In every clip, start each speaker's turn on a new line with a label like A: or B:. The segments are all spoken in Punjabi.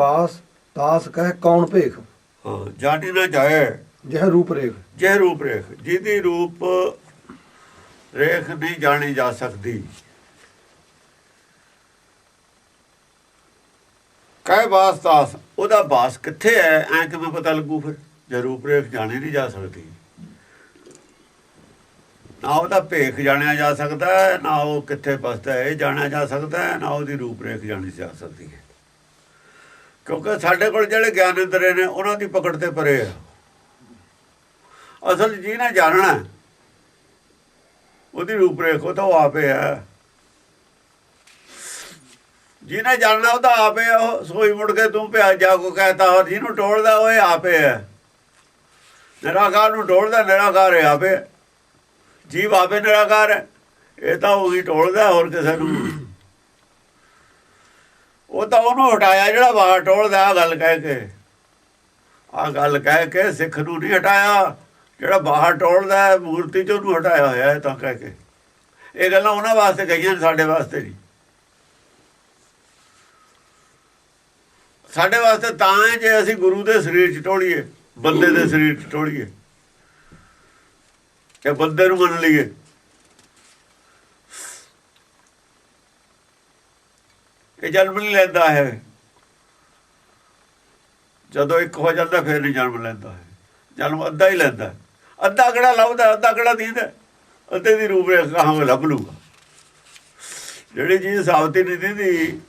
A: पास तास कह कौन भेख।
B: हाँ जानी ना जाए
A: जह रूप रेख।
B: जह रूप रेख, जिहदी रूप रेख नहीं जानी जा सकती। कह बास तास, ਉਹਦਾ ਬਾਸ ਕਿੱਥੇ ਹੈ ਐ ਕਿਵੇਂ ਪਤਾ ਲੱਗੂ ਫਿਰ ਜੇ ਰੂਪ ਰੇਖ ਜਾਣੀ ਨਹੀਂ ਜਾ ਸਕਦੀ। ਨਾ ਉਹਦਾ ਭੇਖ ਜਾਣਿਆ ਜਾ ਸਕਦਾ ਹੈ, ਨਾ ਉਹ ਕਿੱਥੇ ਬਸਦਾ ਹੈ ਇਹ ਜਾਣਿਆ ਜਾ ਸਕਦਾ ਹੈ, ਨਾ ਉਹਦੀ ਰੂਪ ਰੇਖ ਜਾਣੀ ਜਾ ਸਕਦੀ ਹੈ। ਕਿਉਂਕਿ ਸਾਡੇ ਕੋਲ ਜਿਹੜੇ ਗਿਆਨੇਂਦਰੀ ਨੇ ਉਹਨਾਂ ਦੀ ਪਕੜ ਤੇ ਪਰੇ ਆ। ਅਸਲ ਜਿਹਨੇ ਜਾਣਨਾ ਉਹਦੀ ਰੂਪ ਰੇਖ ਉਹ ਤਾਂ ਉਹ ਆਪੇ ਹੈ। ਜਿਹਨੇ ਜਾਣਨਾ ਉਹ ਤਾਂ ਆਪੇ ਹੈ। ਉਹ ਸੋਈ ਮੁੜ ਕੇ ਤੂੰ ਪਿਆ ਜਾ ਕੋ ਕਹਤਾ ਹੋਰ ਜਿਹਨੂੰ ਟੋਲਦਾ ਉਹ ਆਪੇ ਹੈ। ਨਿਰਾਕਾਰ ਨੂੰ ਟੋਲਦਾ ਨਿਰਾਕਾਰ ਹੈ ਆਪੇ। ਜੀਵ ਆਪੇ ਨਿਰਾਕਾਰ ਹੈ, ਇਹ ਤਾਂ ਉਹੀ ਟੋਲਦਾ ਹੋਰ ਕਿਸੇ ਨੂੰ। ਉਹ ਤਾਂ ਉਹਨੂੰ ਹਟਾਇਆ ਜਿਹੜਾ ਬਾਹਰ ਟੋਲਦਾ। ਆਹ ਗੱਲ ਕਹਿ ਕੇ ਸਿੱਖ ਨੂੰ ਨਹੀਂ ਹਟਾਇਆ, ਜਿਹੜਾ ਬਾਹਰ ਟੋਲਦਾ ਮੂਰਤੀ 'ਚ ਉਹਨੂੰ ਹਟਾਇਆ ਹੋਇਆ ਤਾਂ ਕਹਿ ਕੇ। ਇਹ ਗੱਲਾਂ ਉਹਨਾਂ ਵਾਸਤੇ ਕਹੀਆਂ ਨੇ, ਸਾਡੇ ਵਾਸਤੇ ਨਹੀਂ। ਸਾਡੇ ਵਾਸਤੇ ਤਾਂ ਹੈ ਜੇ ਅਸੀਂ ਗੁਰੂ ਦੇ ਸਰੀਰ 'ਚ ਟੋਲੀਏ, ਬੰਦੇ ਦੇ ਸਰੀਰ 'ਚ ਟੋਲੀਏ, ਕਿ ਬੰਦੇ ਨੂੰ ਮੰਨ ਲਈਏ। ਇਹ ਜਨਮ ਨਹੀਂ ਲੈਂਦਾ ਹੈ, ਜਦੋਂ ਇੱਕ ਹੋ ਜਾਂਦਾ ਫਿਰ ਨਹੀਂ ਜਨਮ ਲੈਂਦਾ ਹੈ। ਜਨਮ ਅੱਧਾ ਹੀ ਲੈਂਦਾ, ਅੱਧਾ ਕਿਹੜਾ ਲੱਭਦਾ, ਅੱਧਾ ਕਿਹੜਾ ਦੀਂਦਾ। ਅੱਧੇ ਦੀ ਰੂਪ ਰੇਖ ਕਹਾਂਗੇ ਲੱਭ ਲੂਗਾ। ਜਿਹੜੀ ਚੀਜ਼ ਸਾਬਤੀ ਨਹੀਂ ਦਿੰਦੀ,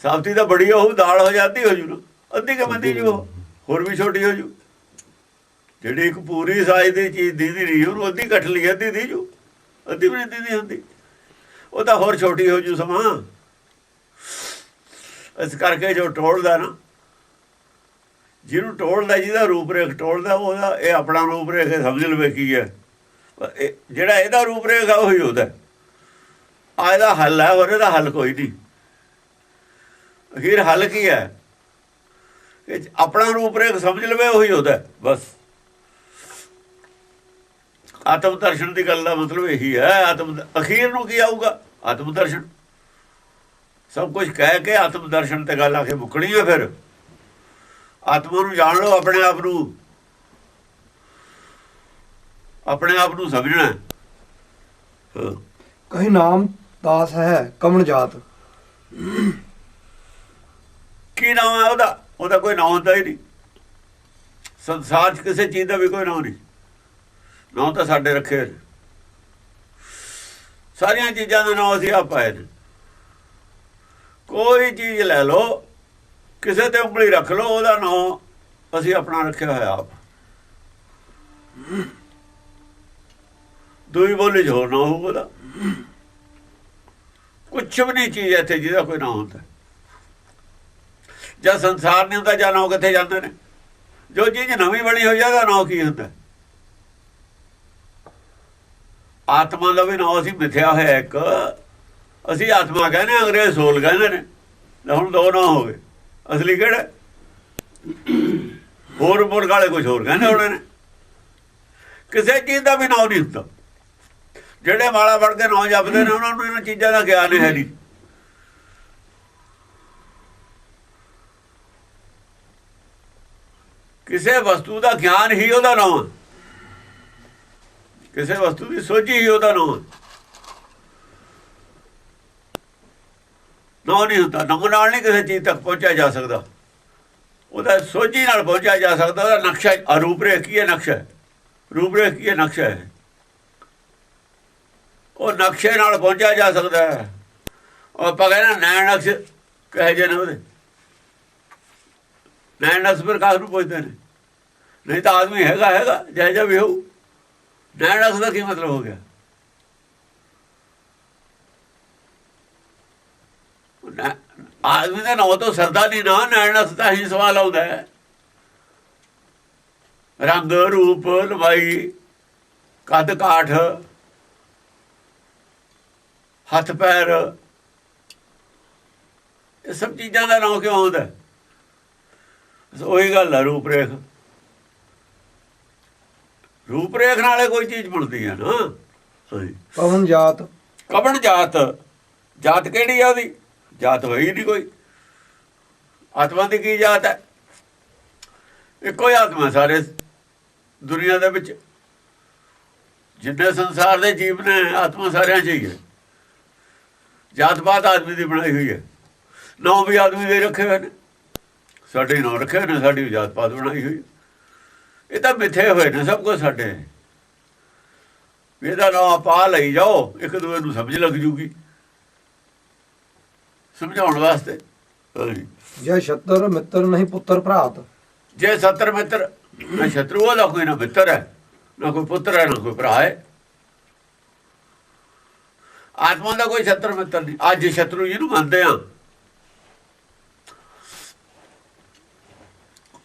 B: ਸਾਬਤੀ ਤਾਂ ਬੜੀ ਉਹ ਦਾਲ ਹੋ ਜਾਂਦੀ ਹੋ ਜੂ ਨਾ, ਅੱਧੀ ਕਮੰਦੀ ਜੂ ਹੋਰ ਵੀ ਛੋਟੀ ਹੋ ਜੂ। ਜਿਹੜੀ ਇੱਕ ਪੂਰੀ ਸਾਈਜ਼ ਦੀ ਚੀਜ਼ ਦੀਦੀ ਨਹੀਂ ਉਹਨੂੰ ਅੱਧੀ ਕੱਟ ਲਈ, ਅੱਧੀ ਦੀ ਜੂ, ਅੱਧੀ ਵੀ ਨਹੀਂ ਦੀਦੀ ਹੁੰਦੀ, ਉਹ ਤਾਂ ਹੋਰ ਛੋਟੀ ਹੋ ਜੂ ਸਮਾਂ। ਇਸ ਕਰਕੇ ਜੋ ਟੋਲਦਾ ਨਾ, ਜਿਹਨੂੰ ਟੋਲਦਾ, ਜਿਹਦਾ ਰੂਪ ਰੇਖ ਟੋਲਦਾ, ਉਹਦਾ ਇਹ ਆਪਣਾ ਰੂਪ ਰੇਖ ਸਮਝ ਲਵੇ ਕੀ ਹੈ। ਜਿਹੜਾ ਇਹਦਾ ਰੂਪ ਰੇਖ ਆ ਉਹੀ ਉਹਦਾ ਆ, ਇਹਦਾ ਹੱਲ ਹੈ। ਹੋਰ ਇਹਦਾ ਹੱਲ ਕੋਈ ਨਹੀਂ। ਅਖੀਰ ਹੱਲ ਕੀ ਹੈ? ਆਪਣਾ ਰੂਪ ਰੇਖ ਸਮਝ ਲਵੇ ਉਹੀ ਉਹਦਾ ਬਸ। ਆਤਮ ਦਰਸ਼ਨ ਦੀ ਗੱਲ ਦਾ ਮਤਲਬ ਇਹੀ ਹੈ। ਅਖੀਰ ਨੂੰ ਕੀ ਆਊਗਾ? ਆਤਮ ਦਰਸ਼ਨ। ਸਭ ਕੁਝ ਕਹਿ ਕੇ ਆਤਮ ਦਰਸ਼ਨ ਤੇ ਗੱਲ ਆ ਕੇ ਮੁੱਕਣੀ ਹੈ। ਫਿਰ ਆਤਮਾ ਨੂੰ ਜਾਣ ਲਓ, ਆਪਣੇ ਆਪ ਨੂੰ, ਆਪਣੇ ਆਪ ਨੂੰ ਸਮਝਣਾ।
A: ਕਹੀ ਨਾਮ ਦਾਸ ਹੈ ਕਮਣ ਜਾਤ।
B: ਕੀ ਨਾਮ ਹੈ ਉਹਦਾ? ਉਹਦਾ ਕੋਈ ਨਾਮ ਹੁੰਦਾ ਹੀ ਨਹੀਂ। ਸੰਸਾਰ 'ਚ ਕਿਸੇ ਚੀਜ਼ ਦਾ ਵੀ ਕੋਈ ਨਾਮ ਨਹੀਂ। ਨਾਮ ਤਾਂ ਸਾਡੇ ਰੱਖੇ ਨੇ। ਸਾਰੀਆਂ ਚੀਜ਼ਾਂ ਦੇ ਨਾਮ ਅਸੀਂ ਆਪ ਪਾਏ ਨੇ। ਕੋਈ ਚੀਜ਼ ਲੈ ਲਓ, ਕਿਸੇ ਤੇ ਉਂਗਲੀ ਰੱਖ ਲਓ, ਉਹਦਾ ਨਾਮ ਅਸੀਂ ਆਪਣਾ ਰੱਖਿਆ ਹੋਇਆ ਆਪ। ਦੂਈ ਬੋਲੀ 'ਚ ਹੋਰ ਨਾ ਹੋਊ ਉਹਦਾ। ਕੁਛ ਵੀ ਨਹੀਂ ਚੀਜ਼ ਇੱਥੇ ਜਿਹਦਾ ਕੋਈ ਨਾਮ ਹੁੰਦਾ। ਜਾਂ ਸੰਸਾਰ ਨਹੀਂ ਹੁੰਦਾ, ਜਾਂ ਨਾਮ ਕਿੱਥੇ ਜਾਂਦੇ ਨੇ। ਜੋ ਚੀਜ਼ ਨਵੀਂ ਬਣੀ ਹੋਈ ਉਹਦਾ ਨਾਮ ਕੀ ਹੁੰਦਾ? ਆਤਮਾ ਦਾ ਵੀ ਨਾਮ ਅਸੀਂ ਮਿਥਿਆ ਹੋਇਆ ਇੱਕ। ਅਸੀਂ ਆਤਮਾ ਕਹਿੰਦੇ, ਅੰਗਰੇਜ਼ ਸੋਲ ਕਹਿੰਦੇ ਨੇ। ਹੁਣ ਦੋ ਨਾਮ ਹੋ ਗਏ, ਅਸਲੀ ਕਿਹੜਾ? ਹੋਰ ਮੁਰਗ ਵਾਲੇ ਕੁਛ ਹੋਰ ਕਹਿੰਦੇ ਹੋਣੇ ਨੇ। ਕਿਸੇ ਚੀਜ਼ ਦਾ ਵੀ ਨਾਮ ਨਹੀਂ ਹੁੰਦਾ। ਜਿਹੜੇ ਮਾਲਾ ਫੜ ਕੇ ਨਾਮ ਜਪਦੇ ਨੇ ਉਹਨਾਂ ਨੂੰ ਇਹਨਾਂ ਚੀਜ਼ਾਂ ਦਾ ਗਿਆਨ ਹੈ ਨਹੀਂ। ਕਿਸੇ ਵਸਤੂ ਦਾ ਗਿਆਨ ਹੀ ਉਹਦਾ ਨਾਮ, ਕਿਸੇ ਵਸਤੂ ਦੀ ਸੋਝੀ ਹੀ ਉਹਦਾ ਨਾਮ। ਨਾਮ ਨਹੀਂ ਹੁੰਦਾ। ਨਾਮ ਨਾਲ ਨਹੀਂ ਕਿਸੇ ਚੀਜ਼ ਤੱਕ ਪਹੁੰਚਿਆ ਜਾ ਸਕਦਾ। ਉਹਦਾ ਸੋਝੀ ਨਾਲ ਪਹੁੰਚਿਆ ਜਾ ਸਕਦਾ। ਉਹਦਾ ਨਕਸ਼ਾ, ਰੂਪ ਰੇਖ ਕੀ ਹੈ? ਨਕਸ਼ਾ। ਰੂਪ ਰੇਖ ਕੀ ਹੈ? ਨਕਸ਼ਾ ਹੈ। ਉਹ ਨਕਸ਼ੇ ਨਾਲ ਪਹੁੰਚਿਆ ਜਾ ਸਕਦਾ ਹੈ। ਉਹ ਆਪਾਂ ਕਹਿੰਦੇ ਨੈਣ ਨਕਸ਼ ਕਹੇ ਜੇ ਨੇ ਉਹਦੇ। ਨੈਣ ਨਕਸ਼ ਪਰ ਕਾਸ ਨੂੰ ਪੁੱਛਦੇ ਨੇ। ਨਹੀਂ ਤਾਂ ਆਦਮੀ ਹੈਗਾ ਜਿਹੋ ਜਿਹਾ ਵੀ ਹੋਊ। ਨੈਣ ਨਕਸ਼ ਦਾ ਕੀ ਮਤਲਬ ਹੋ ਗਿਆ? ਆਦਮੀ ਦੇ ਨਾਂ ਤੋਂ ਸਰਦਾ ਨਹੀਂ ਨਾ। ਨੈਣ ਨਕਸ਼ ਦਾ ਹੀ ਸਵਾਲ ਆਉਂਦਾ ਹੈ। ਰੰਗ ਰੂਪ ਲੰਬਾਈ ਕੱਦ ਕਾਠ ਹੱਥ ਪੈਰ, ਇਹ ਸਭ ਚੀਜ਼ਾਂ ਦਾ ਨਾਂ ਕਿਉਂ ਆਉਂਦਾ? ਉਹੀ ਗੱਲ ਹੈ ਰੂਪ ਰੇਖ। ਰੂਪ ਰੇਖ ਨਾਲੇ ਕੋਈ ਚੀਜ਼ ਬਣਦੀ ਹੈ ਨਾ।
A: ਕਵਣ ਜਾਤ।
B: ਕਵਣ ਜਾਤ। ਜਾਤ ਕਿਹੜੀ ਆ ਉਹਦੀ? ਜਾਤ ਹੋਈ ਨਹੀਂ ਕੋਈ। ਆਤਮਾ ਦੀ ਕੀ ਜਾਤ ਹੈ? ਇੱਕੋ ਹੀ ਆਤਮਾ ਸਾਰੇ ਦੁਨੀਆ ਦੇ ਵਿੱਚ, ਜਿੰਨੇ ਸੰਸਾਰ ਦੇ ਜੀਵ ਨੇ ਆਤਮਾ ਸਾਰਿਆਂ 'ਚ ਹੀ ਹੈ। ਜਾਤ ਪਾਤ ਆਦਮੀ ਦੀ ਬਣਾਈ ਹੋਈ ਹੈ, ਨਾਂ ਵੀ ਆਦਮੀ ਦੇ ਰੱਖੇ ਹੋਏ ਨੇ, ਸਾਡੇ ਨਾਂ ਰੱਖੇ ਹੋਏ ਨੇ, ਸਾਡੀ ਜਾਤ ਪਾਤ ਬਣਾਈ ਹੋਈ। ਇਹ ਤਾਂ ਮਿੱਥੇ ਹੋਏ ਨੇ ਸਭ ਕੁਝ ਸਾਡੇ। ਇਹਦਾ ਨਾਂ ਪਾ ਲਈ ਜਾਓ, ਇੱਕ ਦੂਏ ਨੂੰ ਸਮਝ ਲੱਗ ਜੂਗੀ ਸਮਝਾਉਣ ਵਾਸਤੇ।
A: ਜੇ ਛਤਰ ਮਿੱਤਰ ਨਹੀਂ ਪੁੱਤਰ ਭਰਾਤ।
B: ਜੇ ਸੱਤਰ ਮਿੱਤਰ, ਨਾ ਸ਼ਤਰੂ ਉਹਦਾ ਕੋਈ ਨਾ ਮਿੱਤਰ ਹੈ, ਨਾ ਕੋਈ ਪੁੱਤਰ ਹੈ, ਨਾ ਕੋਈ ਭਰਾ ਹੈ। ਆਤਮਾ ਦਾ ਕੋਈ ਛਤਰ ਮਿੱਤਰ ਨਹੀਂ। ਅੱਜ ਸ਼ਤਰੂ ਜਿਹਨੂੰ ਮੰਨਦੇ ਆ,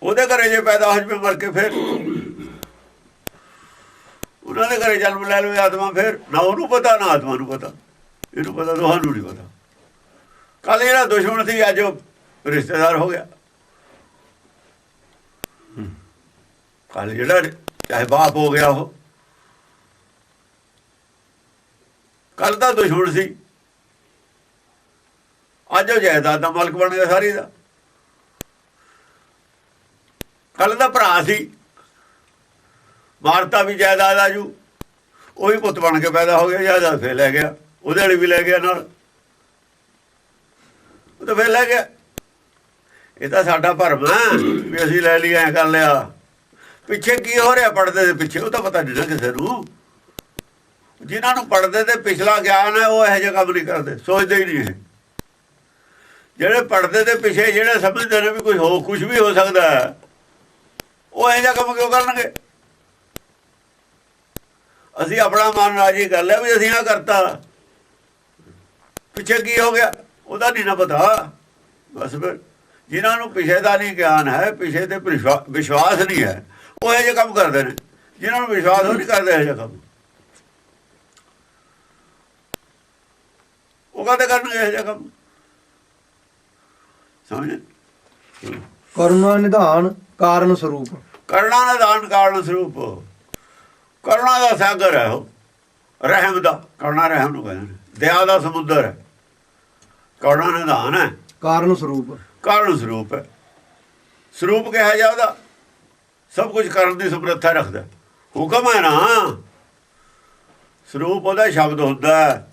B: ਉਹਦੇ ਘਰੇ ਜੇ ਪੈਦਾ ਹੋ ਜਾਵੇ ਮਰ ਕੇ, ਫਿਰ ਉਹਨਾਂ ਦੇ ਘਰੇ ਜਨਮ ਲੈ ਲਵੇ ਆਤਮਾ, ਫਿਰ ਨਾ ਉਹਨੂੰ ਪਤਾ ਨਾ ਆਤਮਾ ਨੂੰ ਪਤਾ। ਇਹਨੂੰ ਪਤਾ, ਤੁਹਾਨੂੰ ਨਹੀਂ ਪਤਾ। ਕੱਲ ਜਿਹੜਾ ਦੁਸ਼ਮਣ ਸੀ ਅੱਜ ਉਹ ਰਿਸ਼ਤੇਦਾਰ ਹੋ ਗਿਆ। ਕੱਲ ਜਿਹੜਾ ਚਾਹੇ ਬਾਪ ਹੋ ਗਿਆ, ਉਹ ਕੱਲ ਦਾ ਦੁਸ਼ਮਣ ਸੀ, ਅੱਜ ਉਹ ਜਾਇਦਾਦ ਦਾ ਮਾਲਕ ਬਣ ਗਿਆ ਸਾਰੀ ਦਾ। ਕੱਲ ਦਾ ਭਰਾ ਸੀ, ਮਾਰਤਾ ਵੀ ਜਾਇਦਾਦ ਆਜੂ, ਉਹੀ ਪੁੱਤ ਬਣ ਕੇ ਪੈਦਾ ਹੋ ਗਿਆ, ਜਾਇਦਾਦ ਫੇਰ ਲੈ ਗਿਆ, ਉਹਦੇ ਵਾਲੀ ਵੀ ਲੈ ਗਿਆ ਨਾਲ, ਉਹ ਤਾਂ ਫੇਰ ਲੈ ਗਿਆ। ਇਹ ਤਾਂ ਸਾਡਾ ਭਰਮ ਹੈ ਵੀ ਅਸੀਂ ਲੈ ਲਈ, ਐਂ ਕਰ ਲਿਆ। ਪਿੱਛੇ ਕੀ ਹੋ ਰਿਹਾ ਪੜਦੇ ਦੇ ਪਿੱਛੇ, ਉਹ ਤਾਂ ਪਤਾ ਨਹੀਂ ਨਾ ਕਿਸੇ ਨੂੰ। ਜਿਨ੍ਹਾਂ ਨੂੰ ਪੜਦੇ ਤੇ ਪਿਛਲਾ ਗਿਆਨ ਹੈ, ਉਹ ਇਹੋ ਜਿਹੇ ਕੰਮ ਨਹੀਂ ਕਰਦੇ, ਸੋਚਦੇ ਹੀ ਨਹੀਂ ਇਹ। ਜਿਹੜੇ ਪੜਦੇ ਦੇ ਪਿੱਛੇ, ਜਿਹੜੇ ਸਮਝਦੇ ਨੇ ਵੀ ਕੁਛ ਵੀ ਹੋ ਸਕਦਾ ਹੈ, ਉਹ ਇਹੋ ਜਿਹਾ ਕੰਮ ਕਿਉਂ ਕਰਨਗੇ? ਅਸੀਂ ਆਪਣਾ ਮਨ ਰਾਜੀ ਕਰ ਲਿਆ ਵੀ ਅਸੀਂ ਆਹ ਕਰਤਾ, ਪਿੱਛੇ ਕੀ ਹੋ ਗਿਆ ਉਹਦਾ ਨਹੀਂ ਨਾ ਪਤਾ। ਬਸ ਫਿਰ ਜਿਨ੍ਹਾਂ ਨੂੰ ਪਿੱਛੇ ਦਾ ਨਹੀਂ ਗਿਆਨ ਹੈ, ਪਿੱਛੇ ਤੇ ਵਿਸ਼ਵਾਸ ਨਹੀਂ ਹੈ, ਉਹ ਇਹੋ ਜਿਹੇ ਕੰਮ ਕਰਦੇ ਨੇ। ਜਿਨ੍ਹਾਂ ਨੂੰ ਵਿਸ਼ਵਾਸ ਉਹ ਨਹੀਂ ਕਰਦੇ ਇਹੋ ਜਿਹਾ ਕੰਮ, ਉਹ ਕਾਹਤੇ ਕਰਨਗੇ ਇਹੋ ਜਿਹਾ ਕੰਮ? ਸਮਝ?
A: ਕਰੁਣਾ ਨਿਧਾਨ ਕਾਰਨ ਸਰੂਪ।
B: ਕਰੁਣਾ ਨਿਧਾਨ ਕਾਰਨ ਸਰੂਪ। ਕਰੁਣਾ ਦਾ ਸਾਗਰ ਹੈ ਉਹ, ਰਹਿਮ ਦਾ। ਕਰੁਣਾ ਰਹਿਮ ਨੂੰ ਕਹਿੰਦੇ ਨੇ, ਦਇਆ ਦਾ ਸਮੁੰਦਰ ਹੈ। ਕਰੁਣਾ ਨਿਧਾਨ ਹੈ, ਕਾਰਨ ਸਰੂਪ। ਕਾਰਨ ਸਰੂਪ ਹੈ। ਸਰੂਪ ਕਿਹਾ ਜਾ ਉਹਦਾ, ਸਭ ਕੁਝ ਕਰਨ ਦੀ ਸਮਰੱਥਾ ਰੱਖਦਾ, ਹੁਕਮ ਹੈ ਨਾ। ਸਰੂਪ ਉਹਦਾ ਸ਼ਬਦ ਹੁੰਦਾ,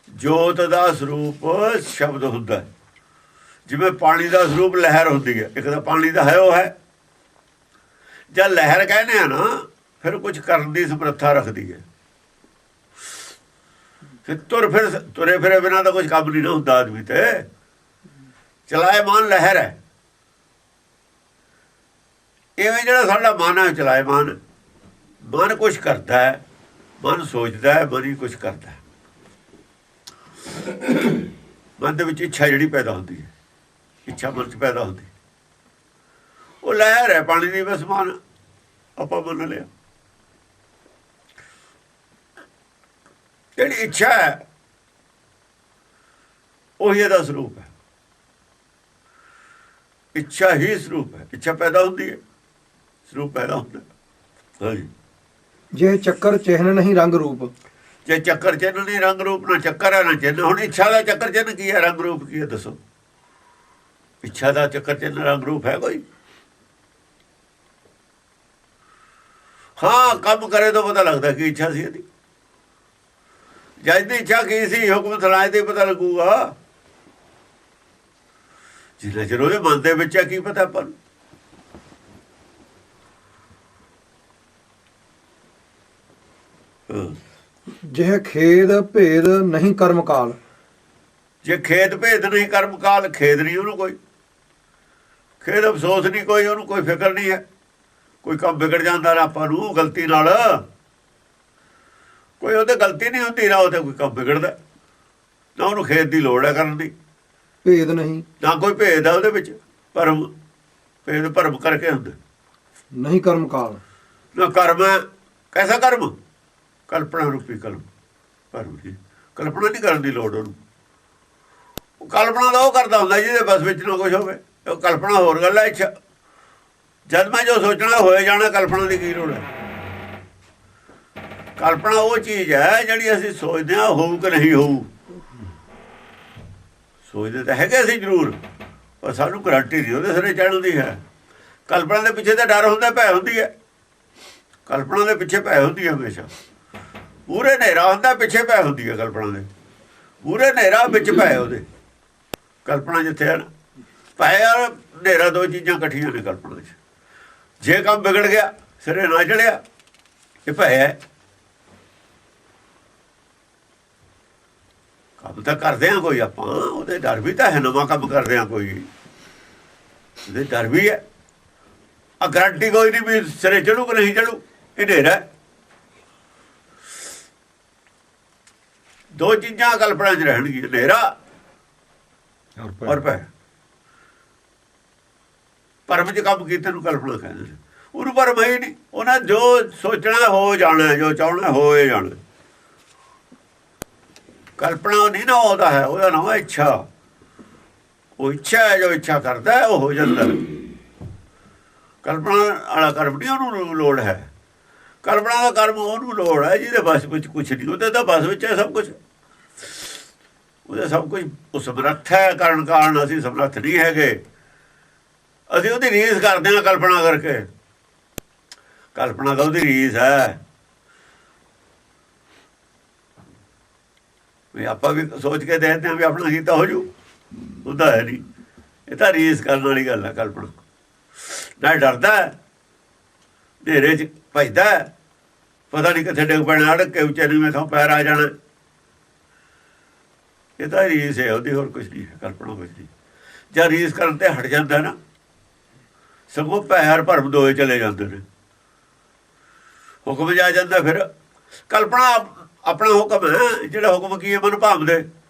B: ਜੋਤ ਦਾ ਸਰੂਪ ਸ਼ਬਦ ਹੁੰਦਾ। ਜਿਵੇਂ ਪਾਣੀ ਦਾ ਸਰੂਪ ਲਹਿਰ ਹੁੰਦੀ ਹੈ, ਇੱਕ ਤਾਂ ਪਾਣੀ ਦਾ ਹੈ, ਉਹ ਹੈ। ਜਦ ਲਹਿਰ ਕਹਿੰਦੇ ਆ ਨਾ, ਫਿਰ ਕੁਝ ਕਰਨ ਦੀ ਸਮਰੱਥਾ ਰੱਖਦੀ ਹੈ। ਫਿਰ ਤੁਰੇ ਫਿਰੇ ਬਿਨਾਂ ਤਾਂ ਕੁਝ ਕੰਮ ਨਹੀਂ ਨਾ ਹੁੰਦਾ ਆਦਮੀ ਤੇ। ਚਲਾਏਮਾਨ ਲਹਿਰ ਹੈ। ਇਵੇਂ ਜਿਹੜਾ ਸਾਡਾ ਮਨ ਹੈ, ਚਲਾਏਮਾਨ। ਮਨ ਕੁਛ ਕਰਦਾ ਹੈ, ਮਨ ਸੋਚਦਾ ਹੈ, ਮਨ ਹੀ ਕੁਛ ਕਰਦਾ ਹੈ। ਮਨ ਦੇ ਵਿੱਚ ਇੱਛਾ ਜਿਹੜੀ ਪੈਦਾ ਹੁੰਦੀ ਹੈ, ਇੱਛਾ ਮਨ 'ਚ ਪੈਦਾ ਹੁੰਦੀ, ਉਹ ਲਹਿਰ ਹੈ ਪਾਣੀ ਦੀ। ਬਸ ਮਨ ਆਪਾਂ ਮੰਨ ਲਿਆ। ਜਿਹੜੀ ਇੱਛਾ ਹੈ ਉਹੀ ਇਹਦਾ ਸਰੂਪ ਹੈ। ਇੱਛਾ ਹੀ ਸਰੂਪ ਹੈ। ਇੱਛਾ ਪੈਦਾ ਹੁੰਦੀ ਹੈ, ਸਰੂਪ ਪੈਦਾ ਹੁੰਦਾ। ਹਾਂਜੀ।
A: ਜੇ ਚੱਕਰ ਚਿਹਨ ਨਹੀਂ ਰੰਗ ਰੂਪ।
B: ਜੇ ਚੱਕਰ ਚਿੰਨ ਨਹੀਂ ਰੰਗ ਰੂਪ, ਨਾ ਚੱਕਰ ਹੈ ਨਾ ਚਿੰਨ। ਹੁਣ ਇੱਛਾ ਦਾ ਚੱਕਰ ਚਿੰਨ ਕੀ ਹੈ, ਰੰਗ ਰੂਪ ਕੀ ਹੈ, ਦੱਸੋ? ਇੱਛਾ ਦਾ ਚੱਕਰ ਚਿੰਨ ਰੰਗ ਰੂਪ ਹੈ ਕੋਈ? ਹਾਂ, ਕੰਮ ਕਰੇ ਤਾਂ ਪਤਾ ਲੱਗਦਾ ਕੀ ਇੱਛਾ ਸੀ ਇਹਦੀ। ਜਦ ਦੀ ਇੱਛਾ ਕੀ ਸੀ, ਹੁਕਮ ਸੁਣਾਏ ਤੇ ਪਤਾ ਲੱਗੂਗਾ। ਜਿੰਨਾ ਚਿਰ ਉਹਦੇ ਮਨ ਦੇ ਵਿੱਚ ਹੈ, ਕੀ ਪਤਾ ਆਪਾਂ ਨੂੰ?
A: ਜੇ ਖੇਦ ਭੇਦ ਨਹੀਂ ਕਰਮ ਕਾਲ।
B: ਜੇ ਖੇਦ ਭੇਦ ਨਹੀਂ ਕਰਮ ਕਾਲ, ਖੇਦ ਨਹੀਂ ਉਹਨੂੰ ਕੋਈ, ਖੇਦ ਅਫਸੋਸ ਨਹੀਂ ਕੋਈ, ਉਹਨੂੰ ਕੋਈ ਫਿਕਰ ਨਹੀਂ ਹੈ। ਕੋਈ ਕੰਮ ਵਿਗੜ ਜਾਂਦਾ ਨਾ ਆਪਾਂ ਨੂੰ ਗਲਤੀ ਨਾਲ, ਕੋਈ ਉਹਦੇ ਗਲਤੀ ਨਹੀਂ ਹੁੰਦੀ ਨਾ, ਉਹਦੇ ਕੋਈ ਕੰਮ ਵਿਗੜਦਾ ਨਾ, ਉਹਨੂੰ ਖੇਦ ਦੀ ਲੋੜ ਹੈ ਕਰਨ ਦੀ।
A: ਭੇਦ ਨਹੀਂ,
B: ਨਾ ਕੋਈ ਭੇਦ ਹੈ ਉਹਦੇ ਵਿੱਚ। ਭਰਮ, ਭੇਦ ਭਰਮ ਕਰਕੇ ਹੁੰਦਾ।
A: ਨਹੀਂ ਕਰਮ ਕਾਲ,
B: ਨਾ ਕਰਮ ਹੈ। ਕੈਸਾ ਕਰਮ? ਕਲਪਨਾ ਰੂਪੀ ਕਰਮ। ਭਰਮ ਨਹੀਂ, ਕਲਪਨਾ ਨਹੀਂ ਕਰਨ ਦੀ ਲੋੜ ਉਹਨੂੰ। ਉਹ ਕਲਪਨਾ ਦਾ ਉਹ ਕਰਦਾ ਹੁੰਦਾ ਜਿਹਦੇ ਬਸ ਵਿੱਚ ਨਾ ਕੁਛ ਹੋਵੇ। ਉਹ ਕਲਪਨਾ ਹੋਰ ਗੱਲ ਹੈ। ਇੱਛਾ, ਜਦ ਮੈਂ ਜੋ ਸੋਚਣਾ ਹੋਏ ਜਾਣਾ, ਕਲਪਨਾ ਦੀ ਕੀ ਲੋੜ ਹੈ? ਕਲਪਨਾ ਉਹ ਚੀਜ਼ ਹੈ ਜਿਹੜੀ ਅਸੀਂ ਸੋਚਦੇ ਹਾਂ ਹੋਊ ਕਿ ਨਹੀਂ ਹੋਊ। ਸੋਚਦੇ ਤਾਂ ਹੈਗੇ ਅਸੀਂ ਜ਼ਰੂਰ, ਪਰ ਸਾਨੂੰ ਗਰੰਟੀ ਨਹੀਂ ਉਹਦੇ ਸਿਰੇ ਚੜ੍ਹਨ ਦੀ ਹੈ। ਕਲਪਨਾ ਦੇ ਪਿੱਛੇ ਤਾਂ ਡਰ ਹੁੰਦਾ, ਭੈ ਹੁੰਦੀ ਹੈ। ਕਲਪਨਾ ਦੇ ਪਿੱਛੇ ਭੈ ਹੁੰਦੀ ਹੈ ਹਮੇਸ਼ਾ। ਪੂਰੇ ਹਨੇਰਾ ਹੁੰਦਾ, ਪਿੱਛੇ ਭੈ ਹੁੰਦੀ ਹੈ ਕਲਪਨਾ ਦੇ। ਪੂਰੇ ਹਨੇਰਾ ਵਿੱਚ ਭੈ ਉਹਦੇ। ਕਲਪਨਾ ਜਿੱਥੇ ਹੈ ਨਾ, ਭੈ ਔਰ ਹਨੇਰਾ ਦੋ ਚੀਜ਼ਾਂ ਇਕੱਠੀਆਂ ਨੇ ਕਲਪਨਾ 'ਚ। ਜੇ ਕੰਮ ਵਿਗੜ ਗਿਆ, ਸਿਰੇ ਨਾ ਚੜਿਆ, ਇਹ ਭੈ ਹੈ। ਕੰਮ ਤਾਂ ਕਰਦੇ ਹਾਂ ਕੋਈ ਆਪਾਂ, ਉਹਦੇ ਡਰ ਵੀ ਤਾਂ ਹੈ। ਨਵਾਂ ਕੰਮ ਕਰਦੇ ਹਾਂ ਕੋਈ, ਉਹਦੇ ਡਰ ਵੀ ਹੈ। ਆ ਗਰੰਟੀ ਕੋਈ ਨਹੀਂ ਵੀ ਸਿਰੇ ਚੜੂ ਕਿ ਨਹੀਂ ਚੜੂ, ਇਹ ਹਨੇਰਾ। ਦੋ ਚੀਜ਼ਾਂ ਕਲਪਨਾ 'ਚ ਰਹਿਣਗੀਆਂ, ਹਨੇਰਾ ਔਰ ਭੈ। ਭਰਮ 'ਚ ਕੰਮ ਕੀਤੇ ਨੂੰ ਕਲਪਨਾ ਕਹਿੰਦੇ ਨੇ। ਉਹਨੂੰ ਭਰਮ ਹੀ ਨਹੀਂ। ਉਹਨਾਂ ਜੋ ਸੋਚਣਾ ਹੋ ਜਾਣਾ, ਜੋ ਚਾਹਣਾ ਹੋਏ ਜਾਣਾ। ਕਲਪਨਾ ਨਹੀਂ ਨਾ ਉਹਦਾ ਹੈ, ਉਹਦਾ ਨਾਮ ਹੈ ਇੱਛਾ। ਉਹ ਇੱਛਾ ਹੈ, ਜੋ ਇੱਛਾ ਕਰਦਾ ਹੈ ਉਹ ਹੋ ਜਾਂਦਾ। ਕਲਪਨਾ ਵਾਲਾ ਕਰਮ ਨਹੀਂ ਉਹਨੂੰ ਲੋੜ ਹੈ। ਕਲਪਨਾ ਦਾ ਕਰਮ ਉਹਨੂੰ ਲੋੜ ਹੈ ਜਿਹਦੇ ਬਸ ਵਿੱਚ ਕੁਛ ਨਹੀਂ। ਉਹਦੇ ਤਾਂ ਬਸ ਵਿੱਚ ਹੈ ਸਭ ਕੁਛ। ਉਹਦੇ ਸਭ ਕੁਝ ਉਹ ਸਮਰੱਥ ਹੈ ਕਰਨ ਕਾਰਨ। ਅਸੀਂ ਸਮਰੱਥ ਨਹੀਂ ਹੈਗੇ। ਅਸੀਂ ਉਹਦੀ ਰੀਸ ਕਰਦੇ ਹਾਂ ਕਲਪਨਾ ਕਰਕੇ। ਕਲਪਨਾ ਤਾਂ ਉਹਦੀ ਰੀਸ ਹੈ। ਵੀ ਆਪਾਂ ਵੀ ਸੋਚ ਕੇ ਦੇਖਦੇ ਹਾਂ ਵੀ ਆਪਣਾ ਕੀਤਾ ਹੋ ਜੂ, ਉਹਦਾ ਹੈ ਨਹੀਂ। ਇਹ ਤਾਂ ਰੀਸ ਕਰਨ ਵਾਲੀ ਗੱਲ ਹੈ। ਕਲਪਨਾ ਨਾ ਡਰਦਾ, ਹਨੇਰੇ 'ਚ ਭੱਜਦਾ, ਪਤਾ ਨਹੀਂ ਕਿੱਥੇ ਡਿੱਗ ਪੈਣਾ, ਅੜਕ ਕੇ ਉੱਚੇ ਨੀਵੇਂ ਥਾਂ ਪੈਰ ਆ ਜਾਣਾ। ਇਹ ਤਾਂ ਰੀਸ ਹੈ ਉਹਦੀ, ਹੋਰ ਕੁਛ ਨਹੀਂ ਹੈ। ਕਲਪਨਾ ਕੁਛ ਨਹੀਂ। ਜਾਂ ਰੀਸ ਕਰਨ ਤੇ ਹਟ ਜਾਂਦਾ ਨਾ, ਸਗੋਂ ਪੈਰ ਭਰਮ ਦੋਏ ਚਲੇ ਜਾਂਦੇ ਨੇ। ਹੁਕਮ ਜਾ ਜਾਂਦਾ ਫਿਰ। ਕਲਪਨਾ ਆਪਣਾ ਹੁਕਮ ਹੈ। ਜਿਹੜਾ ਹੁਕਮ ਕੀ ਹੈ? ਮਨ ਭਾਵਦੇ।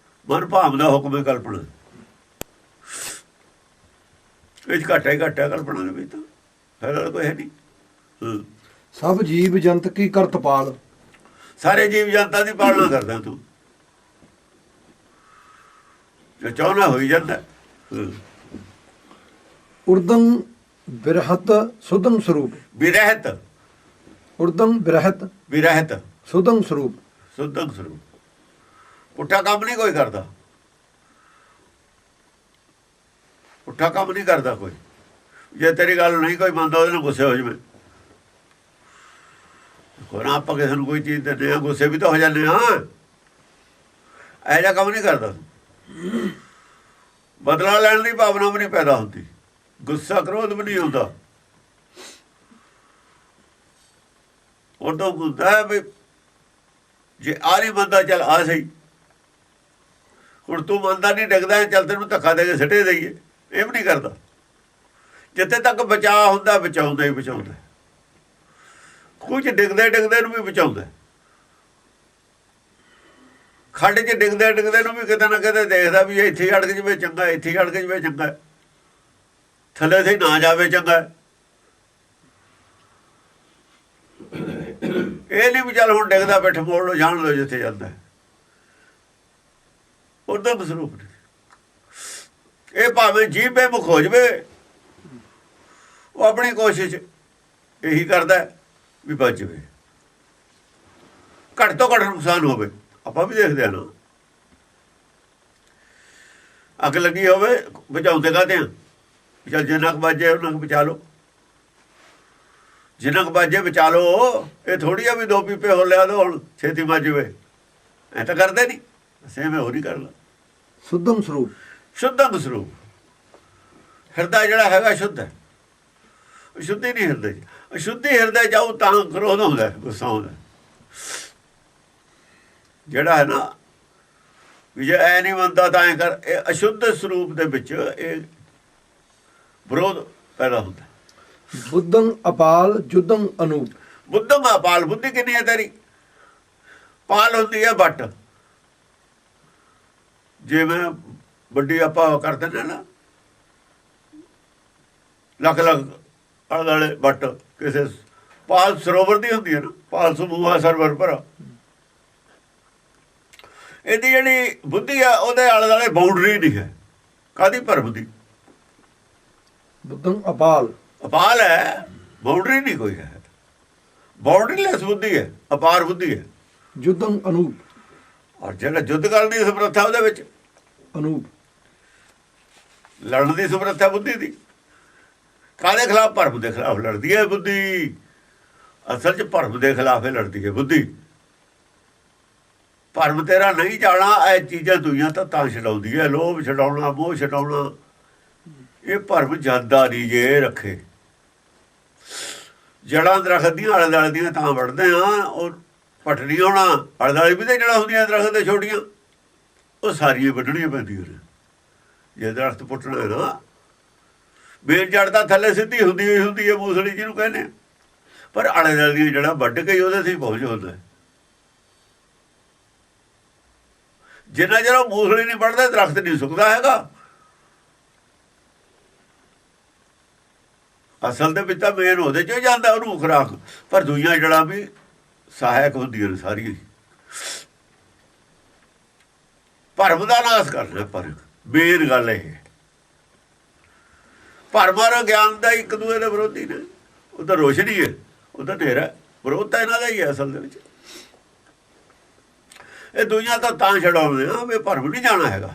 B: ਮਨ ਭਾਵਦਾ ਹੁਕਮ ਹੈ ਕਲਪਨਾ। ਇਹ 'ਚ ਘਾਟਾ ਹੀ ਘਾਟਾ ਕਲਪਨਾ ਦੇ ਵਿੱਚ, ਤਾਂ ਫਾਇਦਾ ਕੋਈ ਹੈ ਨਹੀਂ।
A: ਸਭ ਜੀਵ ਜੰਤ ਕੀ ਕਰਤ ਪਾਲ।
B: ਸਾਰੇ ਜੀਵ ਜਨਤਾ ਦੀ ਪਾਲਣਾ ਕਰਦਾ ਤੂੰ, ਜੋ ਚਾਹੁੰਦਾ ਹੋਈ ਜਾਂਦਾ।
A: ਉਰਦਮ ਬਿਰਹਤ ਸੁਦਮ ਸਰੂਪ।
B: ਵਿਰਹਿਤ,
A: ਉਰਦਮ ਬਿਰਹਤ
B: ਵਿਰਹਿਤ
A: ਸੁਦਮ ਸਰੂਪ।
B: ਸੁਦਮ ਸਰੂਪ। ਪੁੱਠਾ ਕੰਮ ਨਹੀਂ ਕੋਈ ਕਰਦਾ। ਪੁੱਠਾ ਕੰਮ ਨਹੀਂ ਕਰਦਾ ਕੋਈ। ਜੇ ਤੇਰੀ ਗੱਲ ਨਹੀਂ ਕੋਈ ਮੰਨਦਾ, ਉਹਦੇ ਨਾਲ ਗੁੱਸੇ ਹੋ ਜਾਵੇ। ਹੋਰ ਆਪਾਂ ਕਿਸੇ ਨੂੰ ਕੋਈ ਚੀਜ਼ ਦਿੰਦੇ ਹਾਂ, ਗੁੱਸੇ ਵੀ ਤਾਂ ਹੋ ਜਾਂਦੇ ਹਾਂ। ਇਹੋ ਜਿਹਾ ਕੰਮ ਨਹੀਂ ਕਰਦਾ। ਬਦਲਾ ਲੈਣ ਦੀ ਭਾਵਨਾ ਵੀ ਨਹੀਂ ਪੈਦਾ ਹੁੰਦੀ। ਗੁੱਸਾ ਕ੍ਰੋਧ ਵੀ ਨਹੀਂ ਹੁੰਦਾ। ਉਦੋਂ ਹੁੰਦਾ ਵੀ ਜੇ ਆ ਨਹੀਂ ਮੰਨਦਾ, ਚੱਲ ਆ ਸਹੀ। ਹੁਣ ਤੂੰ ਮੰਨਦਾ ਨਹੀਂ, ਡਿੱਗਦਾ, ਚੱਲ ਤੈਨੂੰ ਧੱਕਾ ਦੇ ਕੇ ਸਿੱਟੇ ਦੇਈਏ। ਇਹ ਵੀ ਨਹੀਂ ਕਰਦਾ। ਜਿੱਥੇ ਤੱਕ ਬਚਾਅ ਹੁੰਦਾ, ਬਚਾਉਂਦਾ ਹੀ ਬਚਾਉਂਦਾ। ਕੁਝ ਡਿੱਗਦੇ ਡਿੱਗਦੇ ਨੂੰ ਵੀ ਬਚਾਉਂਦਾ। ਖੱਡ 'ਚ ਡਿੱਗਦੇ ਡਿੱਗਦੇ ਨੂੰ ਵੀ ਕਿਤੇ ਨਾ ਕਿਤੇ ਦੇਖਦਾ ਵੀ ਇੱਥੇ ਅੜਕ ਜਵੇ ਚੰਗਾ, ਇੱਥੇ ਅੜਕ ਜਵੇ ਚੰਗਾ, ਥੱਲੇ ਸੇ ਨਾ ਜਾਵੇ ਚੰਗਾ। ਇਹ ਨਹੀਂ ਵੀ ਚੱਲ ਹੁਣ ਡਿੱਗਦਾ ਬੈਠ ਮੋੜ ਲੋ, ਜਾਣ ਲੋ ਜਿੱਥੇ ਜਾਂਦਾ। ਉਹਦਾ ਸਰੂਪ ਨਹੀਂ। ਇਹ ਭਾਵੇਂ ਜੀਭ ਬੇਮੁਖ ਹੋ ਜਾਵੇ, ਉਹ ਆਪਣੀ ਕੋਸ਼ਿਸ਼ ਇਹੀ ਕਰਦਾ ਵੀ ਬਚ ਜਾਵੇ, ਘੱਟ ਤੋਂ ਘੱਟ ਨੁਕਸਾਨ ਹੋਵੇ। ਆਪਾਂ ਵੀ ਦੇਖਦੇ ਹਾਂ ਨਾ, ਅੱਗ ਲੱਗੀ ਹੋਵੇ, ਬੁਝਾਉਂਦੇ ਕਾਹਤੇ ਆ? ਚੱਲ ਜਿੰਨਾ ਕੁ ਬਾਜੇ ਉਹਨਾਂ ਕੁ ਬਚਾ ਲਓ, ਜਿੰਨਾ ਕੁ ਬਾਜੇ ਬਚਾ ਲਓ। ਇਹ ਥੋੜ੍ਹੀ ਆ ਵੀ 2 ਪੀਪੇ ਹੋ ਲਿਆ ਤਾਂ ਹੁਣ ਛੇਤੀ ਮੱਚ ਜਾਵੇ। ਐਂ ਤਾਂ ਕਰਦੇ ਨਹੀਂ। ਸੇਵੇਂ ਹੋਰ ਹੀ ਕਰਨਾ।
A: ਸੁਦਮ ਸਰੂਪ।
B: ਸ਼ੁੱਧਮ ਸਰੂਪ। ਹਿਰਦਾ ਜਿਹੜਾ ਹੈਗਾ ਸ਼ੁੱਧ ਹੈ। ਸ਼ੁੱਧੀ ਨਹੀਂ ਹਿਰਦੇ 'ਚ। ਅਸ਼ੁੱਧੀ ਹਿਰਦੇ ਜਾਊ ਤਾਂ ਕ੍ਰੋਧ ਹੁੰਦਾ, ਗੁੱਸਾ ਹੁੰਦਾ। ਜਿਹੜਾ ਹੈ ਨਾ ਵੀ ਜੇ ਐ ਨਹੀਂ ਮੰਨਦਾ ਤਾਂ ਐਂ ਕਰ, ਇਹ ਅਸ਼ੁੱਧ ਸਰੂਪ ਦੇ ਵਿੱਚ ਇਹ ਵਿਰੋਧ ਪੈਦਾ ਹੁੰਦਾ।
A: ਬੁੱਧੰ ਅਪਾਲ ਜੁਦੰ ਅਨੂਪ।
B: ਬੁੱਧਮ ਅਪਾਲ। ਬੁੱਧੀ ਕਿੰਨੀ ਹੈ ਤੇਰੀ? ਪਾਲ ਹੁੰਦੀ ਹੈ ਵੱਟ। ਜਿਵੇਂ ਵੱਡੀ ਆਪਾਂ ਕਰਦੇ ਨੇ ਨਾ, ਲੱਖ ਲੱਖ ਆਲੇ ਦੁਆਲੇ ਵੱਟ, ਕਿਸੇ ਪਾਲ ਸਰੋਵਰ ਦੀ ਹੁੰਦੀ ਹੈ ਨਾ। ਪਾਲ ਸਮੂਹਾ ਸਰਵਰ ਭਰਾ। ਇਹਦੀ ਜਿਹੜੀ ਬੁੱਧੀ ਆ, ਉਹਦੇ ਆਲੇ ਦੁਆਲੇ ਬਾਉਂਡਰੀ ਨਹੀਂ ਹੈ। ਕਾਹਦੀ ਭਰਮ ਦੀ?
A: ਬੁੱਧੰ ਅਪਾਲ।
B: ਅਪਾਲ ਹੈ, ਬਾਉਂਡਰੀ ਨਹੀਂ ਕੋਈ ਹੈ। ਬਾਉਂਡਰੀਲੈਸ ਬੁੱਧੀ ਹੈ, ਅਪਾਰ ਬੁੱਧੀ ਹੈ।
A: ਜੁਦੰ ਅਨੂਪ।
B: ਔਰ ਜਿਹੜਾ ਯੁੱਧ ਕਰਨ ਦੀ ਸਮਰੱਥਾ ਉਹਦੇ ਵਿੱਚ
A: ਅਨੂਪ।
B: ਲੜਨ ਦੀ ਸਮਰੱਥ ਹੈ ਬੁੱਧੀ ਦੀ। ਕਾਹਦੇ ਖਿਲਾਫ? ਭਰਮ ਦੇ ਖਿਲਾਫ ਲੜਦੀ ਹੈ ਬੁੱਧੀ। ਅਸਲ 'ਚ ਭਰਮ ਦੇ ਖਿਲਾਫ ਹੀ ਲੜਦੀ ਹੈ ਬੁੱਧੀ। ਭਰਮ ਤੇਰਾ ਨਹੀਂ ਜਾਣਾ, ਇਹ ਚੀਜ਼ਾਂ ਦੁਨੀਆਂ ਤਾਂ ਛਡਾਉਂਦੀ ਹੈ। ਲੋਭ ਛਡਾਉਣਾ, ਮੋਹ ਛਡਾਉਣਾ, ਇਹ ਭਰਮ ਜਾਂਦਾ ਨਹੀਂ ਜੇ ਰੱਖੇ। ਜੜਾਂ ਦਰਖਤ ਦੀਆਂ ਆਲੇ ਦੁਆਲੇ ਦੀਆਂ ਤਾਂ ਵੱਢਦੇ ਹਾਂ, ਉਹ ਪੱਟ ਨਹੀਂ ਆਉਣਾ। ਆਲੇ ਦੁਆਲੇ ਵੀ ਤਾਂ ਜੜਾਂ ਹੁੰਦੀਆਂ ਦਰਖਤ ਦੇ ਛੋਟੀਆਂ, ਉਹ ਸਾਰੀਆਂ ਵੱਢਣੀਆਂ ਪੈਂਦੀਆਂ ਨੇ ਜੇ ਦਰਖਤ ਪੁੱਟਣਾ ਹੈ ਨਾ। ਮੇਨ ਜੜ ਤਾਂ ਥੱਲੇ ਸਿੱਧੀ ਹੁੰਦੀ ਹੋਈ ਹੁੰਦੀ ਹੈ, ਮੂਸਲੀ ਜਿਹਨੂੰ ਕਹਿੰਦੇ ਆ, ਪਰ ਆਲੇ ਦੁਆਲੇ ਦੀਆਂ ਜੜਾਂ ਵੱਢ ਕੇ ਉਹਦੇ ਤੇ ਪਹੁੰਚ ਹੁੰਦਾ। ਜਿੰਨਾ ਚਿਰ ਉਹ ਮੂਸਲੀ ਨਹੀਂ ਵੱਢਦੇ ਦਰਖਤ ਨਹੀਂ ਸੁੱਕਦਾ ਹੈਗਾ। ਅਸਲ ਦੇ ਵਿੱਚ ਤਾਂ ਮੇਨ ਉਹਦੇ 'ਚ ਜਾਂਦਾ ਉਹਨੂੰ ਖੁਰਾਕ, ਪਰ ਦੂਈਆਂ ਜੜਾਂ ਵੀ ਸਹਾਇਕ ਹੁੰਦੀਆਂ ਨੇ ਸਾਰੀਆਂ। ਭਰਮ ਦਾ ਨਾਸ਼ ਕਰਨਾ, ਪਰ ਮੇਨ ਗੱਲ ਇਹ ਭਰਮ ਔਰ ਗਿਆਨ ਦਾ ਇੱਕ ਦੂਏ ਦੇ ਵਿਰੋਧੀ ਨੇ। ਉਹ ਤਾਂ ਰੋਸ਼ਨੀ ਹੈ, ਉਹ ਤਾਂ ਹਨੇਰਾ। ਵਿਰੋਧ ਤਾਂ ਇਹਨਾਂ ਦਾ ਹੀ ਹੈ ਅਸਲ ਦੇ ਵਿੱਚ। ਇਹ ਦੁਨੀਆ ਤਾਂ ਛਡਾਉਂਦੇ ਆ ਵੀ ਭਰਮ ਨਹੀਂ ਜਾਣਾ ਹੈਗਾ।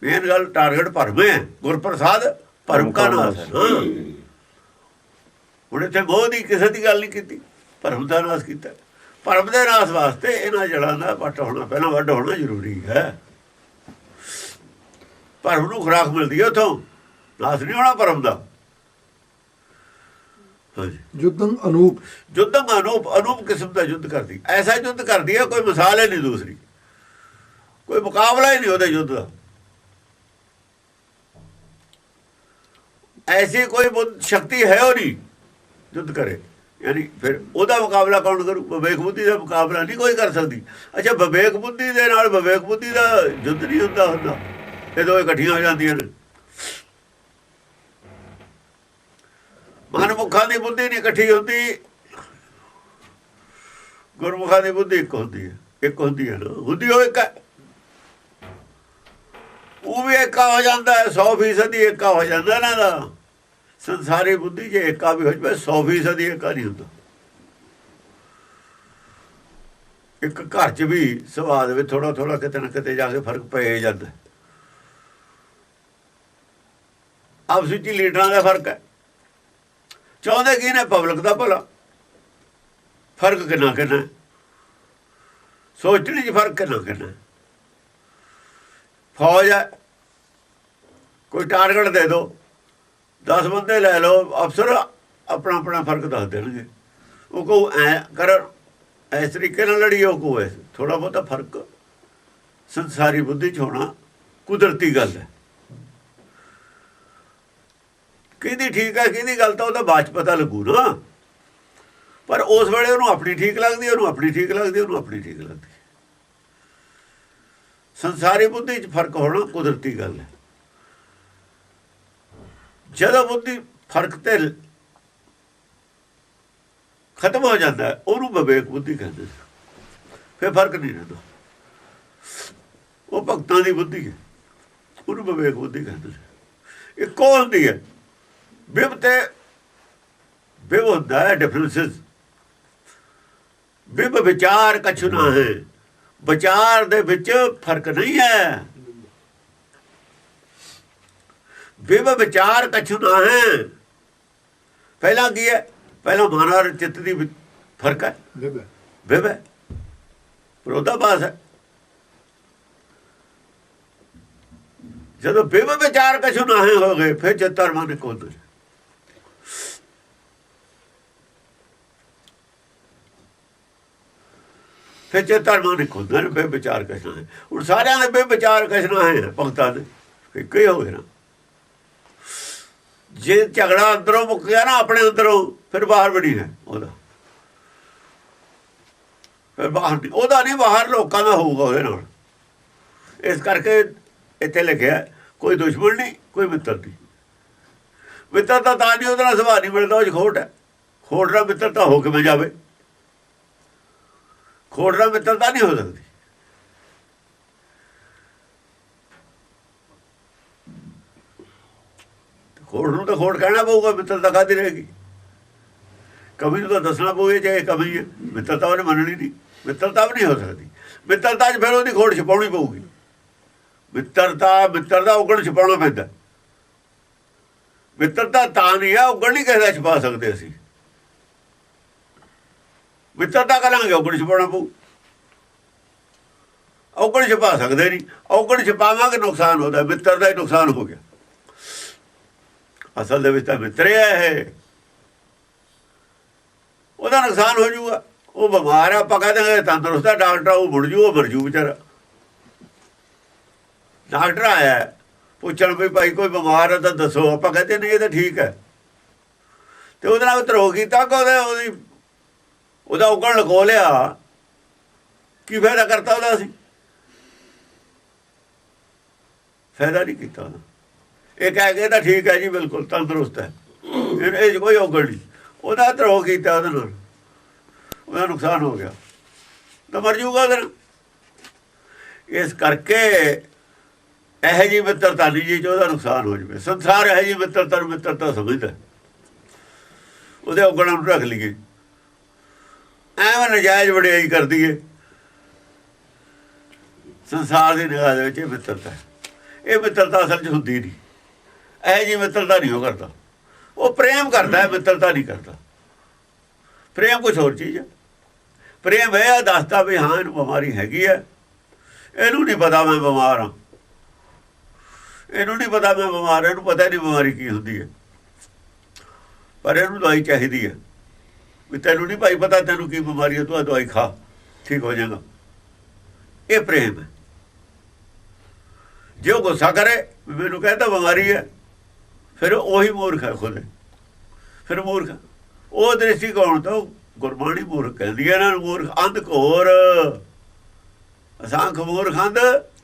B: ਮੇਨ ਗੱਲ ਟਾਰਗੇਟ ਭਰਮ ਹੈ। ਗੁਰਪ੍ਰਸਾਦ ਭਰਮ ਕਾ ਨਾਸ਼ ਹੈ। ਹੁਣ ਇੱਥੇ ਮੋਹ ਦੀ ਕਿਸੇ ਦੀ ਗੱਲ ਨਹੀਂ ਕੀਤੀ, ਭਰਮ ਦਾ ਨਾਸ਼ ਕੀਤਾ। ਭਰਮ ਦੇ ਨਾਸ਼ ਵਾਸਤੇ ਇਹਨਾਂ ਜੜਾਂ ਦਾ ਵੱਟ ਹੋਣਾ, ਪਹਿਲਾਂ ਵੱਢ ਹੋਣਾ ਜ਼ਰੂਰੀ ਹੈ। ਭਰਮ ਨੂੰ ਖੁਰਾਕ ਮਿਲਦੀ ਹੈ ਉੱਥੋਂ, ਨਾਸ਼ ਨਹੀਂ ਹੋਣਾ ਭਰਮ ਦਾ।
A: ਯੁੱਧੰ ਅਨੂਪ,
B: ਯੁੱਧੰ ਅਨੂਪ, ਅਨੂਪ ਕਿਸਮ ਦਾ ਯੁੱਧ ਕਰਦੀ। ਐਸਾ ਯੁੱਧ ਕਰਦੀ ਹੈ ਕੋਈ ਮਿਸਾਲ ਹੀ ਨਹੀਂ ਦੂਸਰੀ, ਕੋਈ ਮੁਕਾਬਲਾ ਹੀ ਨਹੀਂ ਉਹਦੇ ਯੁੱਧ ਦਾ। ਐਸੀ ਕੋਈ ਸ਼ਕਤੀ ਹੈ ਉਹ ਨਹੀਂ ਯੁੱਧ ਕਰੇ। ਯਾਨੀ ਫਿਰ ਉਹਦਾ ਮੁਕਾਬਲਾ ਕੌਣ ਕਰੂ? ਵਿਵੇਕ ਬੁੱਧੀ ਦਾ ਮੁਕਾਬਲਾ ਨਹੀਂ ਕੋਈ ਕਰ ਸਕਦੀ। ਅੱਛਾ, ਵਿਵੇਕ ਬੁੱਧੀ ਦੇ ਨਾਲ ਵਿਵੇਕ ਬੁੱਧੀ ਦਾ ਯੁੱਧ ਨਹੀਂ ਹੁੰਦਾ। ਇਹ ਦੋਵੇਂ ਇਕੱਠੀਆਂ ਹੋ ਜਾਂਦੀਆਂ ਨੇ। ਮਨਮੁਖਾਂ ਦੀ ਬੁੱਧੀ ਨਹੀਂ ਇਕੱਠੀ ਹੁੰਦੀ, ਗੁਰਮੁਖਾਂ ਦੀ ਬੁੱਧੀ ਇੱਕ ਹੁੰਦੀ ਹੈ। ਇੱਕ ਹੁੰਦੀ ਹੈ ਨਾ, ਹੁੰਦੀ ਉਹ ਇੱਕ ਹੈ। ਉਹ ਵੀ ਏਕਾ ਹੋ ਜਾਂਦਾ ਹੈ, 100% ਏਕਾ ਹੋ ਜਾਂਦਾ ਇਹਨਾਂ ਦਾ। ਸੰਸਾਰੀ ਬੁੱਧੀ ਜੇ ਏਕਾ ਵੀ ਹੋ ਜਾਵੇ 100% ਏਕਾ ਨਹੀਂ ਹੁੰਦਾ। ਇੱਕ ਘਰ 'ਚ ਵੀ ਸੁਭਾਅ ਦੇ ਵਿੱਚ ਥੋੜਾ ਥੋੜਾ ਕਿਤੇ ਨਾ ਕਿਤੇ ਜਾ ਕੇ ਫਰਕ ਪੈ ਜਾਂਦਾ। ਆਪਸ ਵਿੱਚ ਲੀਡਰਾਂ ਦਾ ਫਰਕ ਹੈ। ਚਾਹੁੰਦੇ ਕੀ ਨੇ? ਪਬਲਿਕ ਦਾ ਭਲਾ। ਫਰਕ ਕਿੰਨਾ ਕਿੰਨਾ, ਸੋਚਣੇ 'ਚ ਫਰਕ ਕਿੰਨਾ ਕਿੰਨਾ। ਫੌਜ ਹੈ, ਕੋਈ ਟਾਰਗੇਟ ਦੇ ਦਿਓ, 10 ਬੰਦੇ ਲੈ ਲਓ, ਅਫਸਰ ਆਪਣਾ ਆਪਣਾ ਫਰਕ ਦੱਸ ਦੇਣਗੇ। ਉਹ ਕਹੂ ਐ ਕਰ, ਇਸ ਤਰੀਕੇ ਨਾਲ ਲੜੀ। ਉਹ ਕਹੂ ਥੋੜ੍ਹਾ ਬਹੁਤਾ ਫਰਕ ਸੰਸਾਰੀ ਬੁੱਧੀ 'ਚ ਹੋਣਾ ਕੁਦਰਤੀ ਗੱਲ ਹੈ। ਕਿਹਦੀ ਠੀਕ ਹੈ ਕਿਹਦੀ ਗਲਤ ਹੈ ਉਹਦਾ ਬਾਅਦ 'ਚ ਪਤਾ ਲੱਗੂ ਨਾ। ਪਰ ਉਸ ਵੇਲੇ ਉਹਨੂੰ ਆਪਣੀ ਠੀਕ ਲੱਗਦੀ, ਉਹਨੂੰ ਆਪਣੀ ਠੀਕ ਲੱਗਦੀ, ਉਹਨੂੰ ਆਪਣੀ ਠੀਕ ਲੱਗਦੀ। ਸੰਸਾਰੀ ਬੁੱਧੀ 'ਚ ਫਰਕ ਹੋਣਾ ਕੁਦਰਤੀ ਗੱਲ ਹੈ। ਜਦੋਂ ਬੁੱਧੀ ਫਰਕ ਤੇ ਖਤਮ ਹੋ ਜਾਂਦਾ ਉਹਨੂੰ ਵਿਵੇਕ ਬੁੱਧੀ ਕਹਿੰਦੇ। ਫਿਰ ਫਰਕ ਨਹੀਂ ਰਹਿੰਦਾ। ਉਹ ਭਗਤਾਂ ਦੀ ਬੁੱਧੀ ਹੈ, ਉਹਨੂੰ ਵਿਵੇਕ ਬੁੱਧੀ ਕਹਿੰਦੇ। ਇੱਕੋ ਹੁੰਦੀ ਹੈ। ਵਿਵ ਤੇ ਵਿਵ ਹੁੰਦਾ ਹੈ, ਡਿਫਰੈਂਸਿਸ। ਵਿਵ ਵਿਚਾਰ ਕਛੁ ਨਾ ਹੈ, ਵਿਚਾਰ ਦੇ ਵਿੱਚ ਫਰਕ ਨਹੀਂ ਹੈ। ਵਿਵ ਵਿਚਾਰ ਕਛੁ ਨਾ ਹੈ। ਪਹਿਲਾਂ ਕੀ ਹੈ? ਪਹਿਲਾਂ ਮਨ ਔਰ ਚਿੱਤ ਦੀ ਫਰਕ ਹੈ। ਵਿਵ ਹੈ, ਵਿਰੋਧਾਭਾਸ ਹੈ। ਜਦੋਂ ਵਿਵ ਵਿਚਾਰ ਕਛੁ ਨਾ ਹੈ ਹੋ ਗਏ, ਫਿਰ ਚਿੱਤ ਔਰ ਮਨ ਇੱਕੋ ਹੁੰਦੇ। ਫਿਰ ਚਿੱਤ ਔਰ ਮਨ ਇੱਕੋ ਹੁੰਦੇ ਨੇ। ਵਿਵ ਵਿਚਾਰ ਕਛੁ ਨਾ ਹੈ। ਹੁਣ ਸਾਰਿਆਂ ਦੇ ਵਿਵ ਵਿਚਾਰ ਕਛੁ ਨਾ ਹੈ, ਭਗਤਾਂ ਦੇ ਇੱਕ ਹੀ ਹੋ ਗਏ ਨਾ। ਜੇ ਝਗੜਾ ਅੰਦਰੋਂ ਮੁੱਕ ਗਿਆ ਨਾ, ਆਪਣੇ ਅੰਦਰੋਂ, ਫਿਰ ਬਾਹਰ ਬਣੀ ਹੈ ਉਹਦਾ। ਫਿਰ ਬਾਹਰ ਨਹੀਂ, ਉਹਦਾ ਨਹੀਂ, ਬਾਹਰ ਲੋਕਾਂ ਦਾ ਹੋਊਗਾ ਉਹਦੇ ਨਾਲ। ਇਸ ਕਰਕੇ ਇੱਥੇ ਲਿਖਿਆ ਕੋਈ ਦੁਸ਼ਮਣ ਨਹੀਂ, ਕੋਈ ਮਿੱਤਰ ਨਹੀਂ। ਮਿੱਤਰਤਾ ਤਾਂ ਨਹੀਂ, ਉਹਦੇ ਨਾਲ ਸੁਭਾਅ ਨਹੀਂ ਮਿਲਦਾ, ਉਹ 'ਚ ਖੋਟ ਹੈ। ਖੋਟ ਨਾਲ ਮਿੱਤਰਤਾ ਹੋ ਕਿਵੇਂ ਜਾਵੇ? ਖੋਟ ਨਾਲ ਮਿੱਤਰਤਾ ਨਹੀਂ ਹੋ ਸਕਦੀ। ਖੋਟ ਨੂੰ ਤਾਂ ਖੋਟ ਕਹਿਣਾ ਪਊਗਾ, ਮਿੱਤਰਤਾ ਕਾਹਦੀ ਰਹੇਗੀ? ਕਮੀ ਨੂੰ ਤਾਂ ਦੱਸਣਾ ਪਊਗਾ ਚਾਹੇ ਕਮੀ ਹੈ। ਮਿੱਤਰਤਾ ਉਹਨੇ ਮੰਨਣੀ ਨਹੀਂ, ਮਿੱਤਰਤਾ ਵੀ ਨਹੀਂ ਹੋ ਸਕਦੀ। ਮਿੱਤਰਤਾ 'ਚ ਫਿਰ ਉਹਦੀ ਖੋਟ ਛਪਾਉਣੀ ਪਊਗੀ। ਮਿੱਤਰ ਦਾ ਉਗਣ ਛਪਾਉਣਾ ਪੈਂਦਾ। ਮਿੱਤਰਤਾ ਤਾਂ ਨਹੀਂ ਆ, ਉਗਣ ਨਹੀਂ ਕਿਸੇ ਦਾ ਛਪਾ ਸਕਦੇ ਅਸੀਂ। ਮਿੱਤਰਤਾ ਕਰਾਂਗੇ ਉਗਣ ਛਪਾਉਣਾ ਪਊ। ਔਗਣ ਛਪਾ ਸਕਦੇ ਨਹੀਂ, ਔਗਣ ਛਪਾਵਾਂਗੇ ਨੁਕਸਾਨ ਹੁੰਦਾ, ਮਿੱਤਰ ਦਾ ਹੀ ਨੁਕਸਾਨ ਹੋ ਗਿਆ। ਅਸਲ ਦੇ ਵਿੱਚ ਤਾਂ ਮਿੱਤਰ ਹੈ, ਉਹਦਾ ਨੁਕਸਾਨ ਹੋ ਜਾਊਗਾ। ਉਹ ਬਿਮਾਰ ਆ, ਆਪਾਂ ਕਹਿ ਦਿਆਂਗੇ ਤੰਦਰੁਸਤ ਆ, ਡਾਕਟਰ ਉਹ ਮੁੜ ਜੂ, ਉਹ ਮਰ ਜੂ ਵਿਚਾਰਾ। ਡਾਕਟਰ ਆਇਆ ਪੁੱਛਣ ਵੀ ਭਾਈ ਕੋਈ ਬਿਮਾਰ ਹੈ ਤਾਂ ਦੱਸੋ, ਆਪਾਂ ਕਹਿੰਦੇ ਨਹੀਂ ਇਹ ਤਾਂ ਠੀਕ ਹੈ, ਤੇ ਉਹਦੇ ਨਾਲ ਧਰੋਹ ਕੀਤਾ ਕਿ ਉਹਦਾ ਉਗਣ ਲਗੋ ਲਿਆ, ਕੀ ਫਾਇਦਾ ਕਰਤਾ ਉਹਦਾ? ਅਸੀਂ ਫਾਇਦਾ ਨਹੀਂ ਕੀਤਾ ਉਹਦਾ। ਇਹ ਕਹਿ ਕੇ ਤਾਂ ਠੀਕ ਹੈ ਜੀ, ਬਿਲਕੁਲ ਤੰਦਰੁਸਤ ਹੈ, ਇਹ 'ਚ ਕੋਈ ਉਗਣ ਨਹੀਂ। ਉਹਦਾ ਧਰੋਹ ਕੀਤਾ, ਉਹਦੇ ਨਾਲ ਉਹਦਾ ਨੁਕਸਾਨ ਹੋ ਗਿਆ, ਤਾਂ ਮਰ ਜੂਗਾ ਉਹਦੇ ਨਾਲ। ਇਸ ਕਰਕੇ ਇਹੋ ਜਿਹੀ ਮਿੱਤਰਤਾ ਨਹੀਂ ਜੀ ਉਹਦਾ ਨੁਕਸਾਨ ਹੋ ਜਾਵੇ। ਸੰਸਾਰ ਇਹੋ ਜਿਹੀ ਮਿੱਤਰਤਾ ਸਮਝਦਾ, ਉਹਦੇ ਉਗਣਾਂ ਨੂੰ ਰੱਖ ਲਈਏ, ਐਵੇਂ ਨਜਾਇਜ਼ ਵਡਿਆਈ ਕਰਦੀ ਏ। ਸੰਸਾਰ ਦੀ ਨਿਗਾਹ ਦੇ ਵਿੱਚ ਇਹ ਮਿੱਤਰਤਾ, ਇਹ ਮਿੱਤਰਤਾ ਅਸਲ 'ਚ ਹੁੰਦੀ ਨਹੀਂ। ਇਹੋ ਜਿਹੀ ਮਿੱਤਰਤਾ ਨਹੀਂ ਉਹ ਕਰਦਾ, ਉਹ ਪ੍ਰੇਮ ਕਰਦਾ, ਮਿੱਤਰਤਾ ਨਹੀਂ ਕਰਦਾ। ਪ੍ਰੇਮ ਕੁਛ ਹੋਰ ਚੀਜ਼ ਹੈ। ਪ੍ਰੇਮ ਇਹ ਦੱਸਦਾ ਵੀ ਹਾਂ ਇਹਨੂੰ ਬਿਮਾਰੀ ਹੈਗੀ ਹੈ, ਇਹਨੂੰ ਨਹੀਂ ਪਤਾ ਮੈਂ ਬਿਮਾਰ ਹਾਂ, ਇਹਨੂੰ ਨਹੀਂ ਪਤਾ ਮੈਂ ਬਿਮਾਰ, ਇਹਨੂੰ ਪਤਾ ਨਹੀਂ ਬਿਮਾਰੀ ਕੀ ਹੁੰਦੀ ਹੈ, ਪਰ ਇਹਨੂੰ ਦਵਾਈ ਚਾਹੀਦੀ ਹੈ। ਵੀ ਤੈਨੂੰ ਨਹੀਂ ਭਾਈ ਪਤਾ ਤੈਨੂੰ ਕੀ ਬਿਮਾਰੀ ਹੈ, ਤੂੰ ਦਵਾਈ ਖਾ, ਠੀਕ ਹੋ ਜਾਏਗਾ। ਇਹ ਪ੍ਰੇਮ ਹੈ। ਜੇ ਉਹ ਗੁੱਸਾ ਕਰੇ ਮੈਨੂੰ ਕਹਿੰਦਾ ਬਿਮਾਰੀ ਹੈ, ਫਿਰ ਉਹੀ ਮੂਰਖ ਹੈ ਖੁਦ, ਫਿਰ ਮੂਰਖ। ਉਹ ਦ੍ਰਿਸ਼ਟੀਕੋਣ ਤੋਂ ਗੁਰਬਾਣੀ ਮੂਰਖ ਕਹਿੰਦੀ ਹੈ ਇਹਨਾਂ ਨੂੰ, ਮੂਰਖ ਅੰਧ ਘੋਰ, ਅਸੰਖ ਮੂਰਖ ਅੰਧ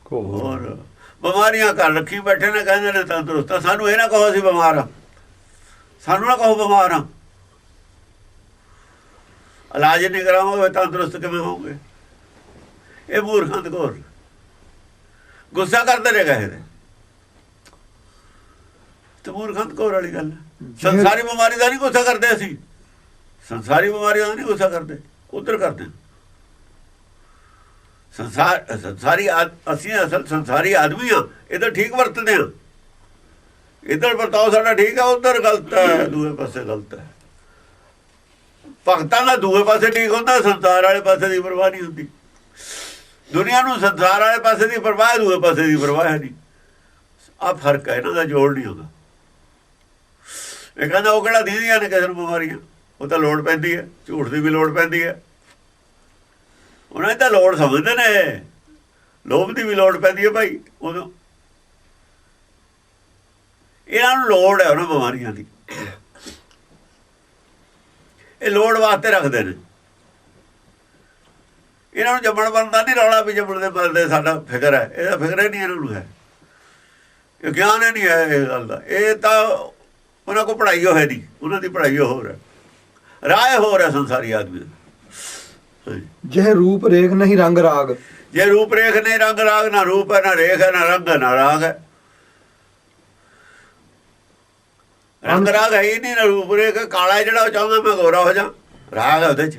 B: ਘੋਰ। ਬਿਮਾਰੀਆਂ ਘਰ ਰੱਖੀ ਬੈਠੇ ਨੇ, ਕਹਿੰਦੇ ਨੇ ਤੰਦਰੁਸਤ। ਸਾਨੂੰ ਇਹ ਨਾ ਕਹੋ ਅਸੀਂ ਬਿਮਾਰ ਹਾਂ, ਸਾਨੂੰ ਨਾ ਕਹੋ ਬਿਮਾਰ ਹਾਂ। ਇਲਾਜ ਨਹੀਂ ਕਰਾਵਾਂਗੇ ਤੰਦਰੁਸਤ ਕਿਵੇਂ ਹੋਊਗੇ? ਇਹ ਮੂਰਖ ਅੰਧ ਘੋਰ। ਗੁੱਸਾ ਕਰਦੇ ਰਹੇ ਗਏ ਤੇ ਮੂਰਖ ਅੰਧ ਘੋਰ ਵਾਲੀ ਗੱਲ ਹੈ। ਸੰਸਾਰੀ ਬਿਮਾਰੀ ਦਾ ਨਹੀਂ ਗੁੱਸਾ ਕਰਦੇ ਅਸੀਂ, ਸੰਸਾਰੀ ਬਿਮਾਰੀਆਂ ਦਾ ਨਹੀਂ ਗੁੱਸਾ ਕਰਦੇ, ਉੱਧਰ ਕਰਦੇ ਸੰਸਾਰੀ। ਅਸੀਂ ਅਸਲ ਸੰਸਾਰੀ ਆਦਮੀ ਹਾਂ, ਇੱਧਰ ਠੀਕ ਵਰਤਦੇ ਹਾਂ, ਇੱਧਰ ਵਰਤਾਓ ਸਾਡਾ ਠੀਕ ਹੈ, ਉੱਧਰ ਗਲਤ ਹੈ, ਦੂਏ ਪਾਸੇ ਗਲਤ ਹੈ। ਭਗਤਾਂ ਦਾ ਦੂਏ ਪਾਸੇ ਠੀਕ ਹੁੰਦਾ, ਸੰਸਾਰ ਵਾਲੇ ਪਾਸੇ ਦੀ ਪਰਵਾਹ ਨਹੀਂ ਹੁੰਦੀ। ਦੁਨੀਆ ਨੂੰ ਸੰਸਾਰ ਵਾਲੇ ਪਾਸੇ ਦੀ ਪਰਵਾਹ, ਦੂਏ ਪਾਸੇ ਦੀ ਪਰਵਾਹ ਹੈ ਨਹੀਂ। ਆਹ ਫਰਕ ਹੈ, ਇਹਨਾਂ ਦਾ ਜੋੜ ਨਹੀਂ ਹੁੰਦਾ। ਇਹ ਕਹਿੰਦਾ ਉਹ ਕਿਹੜਾ ਦੀਦੀਆਂ ਨੇ ਕਿਸੇ ਨੂੰ ਬਿਮਾਰੀਆਂ, ਉਹ ਤਾਂ ਲੋੜ ਪੈਂਦੀ ਹੈ, ਝੂਠ ਦੀ ਵੀ ਲੋੜ ਪੈਂਦੀ ਹੈ। ਉਹਨਾਂ ਦੀ ਤਾਂ ਲੋੜ ਸਮਝਦੇ ਨੇ, ਲੋਭ ਦੀ ਵੀ ਲੋੜ ਪੈਂਦੀ ਹੈ ਭਾਈ ਉਦੋਂ। ਇਹਨਾਂ ਨੂੰ ਲੋੜ ਹੈ ਉਹਨਾਂ ਬਿਮਾਰੀਆਂ ਦੀ, ਇਹ ਲੋੜ ਵਾਸਤੇ ਰੱਖਦੇ ਨੇ। ਇਹਨਾਂ ਨੂੰ ਜੰਮਣ ਬਣਦਾ ਨਹੀਂ ਰੌਲਾ ਵੀ ਜੰਮਣ ਦੇ ਮਰਦੇ ਸਾਡਾ ਫਿਕਰ ਹੈ, ਇਹਦਾ ਫਿਕਰ ਹੀ ਨਹੀਂ ਇਹਨਾਂ ਨੂੰ ਹੈ। ਇਹ ਗਿਆਨ ਹੀ ਨਹੀਂ ਹੈ ਇਹ ਗੱਲ ਦਾ। ਇਹ ਤਾਂ ਉਹਨਾਂ ਕੋਲ ਪੜ੍ਹਾਈ ਹੋਏ ਨਹੀਂ, ਉਹਨਾਂ ਦੀ ਪੜ੍ਹਾਈ ਹੋਰ ਹੈ, ਰਾਹ ਹੋਰ ਹੈ ਸੰਸਾਰੀ ਆਦਮੀ ਦਾ।
A: ਜੇ ਰੂਪ ਰੇਖ ਨਹੀਂ ਰੰਗ ਰਾਗ,
B: ਜੇ ਰੂਪ ਰੇਖ ਨਹੀਂ ਰੰਗ ਰਾਗ, ਨਾ ਰੂਪ ਹੈ ਨਾ ਰੇਖ ਹੈ, ਨਾ ਰੰਗ ਹੈ ਨਾ ਰਾਗ ਹੈ। ਰੰਗ ਰਾਗ ਹੈ ਹੀ ਨਹੀਂ, ਨਾ ਰੂਪ ਰੇਖ। ਕਾਲਾ ਜਿਹੜਾ ਉਹ ਚਾਹੁੰਦਾ ਮੈਂ ਗੋਰਾ ਹੋ ਜਾ, ਰਾਗ ਹੈ ਉਹਦੇ 'ਚ।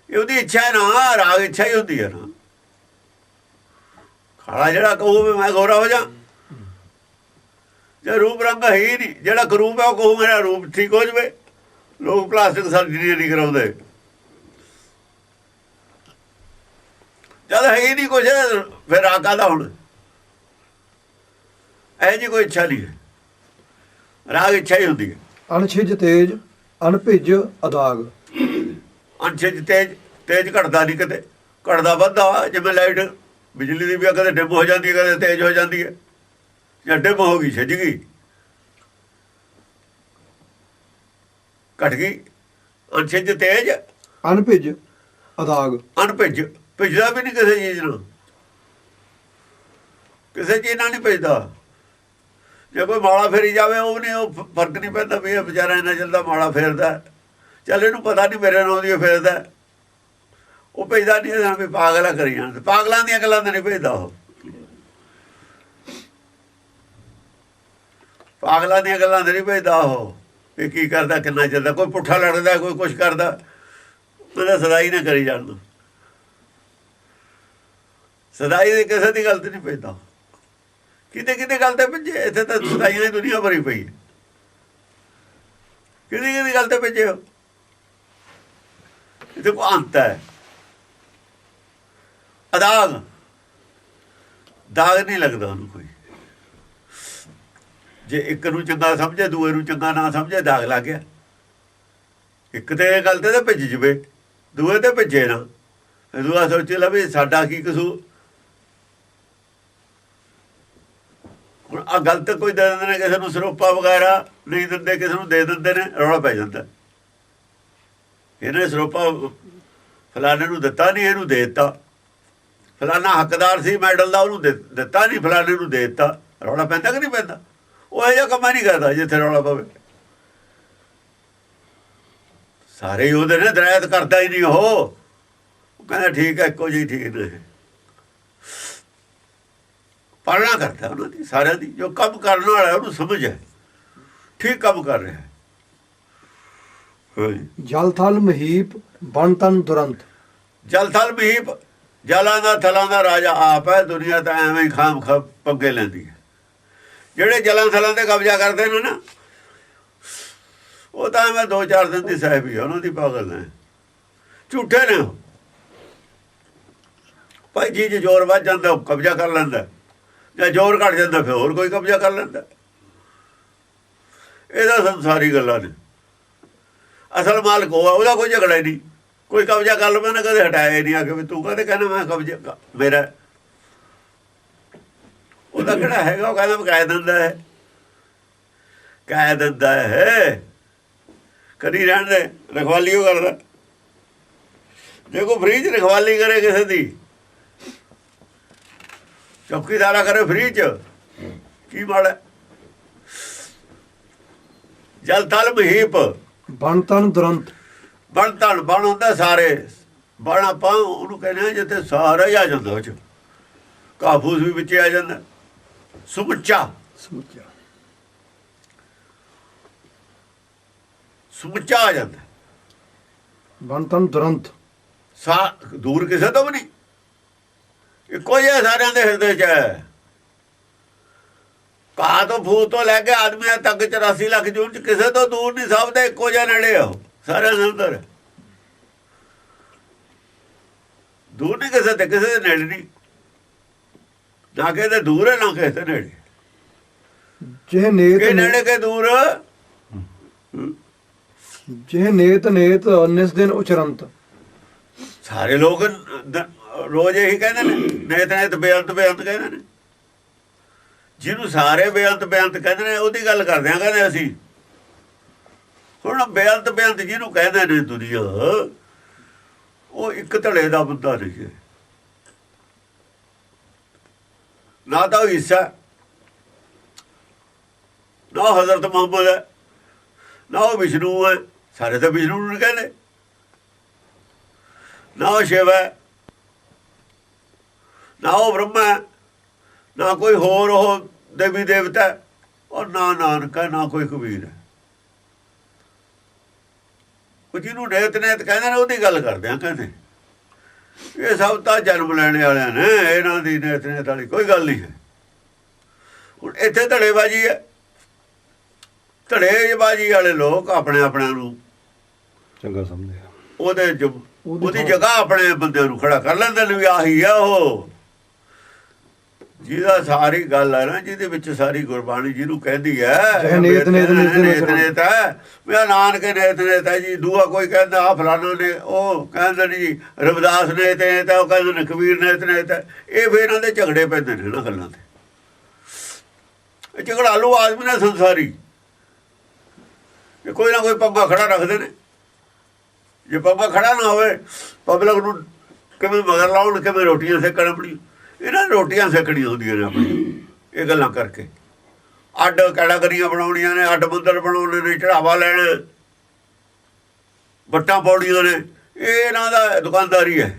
B: ਇਹ ਉਹਦੀ ਇੱਛਾ ਹੈ ਨਾ, ਰਾਗ ਇੱਛਾ ਹੀ ਹੁੰਦੀ ਹੈ ਨਾ। ਕਾਲਾ ਜਿਹੜਾ ਕਹੂ ਵੀ ਮੈਂ ਗੋਰਾ ਹੋ ਜਾ, ਜੇ ਰੂਪ ਰੰਗ ਹੈ ਹੀ ਨਹੀਂ। ਜਿਹੜਾ ਕਰੂਪ ਹੈ ਉਹ ਕਹੂ ਮੇਰਾ ਰੂਪ ਠੀਕ ਹੋ ਜਾਵੇ। ਲੋਕ ਪਲਾਸਟਿਕ ਸਰਜਰੀ ਨਹੀਂ ਕਰਾਉਂਦੇ, ਜਦ ਹੈ ਹੀ ਨਹੀਂ ਕੁਛ, ਫਿਰ ਰਾਗ ਕਾਹਦਾ ਹੁਣ? ਇਹ ਜੀ ਕੋਈ ਇੱਛਾ ਨਹੀਂ ਹੈ, ਰਾਗ ਇੱਛਾ ਹੀ ਹੁੰਦੀ ਹੈ।
A: ਅਣਛਿਜ ਤੇਜ ਅਣਭਿਜ ਅਦਾਗ।
B: ਅਣਛਿਜ ਤੇਜ ਘਟਦਾ ਨਹੀਂ, ਕਦੇ ਘਟਦਾ ਵੱਧਦਾ। ਜਿਵੇਂ ਲਾਈਟ ਬਿਜਲੀ ਦੀ ਵੀ ਕਦੇ ਡਿਮ ਹੋ ਜਾਂਦੀ ਹੈ, ਕਦੇ ਤੇਜ਼ ਹੋ ਜਾਂਦੀ ਹੈ, ਜਾਂ ਡਿਮ ਹੋ ਗਈ ਛਿੱਜ ਗਈ, ਘਟ ਗਈ। ਅਣਛਿਜ ਤੇਜ
A: ਅਣਭਿਜ ਅਦਾਗ।
B: ਅਣਭਿਜ, ਭਿਜਦਾ ਵੀ ਨਹੀਂ ਕਿਸੇ ਚੀਜ਼ ਨਾਲ, ਕਿਸੇ ਚੀਜ਼ ਨਾਲ ਨਹੀਂ ਭਿਜਦਾ। ਜੇ ਕੋਈ ਮਾਲਾ ਫੇਰੀ ਜਾਵੇ ਉਹ ਨਹੀਂ, ਉਹ ਫਰਕ ਨਹੀਂ ਪੈਂਦਾ ਵੀ ਇਹ ਵਿਚਾਰਾ ਇੰਨਾ ਚੱਲਦਾ ਮਾਲਾ ਫੇਰਦਾ, ਚੱਲ ਇਹਨੂੰ ਪਤਾ ਨਹੀਂ ਮੇਰੇ ਨਾਲ ਦੀ ਫੇਰਦਾ। ਉਹ ਭੇਜਦਾ ਨਹੀਂ, ਇਹਦਾ ਵੀ ਪਾਗਲਾ ਕਰੀ ਜਾਣ। ਪਾਗਲਾਂ ਦੀਆਂ ਗੱਲਾਂ ਤਾਂ ਨਹੀਂ ਭੇਜਦਾ ਉਹ, ਪਾਗਲਾਂ ਦੀਆਂ ਗੱਲਾਂ ਤਾਂ ਨਹੀਂ ਭੇਜਦਾ ਉਹ। ਇਹ ਕੀ ਕਰਦਾ, ਕਿੰਨਾ ਚੱਲਦਾ, ਕੋਈ ਪੁੱਠਾ ਲੜਦਾ, ਕੋਈ ਕੁਛ ਕਰਦਾ, ਉਹਦਾ ਸਦਾਈ ਨਾ ਕਰੀ ਜਾਣ। ਸਦਾਈ ਦੀ ਕਿਸੇ ਦੀ ਗਲਤੀ ਨਹੀਂ ਪੈਂਦਾ, ਕਿਤੇ ਕਿਤੇ ਗੱਲ ਤੇ ਭੇਜੇ। ਇੱਥੇ ਤਾਂ ਸਦਾਈਆਂ ਦੀ ਦੁਨੀਆ ਭਰੀ ਪਈ ਹੈ, ਕਿਹਦੀ ਕਿਹਦੀ ਗੱਲ ਤੇ ਭੇਜੇ ਹੋ। ਇਹਦੇ ਕੋ ਅੰਤ ਹੈ। ਅਦਾਗ ਦਾਗ ਨਹੀਂ ਲੱਗਦਾ ਉਹਨੂੰ ਕੋਈ। ਜੇ ਇੱਕ ਨੂੰ ਚੰਗਾ ਸਮਝੇ ਦੂਏ ਨੂੰ ਚੰਗਾ ਨਾ ਸਮਝੇ ਦਾਗ ਲੱਗ ਗਿਆ। ਇੱਕ ਤੇ ਗੱਲ ਤੇ ਭਿੱਜ ਜਵੇ, ਦੂਏ ਤੇ ਭਿੱਜੇ ਨਾ। ਦੂਆ ਸੋਚੇ ਲਾ ਵੀ ਸਾਡਾ ਕੀ ਕਸੂਰ। ਹੁਣ ਆਹ ਗਲਤ ਕੋਈ ਦੇ ਦਿੰਦੇ ਨੇ ਕਿਸੇ ਨੂੰ, ਸਰੋਪਾ ਵਗੈਰਾ ਨਹੀਂ ਦਿੰਦੇ, ਕਿਸੇ ਨੂੰ ਦੇ ਦਿੰਦੇ ਨੇ, ਰੌਲਾ ਪੈ ਜਾਂਦਾ। ਇਹਨੇ ਸਰੋਪਾ ਫਲਾਣੇ ਨੂੰ ਦਿੱਤਾ ਨਹੀਂ, ਇਹਨੂੰ ਦੇ ਦਿੱਤਾ। ਫਲਾਣਾ ਹੱਕਦਾਰ ਸੀ ਮੈਡਲ ਦਾ, ਉਹਨੂੰ ਦਿੱਤਾ ਨਹੀਂ, ਫਲਾਣੇ ਨੂੰ ਦੇ ਦਿੱਤਾ। ਰੌਲਾ ਪੈਂਦਾ ਕਿ ਨਹੀਂ ਪੈਂਦਾ? ਉਹ ਇਹੋ ਜਿਹਾ ਕੰਮ ਨਹੀਂ ਕਰਦਾ ਜਿੱਥੇ ਰੌਲਾ ਪਵੇ। ਸਾਰੇ ਹੀ ਉਹਦੇ ਨੇ, ਦਰਾਇਤ ਕਰਦਾ ਹੀ ਨਹੀਂ। ਉਹ ਕਹਿੰਦਾ ਠੀਕ ਹੈ, ਇੱਕੋ ਜਿਹੀ ਠੀਕ ਨੇ। ਪਾਲਣਾ ਕਰਦਾ ਉਹਨਾਂ ਦੀ, ਸਾਰਿਆਂ ਦੀ। ਜੋ ਕੰਮ ਕਰਨ ਵਾਲਾ ਉਹਨੂੰ ਸਮਝ ਹੈ, ਠੀਕ ਕੰਮ ਕਰ ਰਿਹਾ ਹੈ।
A: ਜਲ ਥਲ ਮਹੀਪ ਬਣ ਤਨ ਦੁਰੰਤ।
B: ਜਲ ਥਲ ਮਹੀਪ, ਜਲਾਂ ਦਾ ਥਲਾਂ ਦਾ ਰਾਜਾ ਆਪ ਹੈ। ਦੁਨੀਆ ਤਾਂ ਐਵੇਂ ਹੀ ਖਾਮ ਪੰਗੇ ਲੈਂਦੀ ਹੈ। ਜਿਹੜੇ ਜਲਾਂ ਥਲਾਂ ਤੇ ਕਬਜ਼ਾ ਕਰਦੇ ਨੇ ਨਾ, ਉਹ ਤਾਂ ਐਵੇਂ 2-4 ਦਿਨ ਦੀ ਸਾਹਿਬ ਹੀ ਉਹਨਾਂ ਦੀ ਪਾਗਲ ਨੇ, ਝੂਠੇ ਨੇ ਉਹ। ਭਾਈ ਜੀ ਜੇ ਜ਼ੋਰ ਵੱਧ ਜਾਂਦਾ ਕਬਜ਼ਾ ਕਰ ਲੈਂਦਾ, ਜਾਂ ਜ਼ੋਰ ਘੱਟ ਜਾਂਦਾ ਫਿਰ ਹੋਰ ਕੋਈ ਕਬਜ਼ਾ ਕਰ ਲੈਂਦਾ। ਇਹਦਾ ਸੰਸਾਰੀ ਗੱਲਾਂ ਨੇ। ਅਸਲ ਮਾਲਕ ਹੋਆ, ਉਹਦਾ ਕੋਈ ਝਗੜਾ ਹੀ ਨਹੀਂ। ਕੋਈ ਕਬਜ਼ਾ ਕਰ ਲਵੇ ਨਾ, ਕਦੇ ਹਟਾਇਆ ਹੀ ਨਹੀਂ ਆ ਕੇ ਵੀ ਤੂੰ ਕਦੇ ਕਹਿੰਦਾ ਮੈਂ ਕਬਜ਼ਾ ਮੇਰਾ। ਉਹਦਾ ਕਿਹੜਾ ਹੈਗਾ, ਉਹ ਕਹਿੰਦਾ ਕਹਿ ਦਿੰਦਾ ਹੈ, ਕਹਿ ਦਿੰਦਾ ਹੈ। ਕਦੀ ਰਹਿਣ ਦੇ, ਰਖਵਾਲੀ ਉਹ ਕਰਦਾ। ਜੇ ਕੋਈ ਫ੍ਰੀ 'ਚ ਰਖਵਾਲੀ ਕਰੇ ਕਿਸੇ ਦੀ, ਚੌਕੀਦਾਰਾ ਕਰੇ ਫ੍ਰੀ 'ਚ, ਕੀ ਮਾੜਾ। ਜਲ ਥਲ ਮਹੀਪ
A: ਬਣ ਤਨ ਦੁਰੰਤ।
B: ਬਣ ਧਨ, ਬਣ ਹੁੰਦਾ ਸਾਰੇ। ਬਣ ਆਪਾਂ ਉਹਨੂੰ ਕਹਿੰਦੇ ਹਾਂ ਜਿੱਥੇ ਸਾਰਾ ਹੀ ਆ ਜਾਂਦਾ, ਉਹ 'ਚ ਕਾਫੂਸ ਵੀ ਵਿੱਚ ਆ ਜਾਂਦਾ, ਸਮੁੱਚਾ ਸਮੁੱਚਾ ਆ ਜਾਂਦਾ।
A: ਬਣ ਤਨ ਦੁਰੰਤ,
B: ਦੂਰ ਕਿਸੇ ਤੋਂ ਵੀ ਨਹੀਂ, ਇੱਕੋ ਜਿਹਾ ਸਾਰਿਆਂ ਦੇ ਹਿਰਦੇ 'ਚ ਹੈ। ਘਾਹ ਤੋਂ ਫੂਸ ਤੋਂ ਲੈ ਕੇ ਆਦਮੀਆਂ ਤੱਕ 84 ਲੱਖ ਜੂਨ 'ਚ ਕਿਸੇ ਤੋਂ ਦੂਰ ਨਹੀਂ, ਸਭ ਦੇ ਇੱਕੋ ਜਿਹਾ ਨੇੜੇ ਆ। ਸਾਰਿਆਂ ਦੇ ਅੰਦਰ ਦੂਰ ਨਹੀਂ ਕਿਸੇ ਤੇ, ਕਿਸੇ ਦੇ ਨੇੜੇ ਨਹੀਂ। ਨਾ ਕਿਸੇ ਦੇ ਦੂਰ ਹੈ, ਨਾ ਕਿਸੇ ਦੇ ਨੇੜੇ।
A: ਜੇ ਨੇਤ
B: ਨੇੜੇ ਕੇ ਦੂਰ,
A: ਜੇ ਨੇਤ ਨੇਤ ਨਿਸ ਦਿਨ ਉਚਰੰਤ।
B: ਸਾਰੇ ਲੋਕ ਰੋਜ਼ ਇਹੀ ਕਹਿੰਦੇ ਨੇ, ਨੇਤ ਨੇਤ ਬੇਅੰਤ ਬੇਅੰਤ ਕਹਿੰਦੇ ਨੇ। ਜਿਹਨੂੰ ਸਾਰੇ ਬੇਅੰਤ ਬੇਅੰਤ ਕਹਿੰਦੇ ਨੇ, ਉਹਦੀ ਗੱਲ ਕਰਦੇ ਆ। ਕਹਿੰਦੇ ਅਸੀਂ ਹੁਣ ਬੇਅੰਤ ਬੇਅੰਤ ਜਿਹਨੂੰ ਕਹਿੰਦੇ ਨੇ ਦੁਨੀਆ, ਉਹ ਇੱਕ ਧੜੇ ਦਾ ਬੰਦਾ ਨਹੀਂ ਹੈ। ਨਾ ਤਾਂ ਉਹ ਈਸਾ, ਨਾ ਹਜ਼ਰਤ ਮੁਹੰਮਦ ਹੈ, ਨਾ ਉਹ ਵਿਸ਼ਨੂੰ ਹੈ। ਸਾਰੇ ਤਾਂ ਵਿਸ਼ਨੂੰ ਨੂੰ ਕਹਿੰਦੇ। ਨਾ ਉਹ ਸ਼ਿਵ ਹੈ, ਨਾ ਉਹ ਬ੍ਰਹਮਾ ਹੈ, ਨਾ ਕੋਈ ਹੋਰ ਉਹ ਦੇਵੀ ਦੇਵਤਾ, ਔਰ ਨਾ ਨਾਨਕ ਹੈ, ਨਾ ਕੋਈ ਕਬੀਰ ਹੈ। ਉਹ ਜਿਹਨੂੰ ਨੇਤ ਨੇਤ ਕਹਿੰਦੇ ਨੇ, ਉਹਦੀ ਗੱਲ ਕਰਦੇ ਆ। ਕਹਿੰਦੇ ਇਹ ਸਭ ਤਾਂ ਜਨਮ ਲੈਣੇ ਵਾਲਿਆਂ ਨੇ, ਇਹਨਾਂ ਦੀ ਨੇਤ ਨੇਤ ਵਾਲੀ ਕੋਈ ਗੱਲ ਨਹੀਂ ਹੈ। ਹੁਣ ਇੱਥੇ ਧੜੇਬਾਜ਼ੀ ਹੈ। ਧੜੇਬਾਜ਼ੀ ਵਾਲੇ ਲੋਕ ਆਪਣੇ ਆਪਣਿਆਂ ਨੂੰ
A: ਚੰਗਾ ਸਮਝਦੇ ਆ,
B: ਉਹਦੀ ਜਗ੍ਹਾ ਆਪਣੇ ਬੰਦੇ ਨੂੰ ਖੜਾ ਕਰ ਲੈਂਦੇ ਨੇ ਵੀ ਆਹੀ ਆ ਉਹ। ਜਿਹਦਾ ਸਾਰੀ ਗੱਲ ਹੈ ਨਾ, ਜਿਹਦੇ ਵਿੱਚ ਸਾਰੀ ਗੁਰਬਾਣੀ ਜਿਹਨੂੰ ਕਹਿੰਦੀ ਹੈ ਨੇਤ ਨੇਤ ਹੈ, ਮੇਰਾ ਨਾਨਕ ਨੇਤ ਨੇਤ ਹੈ ਜੀ। ਦੂਆ ਕੋਈ ਕਹਿੰਦਾ ਆ ਫਲਾਣਾ ਨੇ, ਉਹ ਕਹਿੰਦੇ ਨਹੀਂ ਜੀ ਰਵਿਦਾਸ ਨੇਤ ਨੇਤ ਹੈ, ਉਹ ਕਹਿੰਦੇ ਨੇ ਕਬੀਰ ਨੇਤ ਨੇਤ ਹੈ। ਇਹ ਫਿਰ ਇਹਨਾਂ ਦੇ ਝਗੜੇ ਪੈਂਦੇ ਨੇ ਇਹਨਾਂ ਗੱਲਾਂ ਤੇ। ਇਹ ਝਗੜਾਲੂ ਆਦਮੀ ਨੇ ਸੰਸਾਰੀ, ਇਹ ਕੋਈ ਨਾ ਕੋਈ ਪੰਗਾ ਖੜਾ ਰੱਖਦੇ ਨੇ। ਜੇ ਪੰਗਾ ਖੜਾ ਨਾ ਹੋਵੇ, ਪਬਲਿਕ ਨੂੰ ਕਿਵੇਂ ਮਗਰ ਲਾਉਣ, ਕਿਵੇਂ ਰੋਟੀਆਂ ਸੇਕਣ ਆਪਣੀ। ਇਹਨਾਂ ਨੇ ਰੋਟੀਆਂ ਸੇਕਣੀਆਂ ਹੁੰਦੀਆਂ ਨੇ ਆਪਣੀ, ਇਹ ਗੱਲਾਂ ਕਰਕੇ। ਅੱਡ ਕੈਟਾਗਰੀਆਂ ਬਣਾਉਣੀਆਂ ਨੇ, ਅੱਡ ਮੰਦਰ ਬਣਾਉਣੇ ਨੇ, ਚੜਾਵਾ ਲੈਣਾ, ਵੱਟਾਂ ਪਾਉਣੀਆਂ ਨੇ। ਇਹ ਇਹਨਾਂ ਦਾ ਦੁਕਾਨਦਾਰੀ ਹੈ।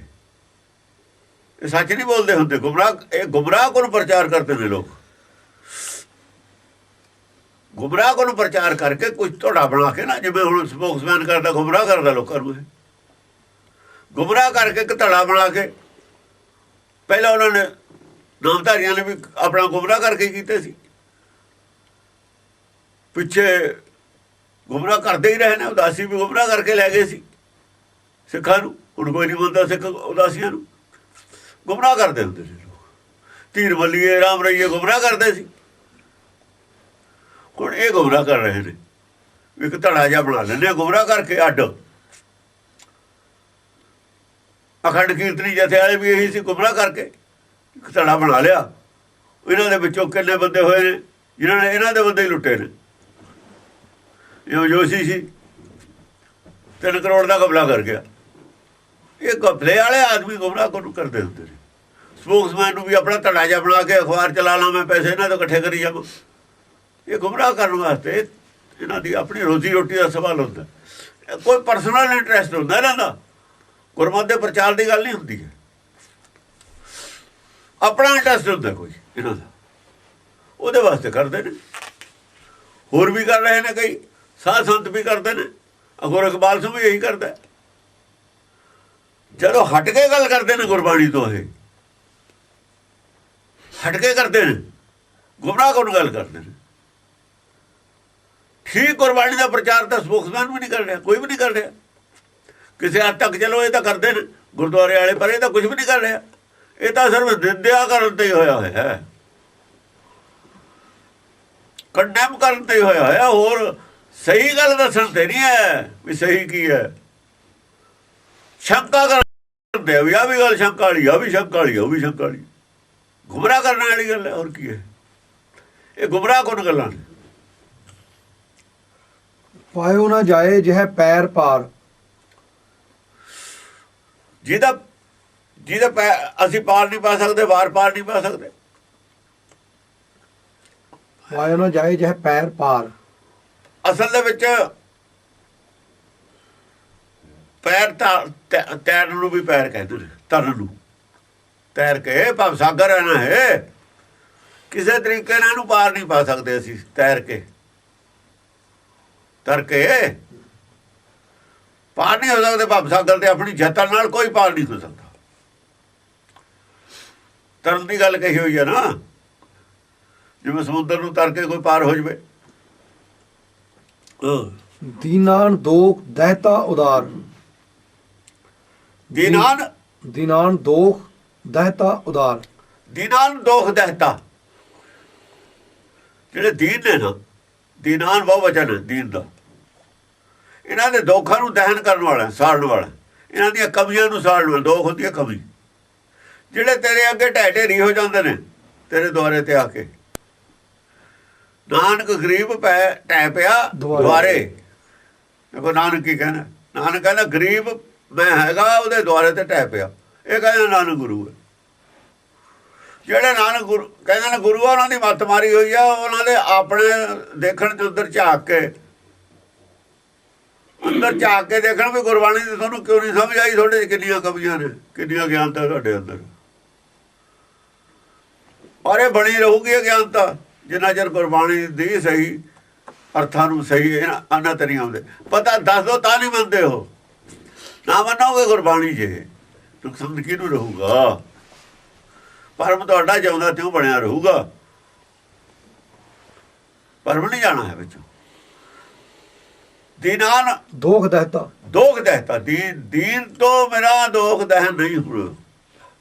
B: ਇਹ ਸੱਚ ਨਹੀਂ ਬੋਲਦੇ ਹੁੰਦੇ, ਗੁੰਮਰਾਹ। ਇਹ ਗੁੰਮਰਾਹ ਕੋਲ ਪ੍ਰਚਾਰ ਕਰਦੇ ਨੇ ਲੋਕ। ਗੁੰਮਰਾਹ ਕੋਲ ਪ੍ਰਚਾਰ ਕਰਕੇ ਕੁਝ ਧੜਾ ਬਣਾ ਕੇ ਨਾ, ਜਿਵੇਂ ਹੁਣ ਸਪੋਕਸਮੈਨ ਕਰਦਾ, ਗੁੰਮਰਾਹ ਕਰਦਾ ਲੋਕਾਂ ਨੂੰ। ਗੁੰਮਰਾਹ ਕਰਕੇ ਇੱਕ ਧੜਾ ਬਣਾ ਕੇ ਪਹਿਲਾਂ ਉਹਨਾਂ ਨੇ ਨਾਮਧਾਰੀਆਂ ਨੇ ਵੀ ਆਪਣਾ ਗੁੰਮਰਾਹ ਕਰਕੇ ਕੀਤੇ ਸੀ, ਪਿੱਛੇ ਗੁੰਮਰਾਹ ਕਰਦੇ ਹੀ ਰਹੇ ਨੇ। ਉਦਾਸੀ ਵੀ ਗੁੰਮਰਾਹ ਕਰਕੇ ਲੈ ਗਏ ਸੀ ਸਿੱਖਾਂ ਨੂੰ। ਹੁਣ ਕੋਈ ਨਹੀਂ ਮੰਨਦਾ ਸਿੱਖ ਉਦਾਸੀਆਂ ਨੂੰ, ਗੁੰਮਰਾਹ ਕਰਦੇ ਹੁੰਦੇ ਸੀ ਲੋਕ। ਧੀਰ ਮੱਲੀਏ, ਰਾਮ ਰਹੀਏ ਗੁੰਮਰਾਹ ਕਰਦੇ ਸੀ। ਹੁਣ ਇਹ ਗੁੰਮਰਾਹ ਕਰ ਰਹੇ ਨੇ, ਇੱਕ ਧੜਾ ਜਿਹਾ ਬਣਾ ਲੈਂਦੇ ਗੁੰਮਰਾਹ ਕਰਕੇ ਅੱਡ। ਅਖੰਡ ਕੀਰਤਨੀ ਜਥੇ ਵਾਲੇ ਵੀ ਇਹੀ ਸੀ, ਗੁੰਮਰਾਹ ਕਰਕੇ ਇੱਕ ਧੜਾ ਬਣਾ ਲਿਆ। ਇਹਨਾਂ ਦੇ ਵਿੱਚੋਂ ਕਿੰਨੇ ਬੰਦੇ ਹੋਏ ਨੇ ਜਿਨ੍ਹਾਂ ਨੇ ਇਹਨਾਂ ਦੇ ਬੰਦੇ ਹੀ ਲੁੱਟੇ ਨੇ। ਜਿਵੇਂ ਜੋਸ਼ੀ ਸੀ 3 ਕਰੋੜ ਦਾ ਘਪਲਾ ਕਰ ਗਿਆ। ਇਹ ਘਪਲੇ ਵਾਲੇ ਆਦਮੀ ਗੁੰਮਰਾਹ ਕੋਲ ਕਰਦੇ ਹੁੰਦੇ ਨੇ। ਸਪੋਕਸਮੈਨ ਨੂੰ ਵੀ ਆਪਣਾ ਧੜਾ ਜਿਹਾ ਬਣਾ ਕੇ ਅਖਬਾਰ ਚਲਾ ਲਾਂ, ਮੈਂ ਪੈਸੇ ਇਹਨਾਂ ਤੋਂ ਇਕੱਠੇ ਕਰੀ ਜਾਵਾਂ। ਇਹ ਗੁੰਮਰਾਹ ਕਰਨ ਵਾਸਤੇ ਇਹਨਾਂ ਦੀ ਆਪਣੀ ਰੋਜ਼ੀ ਰੋਟੀ ਦਾ ਸਵਾਲ ਹੁੰਦਾ, ਕੋਈ ਪਰਸਨਲ ਇੰਟਰਸਟ ਹੁੰਦਾ ਇਹਨਾਂ ਦਾ। ਗੁਰਮਤਿ ਦੇ ਪ੍ਰਚਾਰ ਦੀ ਗੱਲ ਨਹੀਂ ਹੁੰਦੀ ਹੈ, ਆਪਣਾ ਇੰਟਰਸਟ ਹੁੰਦਾ ਕੋਈ ਇਹਨਾਂ ਦਾ, ਉਹਦੇ ਵਾਸਤੇ ਕਰਦੇ ਨੇ। ਹੋਰ ਵੀ ਕਰ ਰਹੇ ਨੇ, ਕਈ ਸਾਧ ਸੰਤ ਵੀ ਕਰਦੇ ਨੇ। ਗੁਰੂ ਇਕਬਾਲ ਸਿੰਘ ਵੀ ਇਹੀ ਕਰਦਾ। ਜਦੋਂ ਹਟ ਕੇ ਗੱਲ ਕਰਦੇ ਨੇ ਗੁਰਬਾਣੀ ਤੋਂ, ਇਹ ਹਟ ਕੇ ਕਰਦੇ ਨੇ, ਗੁੰਮਰਾਹ ਕੋਲ ਗੱਲ ਕਰਦੇ ਨੇ। ਠੀਕ ਗੁਰਬਾਣੀ ਦਾ ਪ੍ਰਚਾਰ ਤਾਂ ਸਪੋਕਸਮੈਨ ਵੀ ਨਹੀਂ ਕਰ ਰਿਹਾ, ਕੋਈ ਵੀ ਨਹੀਂ ਕਰ ਰਿਹਾ ਕਿਸੇ ਹੱਦ ਤੱਕ। ਚਲੋ ਇਹ ਤਾਂ ਕਰਦੇ ਨੇ ਗੁਰਦੁਆਰੇ ਵਾਲੇ, ਪਰ ਇਹ ਤਾਂ ਕੁਝ ਵੀ ਨਹੀਂ ਕਰ ਰਿਹਾ। ਇਹ ਤਾਂ ਸਿਰਫ ਨਿੰਦਿਆ ਕਰਨ ਤੇ ਹੀ ਹੋਇਆ ਹੋਇਆ ਹੈ, ਕੰਡੈਮ ਕਰਨ ਤੇ ਹੀ ਹੋਇਆ ਹੋਇਆ। ਹੋਰ ਸਹੀ ਗੱਲ ਦੱਸਣ ਤੇ ਨਹੀਂ ਹੈ ਵੀ ਸਹੀ ਕੀ ਹੈ। ਸ਼ੰਕਾ ਕਰਦੇ ਵੀ ਆਹ ਵੀ ਗੱਲ ਸ਼ੰਕਾ ਵਾਲੀ, ਆ ਵੀ ਸ਼ੰਕਾ ਵਾਲੀ, ਉਹ ਵੀ ਸ਼ੰਕਾ ਵਾਲੀ। ਗੁੰਮਰਾਹ ਕਰਨ ਵਾਲੀ ਗੱਲ ਹੈ, ਹੋਰ ਕੀ ਹੈ। ਇਹ ਗੁੰਮਰਾਹ ਕੋਣ ਗੱਲਾਂ ਨੇ।
A: ਪਾਇਓ ਨਾ ਜਾਏ ਜਿਹ ਪੈਰ ਪਾਰ। ਜਿਹਦਾ ਪੈਰ ਅਸੀਂ ਪਾਰ ਨਹੀਂ ਪਾ ਸਕਦੇ, ਵਾਰ ਪਾਰ ਨਹੀਂ ਪਾ ਸਕਦੇ। ਪਾਇਓ ਨਾ ਜਾਏ ਜਿਹ ਪੈਰ ਪਾਰ।
B: ਅਸਲ ਦੇ ਵਿੱਚ ਪੈਰ ਤੈਰਨ ਨੂੰ ਵੀ ਪੈਰ ਕਹਿੰਦੇ ਨੇ, ਤਰਨ ਨੂੰ। ਤੈਰ ਕੇ ਭਵ ਸਾਗਰ ਰਹਿਣਾ ਹੈ, ਕਿਸੇ ਤਰੀਕੇ ਨਾਲ ਇਹਨੂੰ ਪਾਰ ਨਹੀਂ ਪਾ ਸਕਦੇ ਅਸੀਂ। ਤੈਰ ਕੇ ਤਰ ਕੇ ਪਾਰ ਨਹੀਂ ਹੋ ਸਕਦੇ ਭਵ ਸਾਗਰ ਤੇ। ਆਪਣੀ ਜਤਨ ਨਾਲ ਕੋਈ ਪਾਰ ਨਹੀਂ ਹੋ ਸਕਦਾ। ਤਰਨ ਦੀ ਗੱਲ ਕਹੀ ਹੋਈ ਹੈ ਨਾ, ਜਿਵੇਂ ਸਮੁੰਦਰ ਨੂੰ ਤਰ ਕੇ ਕੋਈ ਪਾਰ ਹੋ ਜਾਵੇ।
A: ਦੀਨਾਨ ਦੋਖ ਦਹਿਤਾ ਉਦਾਰ। ਦੀਨਾਨ ਦੋਖ ਦਹਿਤਾ ਉਦਾਰ।
B: ਦੀਨਾਨ ਦੋਖ ਦਹਿਤਾ, ਜਿਹੜੇ ਦੀਨ ਨੇ ਨਾ, ਦੀਨਾਨ ਬਹੁ ਵਚਨ ਹੈ ਦੀਨ ਦਾ। ਇਹਨਾਂ ਦੇ ਦੋਖਾਂ ਨੂੰ ਦਹਨ ਕਰਨ ਵਾਲਾ, ਸਾੜਨ ਵਾਲਾ, ਇਹਨਾਂ ਦੀਆਂ ਕਮੀਆਂ ਨੂੰ ਸਾੜਨ ਵਾਲਾ। ਦੋਖ ਹੁੰਦੀ ਹੈ ਕਮੀ। ਜਿਹੜੇ ਤੇਰੇ ਅੱਗੇ ਢਹਿ ਢੇਰੀ ਹੋ ਜਾਂਦੇ ਨੇ ਤੇਰੇ ਦੁਆਰੇ ਤੇ ਆ ਕੇ। ਨਾਨਕ ਗਰੀਬ ਢਹਿ ਪਿਆ ਦੁਆਰੇ। ਦੇਖੋ ਨਾਨਕ ਕੀ ਕਹਿੰਦਾ, ਨਾਨਕ ਕਹਿੰਦਾ ਗਰੀਬ ਮੈਂ ਹੈਗਾ, ਉਹਦੇ ਦੁਆਰੇ ਤੇ ਢਹਿ ਪਿਆ। ਇਹ ਕਹਿੰਦਾ ਨਾਨਕ ਗੁਰੂ ਹੈ। ਜਿਹੜੇ ਨਾਨਕ ਗੁਰੂ ਕਹਿੰਦੇ ਨੇ ਗੁਰੂ ਆ, ਉਹਨਾਂ ਦੀ ਮੱਤ ਮਾਰੀ ਹੋਈ ਆ। ਉਹਨਾਂ ਦੇ ਆਪਣੇ ਦੇਖਣ ਚ ਉੱਧਰ ਝਾਕ ਕੇ, ਅੰਦਰ ਝਾਕ ਕੇ ਦੇਖਣ ਵੀ ਗੁਰਬਾਣੀ ਦੀ ਤੁਹਾਨੂੰ ਕਿਉਂ ਨਹੀਂ ਸਮਝ ਆਈ, ਤੁਹਾਡੇ 'ਚ ਕਿੰਨੀਆਂ ਕਮੀਆਂ ਨੇ, ਕਿੰਨੀਆਂ ਗਿਆਨਤਾ ਤੁਹਾਡੇ ਅੰਦਰ। ਔਰ ਇਹ ਬਣੀ ਰਹੂਗੀ ਅਗਿਆਨਤਾ ਜਿੰਨਾ ਚਿਰ ਗੁਰਬਾਣੀ ਦੀ ਸਹੀ ਅਰਥਾਂ ਨੂੰ ਸਹੀ ਅਨਤ ਨਹੀਂ ਆਉਂਦੇ। ਪਤਾ ਦੱਸ ਦੋ ਤਾਂ ਨਹੀਂ ਮੰਨਦੇ ਹੋ। ਨਾ ਮੰਨੋਗੇ ਗੁਰਬਾਣੀ ਜੇ ਨੁਕਸਾਨ ਕਿਹਨੂੰ ਰਹੂਗਾ। ਪਰਮ ਤੁਹਾਡਾ ਜਿਉਂਦਾ ਤਿਉਂ ਬਣਿਆ ਰਹੂਗਾ, ਪਰਮ ਨਹੀਂ ਜਾਣਾ ਹੈ ਵਿੱਚੋਂ। ਦੀਨਾਨ
A: ਦੋਖ ਦਹਿਤਾ,
B: ਦੋਖ ਦਹਿਤਾ। ਦੀਨ ਤੋਂ ਮੇਰਾ ਦੋਖ ਦਹਿਨ ਨਹੀਂ ਹੋਣਾ।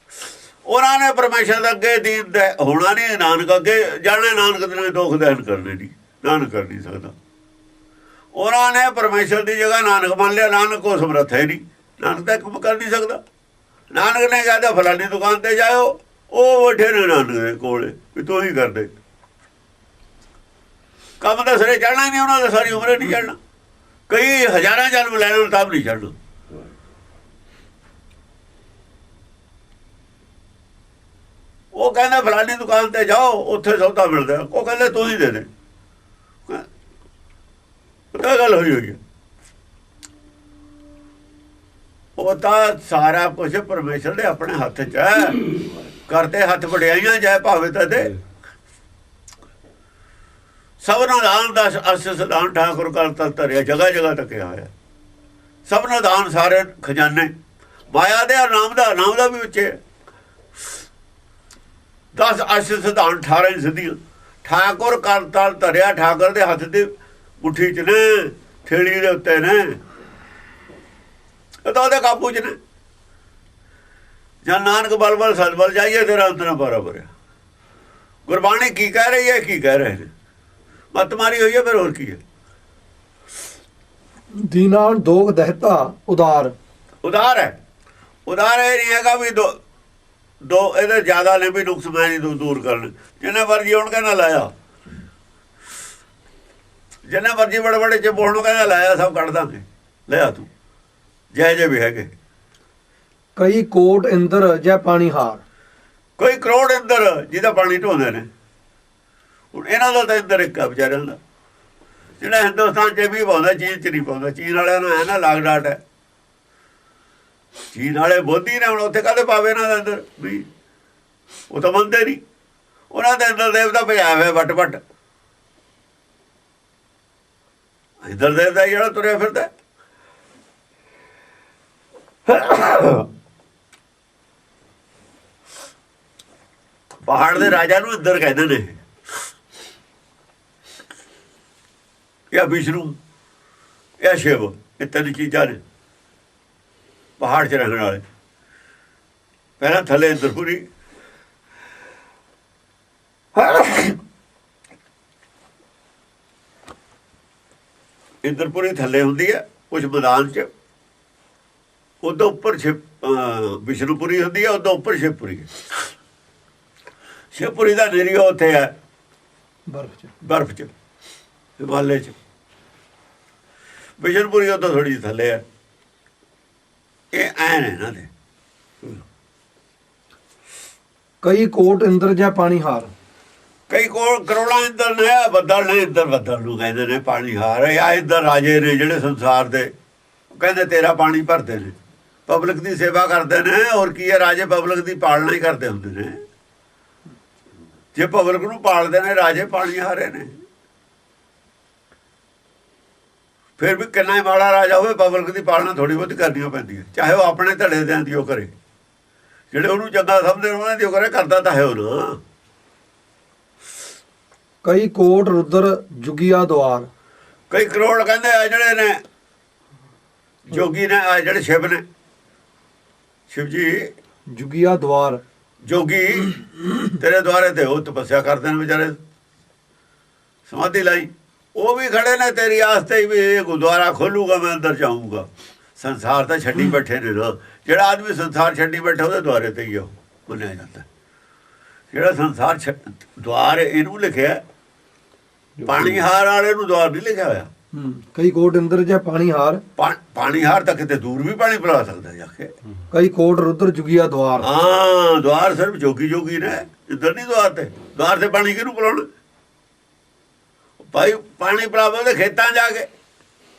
B: ਉਹਨਾਂ ਨੇ ਪਰਮੇਸ਼ਰ ਅੱਗੇ ਦੀਨ ਹੋਣਾ ਨਹੀਂ, ਨਾਨਕ ਅੱਗੇ ਜਾਣਾ। ਨਾਨਕ ਦੇ ਦੋਖ ਦਹਿਨ ਕਰਨੇ ਨਹੀਂ, ਨਾਨਕ ਕਰ ਨਹੀਂ ਸਕਦਾ। ਉਹਨਾਂ ਨੇ ਪਰਮੇਸ਼ਰ ਦੀ ਜਗ੍ਹਾ ਨਾਨਕ ਮੰਨ ਲਿਆ। ਨਾਨਕ ਕੋ ਸਮਰੱਥ ਹੈ ਨਹੀਂ, ਨਾਨਕ ਤਾਂ ਕੰਮ ਕਰ ਨਹੀਂ ਸਕਦਾ। ਨਾਨਕ ਨੇ ਕਹਿੰਦਾ ਫਲਾਨੀ ਦੁਕਾਨ ਤੇ ਜਾਓ, ਉਹ ਬੈਠੇ ਨੇ ਨਾਨਕ ਦੇ ਕੋਲ ਵੀ ਤੂੰ ਹੀ ਕਰਦੇ। ਕੰਮ ਤਾਂ ਸਿਰੇ ਚੜ੍ਹਨਾ ਹੀ ਨਹੀਂ ਉਹਨਾਂ ਦਾ, ਸਾਰੀ ਉਮਰ ਨਹੀਂ ਚੜ੍ਹਨਾ। ਕਈ ਹਜ਼ਾਰਾਂ ਜਨਮ ਲੈਣ ਤਾਂ ਨਹੀਂ ਚੜ੍ਹਨਾ। ਉਹ ਕਹਿੰਦਾ ਫਲਾਨੀ ਦੁਕਾਨ ਤੇ ਜਾਓ, ਉੱਥੇ ਸੌਦਾ ਮਿਲਦਾ। ਉਹ ਕਹਿੰਦੇ ਤੂੰ ਹੀ ਦੇ ਦੇ। ਪਤਾ ਗੱਲ ਹੋਈ ਹੈ। ਉਹ ਤਾਂ ਸਾਰਾ ਕੁਛ ਪਰਮੇਸ਼ਰ ਦੇ ਆਪਣੇ ਹੱਥ 'ਚ ਹੈ। ਕਰਦੇ ਹੱਥ ਵਡਿਆਈਆਂ ਜਾਏ ਭਾਵੇਂ ਤਾਂ ਦੇ। ਸਭਨਾਂ ਦਾਨ ਦਾ ਅਸਿਸ ਦਾਨ ਠਾਕੁਰ ਕਰ ਤਲ ਧਰਿਆ, ਜਗ੍ਹਾ ਜਗ੍ਹਾ ਤੱਕਿਆ ਹੋਇਆ। ਸਭਨਾਂ ਦਾਨ ਸਾਰੇ ਖਜ਼ਾਨੇ ਮਾਇਆ ਦੇ, ਨਾਮ ਦਾ ਵੀ ਵਿੱਚ। 10 ਅਸ਼ ਸਿਧਾਂਤ 18 ਸਿੱਧੀਆਂ। ਠਾਕੁਰ ਕਰਤਾਲ ਧਰਿਆ ਠਾਕੁਰ ਦੇ ਹੱਥ ਦੀ ਮੁੱਠੀ 'ਚ ਨੇ, ਥੇਲੀ ਦੇ ਉੱਤੇ ਨੇ, ਇਹ ਤਾਂ ਉਹਦੇ ਕਾਬੂ 'ਚ ਨੇ। ਜਾਂ ਨਾਨਕ ਬਲ ਬਲ ਸਦ ਬਲ ਜਾਈਏ ਤੇਰਾ ਅੰਤ ਨਾ ਪਾਰਾ ਭਰਿਆ। ਗੁਰਬਾਣੀ ਕੀ ਕਹਿ ਰਹੀ ਹੈ, ਕੀ ਕਹਿ ਰਹੇ ਨੇ, ਮੱਤ ਮਾਰੀ ਹੋਈ ਹੈ, ਫਿਰ ਹੋਰ ਕੀ ਹੈ।
A: ਦੀਨਾਨ ਦੋਖ ਦਹਿਤਾ ਉਦਾਰ।
B: ਉਦਾਰ ਹੈ, ਉਦਾਰ ਇਹ ਨਹੀਂ ਹੈਗਾ ਵੀ ਦੋ ਇਹਦੇ ਜ਼ਿਆਦਾ ਨੇ ਵੀ ਨੁਕਸ ਮੈਂ ਨਹੀਂ ਦੂਰ ਕਰਨ। ਜਿੰਨੇ ਮਰਜੀ ਹੁਣ ਕਹਿੰਦਾ ਲਾਇਆ, ਜਿੰਨੇ ਮਰਜੀ ਬੜੇ ਬੜੇ ਚ ਬੋਲ ਨੂੰ ਕਹਿੰਦਾ ਲਾਇਆ, ਸਭ ਕੱਢ ਦਾਂਗੇ, ਲਿਆ ਤੂੰ ਜਿਹੇ ਵੀ ਹੈਗੇ।
A: ਕਈ ਕੋਟ ਇੰਦਰ ਜੈ ਪਾਣੀ ਹਾਰ।
B: ਕੋਈ ਕਰੋੜ ਇੰਦਰ ਜਿਹਦਾ ਪਾਣੀ ਢੋਂਦੇ ਨੇ। ਹੁਣ ਇਹਨਾਂ ਦਾ ਤਾਂ ਇੰਦਰ ਇੱਕ ਆ ਵਿਚਾਰਿਆਂ ਦਾ, ਜਿਹੜਾ ਹਿੰਦੁਸਤਾਨ 'ਚ ਵੀ ਪਾਉਂਦਾ, ਚੀਨ 'ਚ ਨਹੀਂ ਪਾਉਂਦਾ। ਚੀਨ ਵਾਲਿਆਂ ਨੂੰ ਹੈ ਨਾ ਲਾਗ ਡਾਟ ਹੈ, ਚੀਨ ਵਾਲੇ ਬੋਧੀ ਨੇ। ਹੁਣ ਉੱਥੇ ਕਾਹਦੇ ਪਾਵੇ ਇਹਨਾਂ ਦੇ ਅੰਦਰ ਵੀ, ਉਹ ਤਾਂ ਮੰਨਦੇ ਨਹੀਂ। ਉਹਨਾਂ ਦੇ ਅੰਦਰ ਦੇਵਤਾ ਭਜਾਇਆ ਹੋਇਆ ਵੱਟ ਵੱਟ। ਇੰਦਰ ਦੇਵਤਾ ਜਿਹੜਾ ਤੁਰਿਆ ਫਿਰਦਾ। ਪਹਾੜ ਦੇ ਰਾਜਾ ਨੂੰ ਇੰਦਰ ਕਹਿੰਦੇ ਨੇ, ਜਾਂ ਵਿਸ਼ਨੂੰ ਜਾਂ ਸ਼ਿਵ, ਇਹ ਤਿੰਨ ਚੀਜ਼ਾਂ ਨੇ ਪਹਾੜ 'ਚ ਰਹਿਣ ਵਾਲੇ। ਪਹਿਲਾਂ ਥੱਲੇ ਇੰਦਰਪੁਰੀ, ਇੰਦਰਪੁਰੀ ਥੱਲੇ ਹੁੰਦੀ ਹੈ ਕੁਛ ਮੈਦਾਨ 'ਚ, ਉਦੋਂ ਉੱਪਰ ਵਿਸ਼ਨੂਪੁਰੀ ਹੁੰਦੀ ਹੈ, ਉਦੋਂ ਉੱਪਰ ਸ਼ਿਵਪੁਰੀ ਹੈ। ਸ਼ਿਵਪੁਰੀ ਦਾ ਨੇਰੀਓ ਉੱਥੇ ਹੈ ਬਰਫ 'ਚ, ਹਿਮਾਲय 'ਚ। ਵਿਸ਼ਨੂਪੁਰੀ ਉਦੋਂ ਥੋੜ੍ਹੀ ਜਿਹੀ ਥੱਲੇ ਹੈ। ਇਹ ਐਨ ਇਹਨਾਂ ਦੇ।
A: ਕਈ ਕੋਟ ਇੰਦਰ ਜੈ ਪਾਣੀ ਹਾਰ।
B: ਕਈ ਕਰੋੜਾਂ ਇੰਦਰ ਨੇ, ਬੱਦਲ ਨੇ। ਇੰਦਰ ਬੱਦਲ ਨੂੰ ਕਹਿੰਦੇ ਨੇ ਪਾਣੀ ਹਾਰ। ਆ ਇੰਦਰ ਰਾਜੇ ਨੇ ਜਿਹੜੇ ਸੰਸਾਰ ਦੇ, ਕਹਿੰਦੇ ਤੇਰਾ ਪਾਣੀ ਭਰਦੇ ਨੇ, ਪਬਲਿਕ ਦੀ ਸੇਵਾ ਕਰਦੇ ਨੇ। ਹੋਰ ਕੀ ਹੈ, ਰਾਜੇ ਪਬਲਿਕ ਦੀ ਪਾਲਣਾ ਹੀ ਕਰਦੇ ਹੁੰਦੇ ਨੇ। ਜੇ ਪਬਲਿਕ ਨੂੰ ਪਾਲਦੇ ਨੇ ਰਾਜੇ, ਪਾਣੀ ਹਾਰੇ ਨੇ। ਫਿਰ ਵੀ ਕਿੰਨਾ ਹੀ ਮਾੜਾ ਰਾਜਾ ਹੋਵੇ, ਪਬਲਿਕ ਦੀ ਪਾਲਣਾ ਥੋੜ੍ਹੀ ਬਹੁਤੀ ਕਰਨੀ ਪੈਂਦੀ ਹੈ, ਚਾਹੇ ਉਹ ਆਪਣੇ ਧੜੇ ਦਿਆਂ ਦੀ ਉਹ ਕਰੇ। ਜਿਹੜੇ ਉਹਨੂੰ ਚੰਗਾ ਸਮਝਦੇ ਉਹਨਾਂ ਦੀ ਉਹ ਕਰੇ, ਕਰਦਾ ਤਾਂ ਹੈ ਉਹ ਨਾ।
A: ਕਈ ਕੋਟ ਰੁਦਰ ਜੁਗੀਆ ਦੁਆਰ।
B: ਕਈ ਕਰੋੜ ਕਹਿੰਦੇ ਆ ਜਿਹੜੇ ਨੇ ਜੋਗੀ ਨੇ, ਆ ਜਿਹੜੇ ਸ਼ਿਵ ਨੇ, ਸ਼ਿਵ ਜੀ
A: ਜੁਗੀਆ ਦੁਆਰ।
B: ਜੋਗੀ ਤੇਰੇ ਦੁਆਰੇ ਤੇ ਉਹ ਤਪੱਸਿਆ ਕਰਦੇ ਨੇ ਵਿਚਾਰੇ, ਸਮਾਧੀ ਲਾਈ। ਉਹ ਵੀ ਖੜੇ ਨੇ ਤੇਰੀ ਆਸਤੇ ਹੀ ਵੀ ਇਹ ਗੁਰਦੁਆਰਾ ਖੋਲੂਗਾ, ਮੈਂ ਅੰਦਰ ਜਾਊਂਗਾ। ਸੰਸਾਰ ਤਾਂ ਛੱਡੀ ਬੈਠੇ ਨੇ ਨਾ। ਜਿਹੜਾ ਆਦਮੀ ਸੰਸਾਰ ਛੱਡੀ ਬੈਠਾ ਉਹਦੇ ਦੁਆਰੇ ਤੇ ਹੀ ਉਹ ਮੰਨਿਆ ਜਾਂਦਾ। ਜਿਹੜਾ ਸੰਸਾਰ ਦੁਆਰ ਇਹਨੂੰ ਲਿਖਿਆ, ਪਾਣੀ ਹਾਰ ਵਾਲੇ ਨੂੰ ਦੁਆਰ ਨਹੀਂ ਲਿਖਿਆ ਹੋਇਆ।
A: ਕਈ ਕੋਟ ਇੰਦਰ ਜੈ ਪਾਣੀ ਹਾਰ।
B: ਪਾਣੀ ਹਾਰ ਤਾਂ ਕਿਤੇ ਦੂਰ ਵੀ ਪਾਣੀ ਪਿਲਾ ਸਕਦਾ ਜਾ ਕੇ।
A: ਕਈ ਕੋਟ ਰੁਦਰ ਜੁਗੀਆ ਦੁਆਰ।
B: ਹਾਂ, ਦੁਆਰ ਸਿਰਫ ਜੋਗੀ ਜੋਗੀ ਨੇ, ਇੱਧਰ ਨਹੀਂ ਦੁਆਰ ਤੇ। ਦੁਆਰ ਤੇ ਪਾਣੀ ਕਿਹਨੂੰ ਪਿਲਾਉਣਾ ਭਾਈ? ਪਾਣੀ ਪਿਲਾਵੇ ਉਹਦੇ ਖੇਤਾਂ ਜਾ ਕੇ,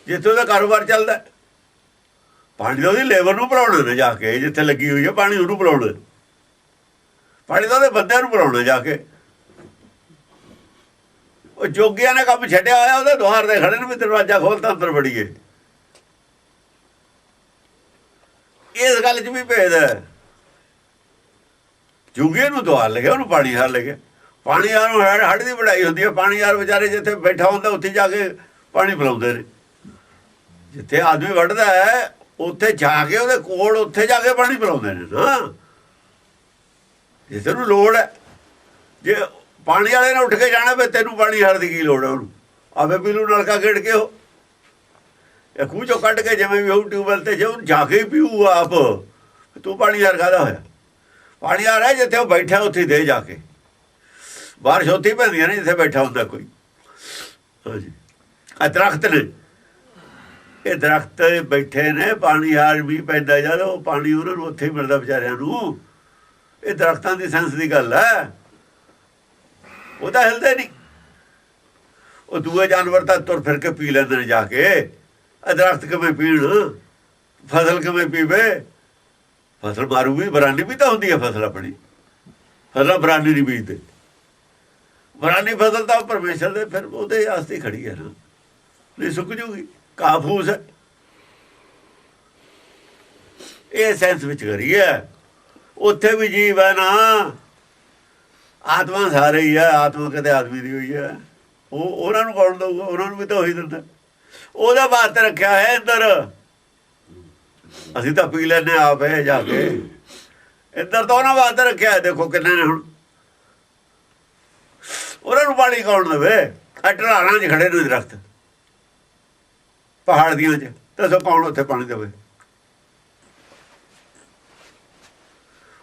B: ਜਿੱਥੇ ਉਹਦਾ ਕਾਰੋਬਾਰ ਚੱਲਦਾ। ਪਾਣੀ ਤਾਂ ਉਹਦੀ ਲੇਬਰ ਨੂੰ ਪਿਲਾਉਣਾ ਨੇ ਜਾ ਕੇ, ਜਿੱਥੇ ਲੱਗੀ ਹੋਈ ਹੈ ਪਾਣੀ ਉਹਨੂੰ ਪਿਲਾਉਣਾ। ਪਾਣੀ ਤਾਂ ਉਹਦੇ ਬੰਦਿਆਂ ਨੂੰ ਪਿਲਾਉਣਾ ਜਾ ਕੇ। ਉਹ ਜੋਗੀਆਂ ਨੇ ਕੰਮ ਛੱਡਿਆ ਹੋਇਆ, ਉਹਦੇ ਦੁਆਰ ਦੇ ਖੜੇ ਨੇ ਵੀ ਦਰਵਾਜ਼ਾ ਖੋਲ ਤਾਂ ਅੰਦਰ ਵੜੀਏ। ਇਸ ਗੱਲ 'ਚ ਵੀ ਭੇਦ ਹੈ। ਜੋਗੀਆਂ ਨੂੰ ਦੁਆਰ ਲਿਖਿਆ, ਉਹਨੂੰ ਪਾਣੀ ਹਾਰ ਲਿਖਿਆ। ਪਾਣੀ ਹਾਰ ਨੂੰ ਹੜ੍ਹ ਦੀ ਵਢਾਈ ਹੁੰਦੀ ਹੈ। ਪਾਣੀ ਹਾਰ ਵਿਚਾਰੇ ਜਿੱਥੇ ਬੈਠਾ ਹੁੰਦਾ ਉੱਥੇ ਜਾ ਕੇ ਪਾਣੀ ਪਿਲਾਉਂਦੇ ਨੇ। ਜਿੱਥੇ ਆਦਮੀ ਵੱਢਦਾ ਹੈ ਉੱਥੇ ਜਾ ਕੇ ਉਹਦੇ ਕੋਲ, ਉੱਥੇ ਜਾ ਕੇ ਪਾਣੀ ਪਿਲਾਉਂਦੇ ਨੇ ਨਾ, ਜਿਸ ਨੂੰ ਲੋੜ ਹੈ। ਜੇ ਪਾਣੀ ਵਾਲੇ ਨੇ ਉੱਠ ਕੇ ਜਾਣਾ ਵੀ ਤੈਨੂੰ ਪਾਣੀ ਹਾਰ ਦੀ ਕੀ ਲੋੜ ਹੈ, ਉਹਨੂੰ ਆਵੇ ਪੀਲੂ ਨਲਕਾ ਗੇੜ ਕੇ ਉਹ ਇਹ ਖੂਹ ਚੋਂ ਕੱਢ ਕੇ ਜਿਵੇਂ ਵੀ ਹੋਊ ਟਿਊਬਵੈਲ ਤੇ, ਜੇ ਉਹਨੂੰ ਜਾ ਕੇ ਹੀ ਪੀਊ ਆਪ, ਤੂੰ ਪਾਣੀ ਹਾਰ ਕਾਹਦਾ ਹੋਇਆ? ਪਾਣੀ ਹਾਰ ਹੈ ਜਿੱਥੇ ਉਹ ਬੈਠਾ ਉੱਥੇ ਦੇ ਜਾ ਕੇ। ਬਾਰਿਸ਼ ਉੱਥੇ ਪੈਂਦੀਆਂ ਨੇ ਜਿੱਥੇ ਬੈਠਾ ਹੁੰਦਾ ਕੋਈ। ਹਾਂਜੀ, ਆ ਦਰਖਤ ਨੇ, ਇਹ ਦਰਖਤ ਬੈਠੇ ਨੇ, ਪਾਣੀ ਹਾਰ ਵੀ ਪੈਂਦਾ ਜਦ, ਉਹ ਪਾਣੀ ਉਹਨਾਂ ਨੂੰ ਉੱਥੇ ਹੀ ਮਿਲਦਾ ਵਿਚਾਰਿਆਂ ਨੂੰ। ਇਹ ਦਰਖਤਾਂ ਦੀ ਸੈਂਸ ਦੀ ਗੱਲ ਹੈ। ਉਹ ਤਾਂ ਹਿਲਦੇ ਨਹੀਂ। ਉਹ ਦੂਏ ਜਾਨਵਰ ਤਾਂ ਤੁਰ ਫਿਰ ਕੇ ਪੀ ਲੈਂਦੇ ਨੇ ਜਾ ਕੇ। ਇਹ ਦਰਖਤ ਕਿਵੇਂ ਪੀਣ? ਫਸਲ ਕਿਵੇਂ ਪੀਵੇ? ਫਸਲ ਮਾਰੂ ਵੀ, ਬਰਾਨੀ ਵੀ ਤਾਂ ਹੁੰਦੀ ਹੈ ਫਸਲ ਆਪਣੀ। ਫਸਲ ਬਰਾਨੀ ਨਹੀਂ ਬੀਜਦੇ। ਬਰਾਨੀ ਫਸਲ ਤਾਂ ਪਰਮੇਸ਼ਰ ਦੇ, ਫਿਰ ਉਹਦੇ ਵਾਸਤੇ ਖੜੀ ਹੈ ਨਾ, ਨਹੀਂ ਸੁੱਕ ਜੂਗੀ। ਘਾਹ ਫੂਸ ਹੈ। ਇਹ ਸੈਂਸ ਵਿੱਚ ਕਰੀ ਹੈ। ਉੱਥੇ ਵੀ ਜੀਵ ਹੈ ਨਾ, ਆਤਮਾ ਸਾਰੇ ਹੀ ਆ, ਆਤਮਾ ਕਦੇ ਆਦਮੀ ਦੀ ਹੋਈ ਹੈ। ਉਹਨਾਂ ਨੂੰ ਕੌਣ ਦਊਗਾ? ਉਹਨਾਂ ਨੂੰ ਵੀ ਤਾਂ ਉਹੀ ਦਿੰਦਾ। ਉਹਦਾ ਵਾਸਤੇ ਰੱਖਿਆ ਹੈ ਅੰਦਰ। ਅਸੀਂ ਤਾਂ ਪੀ ਲੈਂਦੇ ਆਪ ਹੈ ਜਾ ਕੇ। ਇੱਧਰ ਤਾਂ ਉਹਨਾਂ ਵਾਸਤੇ ਰੱਖਿਆ। ਦੇਖੋ ਕਿੰਨੇ ਨੇ ਹੁਣ। ਉਹਨਾਂ ਨੂੰ ਪਾਣੀ ਕੌਣ ਦੇਵੇ? ਢਲਾਣਾਂ 'ਚ ਖੜੇ ਨੇ ਦਰਖਤ ਪਹਾੜ ਦੀਆਂ 'ਚ, ਦੱਸੋ ਕੌਣ ਉੱਥੇ ਪਾਣੀ ਦੇਵੇ?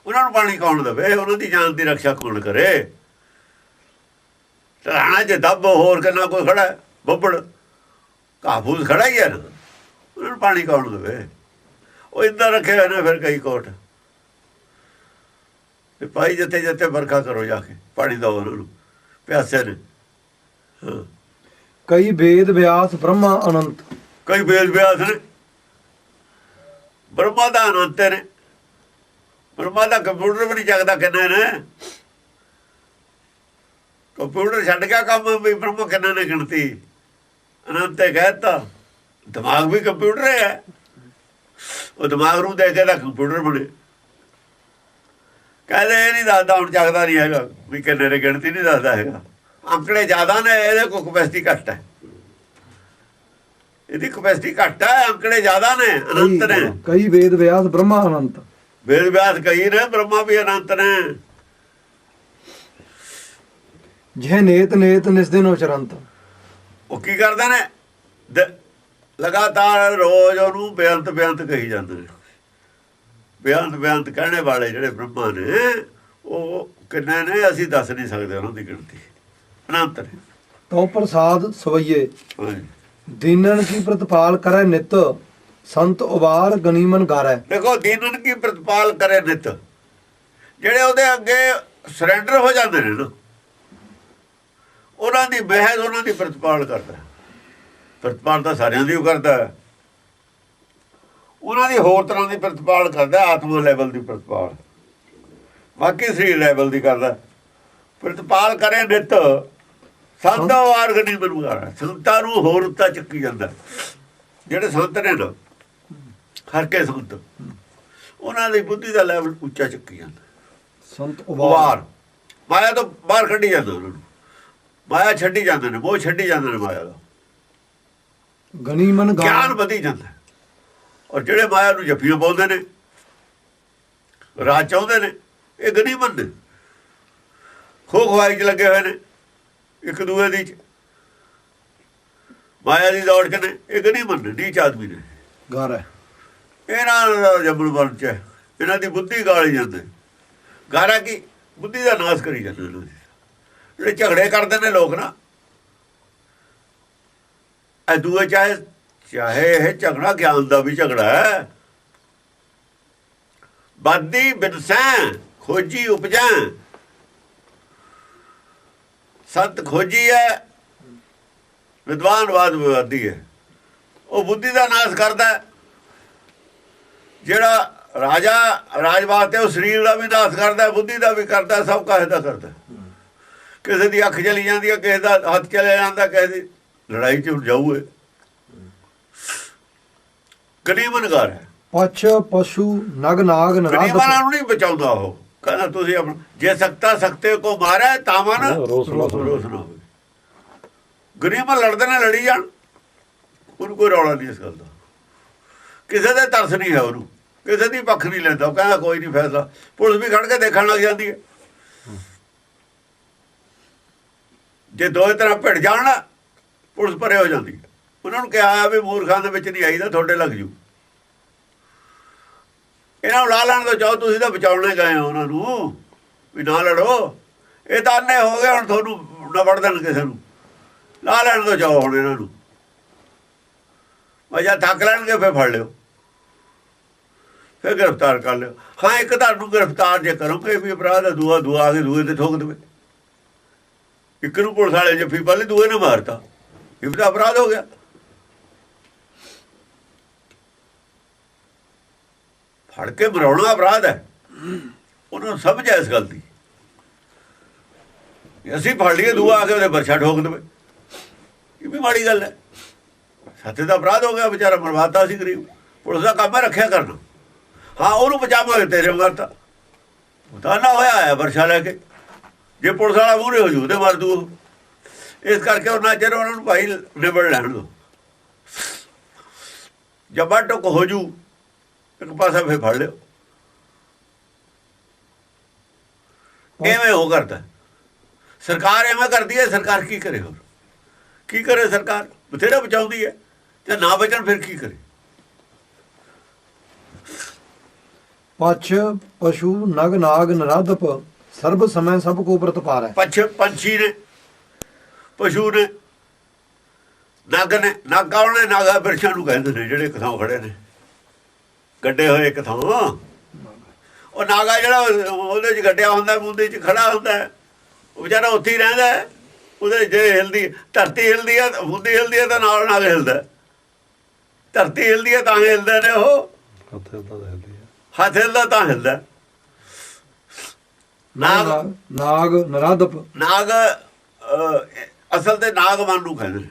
B: ਉਹਨਾਂ ਨੂੰ ਪਾਣੀ ਕੌਣ ਦੇਵੇ? ਉਹਨਾਂ ਦੀ ਜਾਨ ਦੀ ਰਕਸ਼ਾ ਕੌਣ ਕਰੇ? ਢਲਾਣਾਂ 'ਚ ਦੱਬ ਹੋਰ ਕਿੰਨਾ ਕੋਈ ਖੜਾ, ਬੱਬੜ ਕਾਬੂਸ ਖੜਾ ਹੀ ਹੈ ਨਾ। ਉਹਨਾਂ ਨੂੰ ਪਾਣੀ ਕੌਣ ਦੇਵੇ? ਉਹ ਇੱਦਾਂ ਰੱਖੇ ਹੋਏ ਨੇ ਫਿਰ ਕਈ ਕੋਟ ਤੇ ਭਾਈ ਜਿੱਥੇ ਜਿੱਥੇ ਵਰਖਾ ਕਰੋ ਜਾ ਕੇ ਪਾਣੀ ਦਿਓ ਉਹਨਾਂ ਨੂੰ, ਪਿਆਸੇ ਨੇ। ਹਾਂ,
A: ਕਈ ਵੇਦ ਵਿਆਸ ਬ੍ਰਹਮਾ ਅਨੰਤ।
B: ਕਈ ਵੇਦ ਵਿਆਸ ਨੇ, ਬ੍ਰਹਮਾ ਦਾ ਅਨੰਤ ਨੇ। ਬ੍ਰਹਮਾ ਦਾ ਕੰਪਿਊਟਰ ਵੀ ਨਹੀਂ ਚੱਕਦਾ ਕਿੰਨੇ ਨੇ। ਕੰਪਿਊਟਰ ਛੱਡ ਗਿਆ ਕੰਮ ਵੀ ਬ੍ਰਹਮਾ ਕਿੰਨੇ ਨੇ ਗਿਣਤੀ। ਅਨੰਤ ਕਹਿਤਾ। ਦਿਮਾਗ ਵੀ ਕੰਪਿਊਟਰ ਹੈ। ਉਹ ਦਿਮਾਗ ਨੂੰ ਦੇਖ ਕੇ ਤਾਂ ਕੰਪਿਊਟਰ ਬਣੇ। ਕਹਿੰਦੇ ਇਹ ਨਹੀਂ ਦੱਸਦਾ ਹੁਣ, ਚੱਕਦਾ ਨਹੀਂ ਹੈਗਾ ਵੀ ਕਿੰਨੇ ਨੇ ਗਿਣਤੀ ਨਹੀਂ ਦੱਸਦਾ ਹੈਗਾ। ਅੰਕੜੇ ਜ਼ਿਆਦਾ ਨੇ, ਇਹਦੇ ਕੋਲ ਕਪੈਸਿਟੀ ਘੱਟ ਹੈ। ਇਹਦੀ ਕਪੈਸਿਟੀ ਘੱਟ ਹੈ, ਅੰਕੜੇ ਜ਼ਿਆਦਾ ਨੇ, ਅਨੰਤ ਨੇ।
A: ਕਈ ਵੇਦ ਵਿਆਸ ਬ੍ਰਹਮਾ ਅਨੰਤ।
B: ਵੇਦ ਵਿਆਸ ਕਈ ਨੇ, ਬ੍ਰਹਮਾ ਵੀ ਅਨੰਤ ਨੇ।
A: ਜਿਹ ਨੇਤ ਨੇਤ ਨਿਸਦਿਨ ਉਚਰੰਤ।
B: ਉਹ ਕੀ ਕਰਦੇ ਨੇ? ਲਗਾਤਾਰ ਰੋਜ਼ ਉਹਨੂੰ ਬੇਅੰਤ ਬੇਅੰਤ ਕਹੀ ਜਾਂਦੇ ਨੇ। ਬੇਅੰਤ ਬੇਅੰਤ ਕਹਿਣੇ ਵਾਲੇ ਜਿਹੜੇ ਬ੍ਰਹਮਾ ਨੇ ਉਹ ਕਿੰਨੇ ਨੇ ਅਸੀਂ ਦੱਸ ਨਹੀਂ ਸਕਦੇ ਉਹਨਾਂ ਦੀ ਗਿਣਤੀ। ਅਨੰਤ ਨੇ।
A: ਤਉ ਪ੍ਰਸਾਦ ਸਵਈਏ
B: ਹਾਂਜੀ।
A: ਦੀਨਨ ਕੀ ਪ੍ਰਤਪਾਲ ਕਰੇ ਨਿਤ ਸੰਤ ਉਬਾਰ ਗਨੀਮਨ ਗਾਰੈ।
B: ਦੇਖੋ ਦੀਨਨ ਕੀ ਪ੍ਰਤਪਾਲ ਕਰੇ ਨਿਤ, ਜਿਹੜੇ ਉਹਦੇ ਅੱਗੇ ਸਰੈਂਡਰ ਹੋ ਜਾਂਦੇ ਨੇ ਨਾ, ਉਹਨਾਂ ਦੀ ਮਹਿਜ਼ ਉਹਨਾਂ ਦੀ ਪ੍ਰਤਪਾਲ ਕਰਦਾ। ਪ੍ਰਤਪਾਲ ਤਾਂ ਸਾਰਿਆਂ ਦੀ ਉਹ ਕਰਦਾ, ਉਹਨਾਂ ਦੀ ਹੋਰ ਤਰ੍ਹਾਂ ਦੀ ਪ੍ਰਤਪਾਲ ਕਰਦਾ। ਆਤਮਾ ਲੈਵਲ ਦੀ ਪ੍ਰਤਪਾਲ, ਬਾਕੀ ਸਰੀਰ ਲੈਵਲ ਦੀ ਕਰਦਾ। ਪ੍ਰਤਪਾਲ ਕਰੇ ਨਿਤ ਸੰਤਾਂ ਵਾਰ ਗਨੀਮਨ ਗਾਰੈ। ਸੰਤਾਂ ਨੂੰ ਹੋਰ ਉੱਤਾ ਚੱਕੀ ਜਾਂਦਾ। ਜਿਹੜੇ ਸੰਤ ਨੇ ਨਾ, ਹਰ ਕੇ ਸੰਤ, ਉਹਨਾਂ ਦੀ ਬੁੱਧੀ ਦਾ ਲੈਵਲ ਉੱਚਾ ਚੱਕੀ ਜਾਂਦਾ।
A: ਸੰਤ
B: ਉਬਾਰ ਮਾਇਆ ਤੋਂ ਬਾਹਰ ਕੱਢੀ ਜਾਂਦਾ ਉਹਨਾਂ ਨੂੰ। ਮਾਇਆ ਛੱਡੀ ਜਾਂਦੇ ਨੇ, ਮੋਹ ਛੱਡੀ ਜਾਂਦੇ ਨੇ ਮਾਇਆ ਦਾ।
A: ਗਨੀਮਨ
B: ਗਿਆਨ ਵਧੀ ਜਾਂਦਾ। ਔਰ ਜਿਹੜੇ ਮਾਇਆ ਨੂੰ ਜੱਫੀਆਂ ਪਾਉਂਦੇ ਨੇ, ਰਾਜ ਚਾਹੁੰਦੇ ਨੇ, ਇਹ ਗਨੀਮਨ ਨੇ। ਖੋ ਖਵਾਈ 'ਚ ਲੱਗੇ ਹੋਏ ਨੇ ਇੱਕ ਦੂਏ ਦੀ, ਮਾਇਆ ਦੀ ਦੌੜ ਕੇ ਨੇ। ਇਹ ਗਨੀਮਨ ਨੇ, ਨੀਚ ਆਦਮੀ ਨੇ।
A: ਗਾਰੈ
B: ਇਹਨਾਂ ਦਾ ਜੰਮਣ ਮਰਨ 'ਚ ਇਹਨਾਂ ਦੀ ਬੁੱਧੀ ਗਾਲੀ ਜਾਂਦੇ। ਗਾਰਾ ਕੀ ਬੁੱਧੀ ਦਾ ਨਾਸ਼ ਕਰੀ ਜਾਂਦੇ ਇਹਨਾਂ ਦੀ। ਜਿਹੜੇ ਝਗੜੇ ਕਰਦੇ ਨੇ ਲੋਕ ਨਾ, ਇਹ ਦੂਏ ਚਾਹੇ ਇਹ ਝਗੜਾ ਗਿਆਨ ਦਾ ਵੀ ਝਗੜਾ ਹੈ। ਬਾਦੀ ਬਿਨਸੈਂ ਖੋਜੀ ਉਪਜੈ। ਸੰਤ ਖੋਜੀ ਹੈ, ਵਿਦਵਾਨਵਾਦ ਵਿਵਾਦੀ ਹੈ। ਉਹ ਬੁੱਧੀ ਦਾ ਨਾਸ਼ ਕਰਦਾ। ਜਿਹੜਾ ਰਾਜਾ ਰਾਜ ਵਾਸਤੇ ਉਹ ਸਰੀਰ ਦਾ ਵੀ ਨਾਸ਼ ਕਰਦਾ, ਬੁੱਧੀ ਦਾ ਵੀ ਕਰਦਾ, ਸਭ ਕਾਹੇ ਦਾ ਕਰਦਾ। ਕਿਸੇ ਦੀ ਅੱਖ ਚਲੀ ਜਾਂਦੀ ਹੈ, ਕਿਸੇ ਦਾ ਹੱਥ ਚਲੇ ਜਾਂਦਾ, ਕਿਸੇ ਦੀ ਲੜਾਈ 'ਚ ਜਾਊਏ। ਗਨੀਮਨ ਗਾਰ ਹੈ।
A: ਪਛ ਪਸ਼ੂ ਨਗ ਨਾਗ ਨਰਾਧ।
B: ਗਨੀਮਨਾਂ ਨੂੰ ਨਹੀਂ ਬਚਾਉਂਦਾ ਉਹ। ਕਹਿੰਦਾ ਤੁਸੀਂ ਆਪਣਾ ਜੇ ਸਕਤਾ ਸਕਤੇ ਕੋ ਮਾਰੇ ਤਾਵਾ ਨਾ ਰੋਸ ਨਾ ਹੋਵੇ। ਗਨੀਮਨ ਲੜਦੇ ਨੇ, ਲੜੀ ਜਾਣ, ਉਹਨੂੰ ਕੋਈ ਰੌਲਾ ਨਹੀਂ ਇਸ ਗੱਲ ਦਾ। ਕਿਸੇ ਦੇ ਤਰਸ ਨਹੀਂ ਹੈ ਉਹਨੂੰ, ਕਿਸੇ ਦੀ ਪੱਖ ਨਹੀਂ ਲੈਂਦਾ। ਉਹ ਕਹਿੰਦਾ ਕੋਈ ਨਹੀਂ ਫੈਸਲਾ। ਪੁਲਿਸ ਵੀ ਖੜ ਕੇ ਦੇਖਣ ਲੱਗ ਜਾਂਦੀ ਹੈ। ਜੇ ਦੋਏ ਤਰ੍ਹਾਂ ਭਿੜ ਜਾਣ ਨਾ, ਪੁਲਿਸ ਪਰੇ ਹੋ ਜਾਂਦੀ ਹੈ। ਉਹਨਾਂ ਨੂੰ ਕਿਹਾ ਵੀ ਮੂਰਖਾਂ ਦੇ ਵਿੱਚ ਨਹੀਂ ਆਈਦਾ, ਤੁਹਾਡੇ ਲੱਗ ਜੂ। ਇਹਨਾਂ ਨੂੰ ਲਾ ਲੈਣ ਤੋਂ ਚਾਹੋ, ਤੁਸੀਂ ਤਾਂ ਬਚਾਉਣੇ ਗਏ ਹੋ ਉਹਨਾਂ ਨੂੰ ਵੀ ਨਾ ਲੜੋ। ਇਹ ਤਾਂ ਅੰਨੇ ਹੋ ਗਏ, ਹੁਣ ਤੁਹਾਨੂੰ ਨਾ ਵੜ ਦੇਣ ਕਿਸੇ ਨੂੰ। ਲਾ ਲੈਣ ਤੋਂ ਚਾਹੋ ਹੁਣ ਇਹਨਾਂ ਨੂੰ। ਜਾਂ ਥੱਕ ਲੈਣਗੇ ਫਿਰ ਫੜ ਲਿਓ, ਫਿਰ ਗ੍ਰਿਫਤਾਰ ਕਰ ਲਿਓ। ਹਾਂ, ਇੱਕ ਤੁਹਾਨੂੰ ਗ੍ਰਿਫਤਾਰ ਜੇ ਕਰੋਗੇ ਵੀ ਅਪਰਾਧ ਹੈ, ਦੂਆ ਆ ਕੇ ਦੂਏ ਤੇ ਠੋਕ ਦੇਵੇ। ਇੱਕ ਨੂੰ ਪੁਲਿਸ ਵਾਲੇ ਜੱਫੀ ਪਾ ਲਈ, ਦੂਏ ਨੇ ਮਾਰਤਾ, ਇਹ ਤਾਂ ਅਪਰਾਧ ਹੋ ਗਿਆ। ਫੜ ਕੇ ਮਰਾਉਣਾ ਅਪਰਾਧ ਹੈ। ਉਹਨਾਂ ਨੂੰ ਸਮਝ ਹੈ ਇਸ ਗੱਲ ਦੀ। ਅਸੀਂ ਫੜ ਲਈਏ, ਦੂਆ ਆ ਕੇ ਉਹਦੇ ਬਰਛਾ ਠੋਕ ਦੇਵੇ, ਇਹ ਵੀ ਮਾੜੀ ਗੱਲ ਹੈ। ਸਾਥੇ ਦਾ ਅਪਰਾਧ ਹੋ ਗਿਆ, ਵਿਚਾਰਾ ਮਰਵਾਤਾ ਸੀ ਗਰੀਬ। ਪੁਲਿਸ ਦਾ ਕੰਮ ਹੈ ਰੱਖਿਆ ਕਰਨਾ। ਹਾਂ, ਉਹਨੂੰ ਬਚਾਵਾਂਗੇ, ਤੇਰੇ ਮਾਰਤਾ ਤਾਂ ਨਾ ਹੋਇਆ ਹੈ ਬਰਛਾ ਲੈ ਕੇ। ਜੇ ਪੁਲਿਸ ਵਾਲਾ ਮੂਹਰੇ ਹੋ ਜੂ ਤੇ ਮਰ ਦੂ। ਇਸ ਕਰਕੇ ਉਹਨਾਂ ਚਿਰ ਉਹਨਾਂ ਨੂੰ ਭਾਈ ਨਿਬੜ ਲੈਣ ਦੋ। ਜਬਾ ਟੁੱਕ ਹੋ ਜੂ ਇੱਕ ਪਾਸਾ ਫੇਰ ਫੜ ਲਿਓ। ਐਵੇਂ ਉਹ ਕਰਦਾ ਸਰਕਾਰ, ਐਵੇਂ ਕਰਦੀ ਹੈ। ਸਰਕਾਰ ਕੀ ਕਰੇ? ਹੋਰ ਕੀ ਕਰੇ? ਸਰਕਾਰ ਬਥੇਰਾ ਬਚਾਉਂਦੀ ਹੈ, ਤੇ ਨਾ ਬਚਣ ਫਿਰ ਕੀ ਕਰੇ?
A: ਪਛ ਪਸ਼ੂ ਨਗ ਨਾਗ ਨਰਾਧਪ ਸਰਬ ਸਮੈ ਸਭ ਕੋ ਪ੍ਰਤਪਾਰ ਹੈ।
B: ਪੰਛੀ ਨੇ, ਪਸ਼ੂ ਨੇ, ਨਗ ਨੇ। ਨਗ ਕੌਣ ਨੇ? ਨਾਗਾ ਬਿਰਛਾਂ ਨੂੰ ਕਹਿੰਦੇ ਨੇ, ਜਿਹੜੇ ਕਿਥੋਂ ਖੜੇ ਨੇ ਗੱਡੇ ਹੋਏ ਕਿਥੋਂ। ਉਹ ਨਾਗਾ ਜਿਹੜਾ ਉਹਦੇ 'ਚ ਗੱਡਿਆ ਹੁੰਦਾ, ਬੂੰਦੀ 'ਚ ਖੜਾ ਹੁੰਦਾ, ਉਹ ਵਿਚਾਰਾ ਉੱਥੇ ਹੀ ਰਹਿੰਦਾ। ਉਹਦੇ ਜੇ ਹਿਲਦੀ ਧਰਤੀ ਹਿਲਦੀ ਹੈ, ਬੂੰਦੀ ਹਿਲਦੀ ਹੈ ਤਾਂ ਨਾਲ ਨਾਲ ਹਿਲਦਾ। ਧਰਤੀ ਹਿਲਦੀ ਹੈ ਤਾਂ ਹਿਲਦੇ ਨੇ ਉਹ, ਹੱਥ ਹਿਲਦਾ ਤਾਂ ਹਿਲਦਾ। ਨਾਗ
A: ਨਾਗ ਨਰਾਧਪ,
B: ਨਾਗ ਅਸਲ ਤੇ ਨਾਗ ਮਨ ਨੂੰ ਕਹਿੰਦੇ ਨੇ।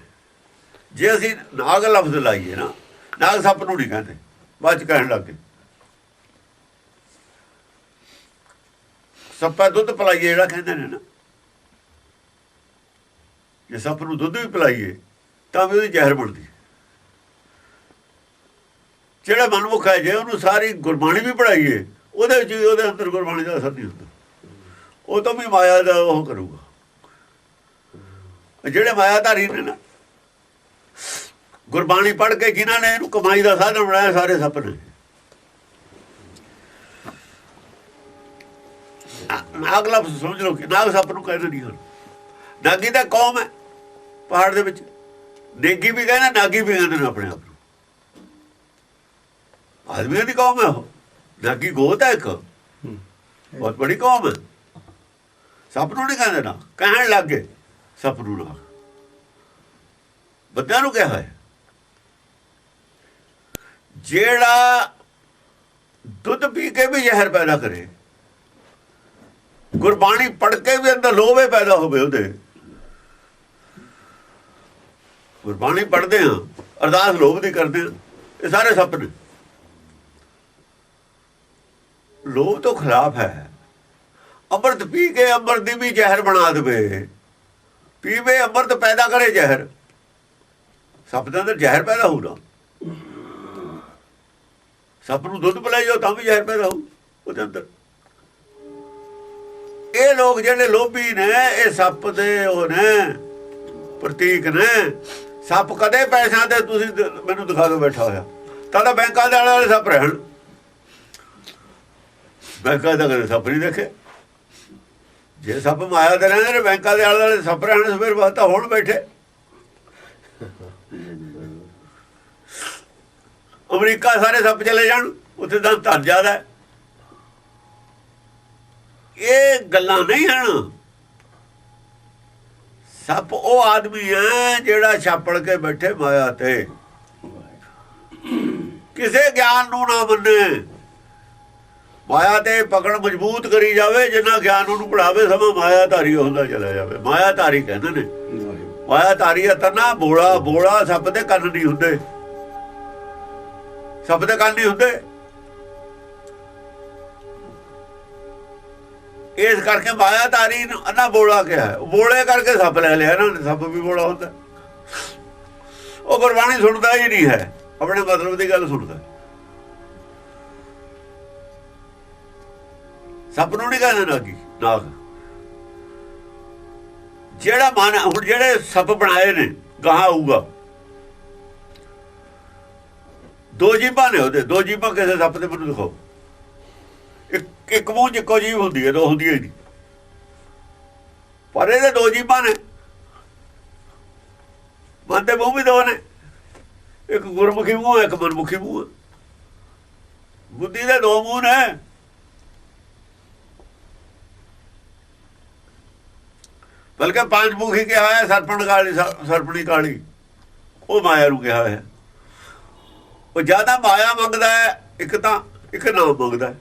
B: ਜੇ ਅਸੀਂ ਨਾਗ ਲਫ਼ਜ਼ ਲਾਈਏ ਨਾ, ਨਾਗ ਸੱਪ ਨੂੰ ਨਹੀਂ ਕਹਿੰਦੇ, ਬਾਅਦ ਚ ਕਹਿਣ ਲੱਗੇ ਸੱਪਾ ਦੁੱਧ ਪਿਲਾਈਏ ਜਿਹੜਾ ਕਹਿੰਦੇ ਨੇ ਨਾ, ਜੇ ਸੱਪ ਨੂੰ ਦੁੱਧ ਵੀ ਪਿਲਾਈਏ ਤਾਂ ਵੀ ਉਹਦੀ ਜ਼ਹਿਰ ਬਣਦੀ। ਜਿਹੜਾ ਮਨਮੁਖ ਹੈ, ਜੇ ਉਹਨੂੰ ਸਾਰੀ ਗੁਰਬਾਣੀ ਵੀ ਪੜ੍ਹਾਈਏ, ਉਹਦੇ ਵਿੱਚ ਵੀ ਉਹਦੇ ਅੰਦਰ ਗੁਰਬਾਣੀ ਦਾ ਅਸਰ ਨਹੀਂ ਹੁੰਦਾ। ਉਹ ਤਾਂ ਵੀ ਮਾਇਆ ਦਾ ਉਹ ਕਰੂਗਾ। ਜਿਹੜੇ ਮਾਇਆਧਾਰੀ ਨੇ ਨਾ, ਗੁਰਬਾਣੀ ਪੜ੍ਹ ਕੇ ਜਿਨ੍ਹਾਂ ਨੇ ਇਹਨੂੰ ਕਮਾਈ ਦਾ ਸਾਧਨ ਬਣਾਇਆ, ਸਾਰੇ ਸੱਪ ਨੇ। ਨਾਗ ਲਫ਼ਜ਼ ਸਮਝ ਲਓ ਕਿ ਨਾਗ ਸੱਪ ਨੂੰ ਕਹਿੰਦੇ ਨਹੀਂ ਹਨ। ਨਾਗੀ ਦਾ ਕੌਮ ਹੈ ਪਹਾੜ ਦੇ ਵਿੱਚ, ਨੇਗੀ ਵੀ ਕਹਿੰਦੇ, ਨਾਗੀ ਵੀ ਕਹਿੰਦੇ ਨੇ ਆਪਣੇ ਆਪ ਨੂੰ। ਆਦਮੀਆਂ ਦੀ ਕੌਮ ਹੈ ਉਹ। ਨਾਗੀ ਗੋਤ ਹੈ ਇੱਕ, ਬਹੁਤ ਬੜੀ ਕੌਮ ਹੈ। ਸੱਪ ਨੂੰ ਨਹੀਂ ਕਹਿੰਦੇ ਨਾ, ਕਹਿਣ ਲੱਗ ਗਏ ਸੱਪ ਨੂੰ ਨਾਗ। ਬੰਦਿਆਂ ਨੂੰ ਕਿਹਾ ਹੈ ਜਿਹੜਾ ਦੁੱਧ ਪੀ ਕੇ ਵੀ ਜ਼ਹਿਰ ਪੈਦਾ ਕਰੇ, ਗੁਰਬਾਣੀ ਪੜ੍ਹ ਕੇ ਵੀ ਅੰਦਰ ਲੋਭ ਪੈਦਾ ਹੋਵੇ ਉਹਦੇ। ਗੁਰਬਾਣੀ ਪੜ੍ਹਦੇ ਹਾਂ, ਅਰਦਾਸ ਲੋਭ ਦੀ ਕਰਦੇ ਹਾਂ, ਇਹ ਸਾਰੇ ਸੱਪ ਨੇ। ਲੋਭ ਤੋਂ ਖਿਲਾਫ ਹੈ। ਅੰਮ੍ਰਿਤ ਪੀ ਕੇ ਅੰਮ੍ਰਿਤ ਦੀ ਵੀ ਜ਼ਹਿਰ ਬਣਾ ਦੇਵੇ, ਪੀਵੇ ਅੰਮ੍ਰਿਤ ਪੈਦਾ ਕਰੇ ਜ਼ਹਿਰ। ਸੱਪ ਦੇ ਅੰਦਰ ਜ਼ਹਿਰ ਪੈਦਾ ਹੋਊਗਾ। ਸੱਪ ਨੂੰ ਦੁੱਧ ਪਿਲਾਈ ਜਾਓ ਤਾਂ ਵੀ ਜ਼ਹਿਰ ਪੈਦਾ ਹੋਊ ਉਹਦੇ ਅੰਦਰ। ਇਹ ਲੋਕ ਜਿਹੜੇ ਲੋਭੀ ਨੇ, ਇਹ ਸੱਪ ਦੇ ਉਹ ਨੇ, ਪ੍ਰਤੀਕ ਨੇ। ਸੱਪ ਕਦੇ ਪੈਸਿਆਂ ਤੇ ਤੁਸੀਂ ਮੈਨੂੰ ਦਿਖਾ ਦਿਓ ਬੈਠਾ ਹੋਇਆ, ਤਾਂ ਬੈਂਕਾਂ ਦੇ ਵਾਲੇ ਸੱਪ ਰਹਿਣ। ਬੈਂਕਾਂ ਦਾ ਕਦੇ ਸੱਪ ਨਹੀਂ ਦੇਖੇ। ਜੇ ਸੱਪ ਮਾਇਆ ਦੇ ਰਹਿੰਦੇ ਨੇ, ਬੈਂਕਾਂ ਦੇ ਆਲੇ ਦੁਆਲੇ ਸੱਪ ਰਹਿਣ, ਸਵੇਰ ਬਾਅਦ ਤਾਂ ਹੁਣ ਬੈਠੇ। ਅਮਰੀਕਾ ਸਾਰੇ ਸੱਪ ਚਲੇ ਜਾਣ, ਉੱਥੇ ਤਾਂ ਧਨ ਜ਼ਿਆਦਾ ਹੈ। ਇਹ ਗੱਲਾਂ ਨਹੀਂ ਹਨ। ਸੱਪ ਉਹ ਆਦਮੀ ਹੈ ਜਿਹੜਾ ਛਾਪੜ ਕੇ ਬੈਠੇ ਮਾਇਆ ਤੇ, ਕਿਸੇ ਗਿਆਨ ਨੂੰ ਨਾ ਮੰਨੇ, ਮਾਇਆ ਤੇ ਪਕੜ ਮਜ਼ਬੂਤ ਕਰੀ ਜਾਵੇ। ਜਿੰਨਾ ਗਿਆਨ ਉਹਨੂੰ ਪੜਾਵੇ, ਸਮਾਂ ਮਾਇਆ ਧਾਰੀ ਹੁੰਦਾ ਚਲਾ ਜਾਵੇ। ਮਾਇਆ ਧਾਰੀ ਕਹਿੰਦੇ ਨੇ। ਮਾਇਆ ਧਾਰੀ ਤਾਂ ਬੋਲਾ ਬੋਲਾ, ਸੱਪ ਦੇ ਕੰਨ ਨਹੀਂ ਹੁੰਦੇ, ਸੱਪ ਦੇ ਕੰਨ ਨਹੀਂ ਹੁੰਦੇ। ਇਸ ਕਰਕੇ ਮਾਇਆ ਧਾਰੀ ਨੂੰ ਅੰਨਾ ਬੋਲਾ ਕਿਹਾ। ਬੋਲੇ ਕਰਕੇ ਸੱਪ ਲੈ ਲਿਆ ਇਹਨਾਂ ਨੇ। ਸੱਪ ਵੀ ਬੋਲਾ ਹੁੰਦਾ। ਉਹ ਗੁਰਬਾਣੀ ਸੁਣਦਾ ਹੀ ਨਹੀਂ ਹੈ, ਆਪਣੇ ਮਤਲਬ ਦੀ ਗੱਲ ਸੁਣਦਾ। ਸੱਪ ਨੂੰ ਨਹੀਂ ਕਹਿੰਦੇ ਨਾਗੀ, ਨਾਗ। ਜਿਹੜਾ ਮਨ, ਹੁਣ ਜਿਹੜੇ ਸੱਪ ਬਣਾਏ ਨੇ, ਗਾਹਾਂ ਆਊਗਾ। ਦੋ ਜੀਭਾਂ ਨੇ ਉਹਦੇ, ਦੋ ਜੀਭਾਂ ਕਿਸੇ ਸੱਪ ਦੇ ਮੈਨੂੰ ਦਿਖਾਓ। ਇੱਕ ਮੂੰਹ 'ਚ ਇੱਕੋ ਜੀਭ ਹੁੰਦੀ ਹੈ, ਦੋ ਹੁੰਦੀਆਂ ਹੀ ਨਹੀਂ। ਪਰ ਇਹਦੇ ਦੋ ਜੀਭਾਂ ਨੇ। ਮਨ ਦੇ ਮੂੰਹ ਵੀ ਦੋ ਨੇ, ਇੱਕ ਗੁਰਮੁਖੀ ਮੂੰਹ, ਇੱਕ ਮਨਮੁਖੀ ਮੂੰਹ। ਬੁੱਧੀ ਦੇ ਦੋ ਮੂੰਹ ਨੇ। ਬਲਕਿ ਪੰਜ ਮੁਖੀ ਕਿਹਾ ਹੋਇਆ, ਸਰਪਣ ਕਾਲੀ, ਸਰਪਣੀ ਕਾਲੀ, ਉਹ ਮਾਇਆ ਨੂੰ ਕਿਹਾ ਹੋਇਆ। ਉਹ ਜ਼ਿਆਦਾ ਮਾਇਆ ਮੰਗਦਾ ਹੈ, ਇੱਕ ਤਾਂ ਇੱਕ ਨਾਮ ਮੰਗਦਾ।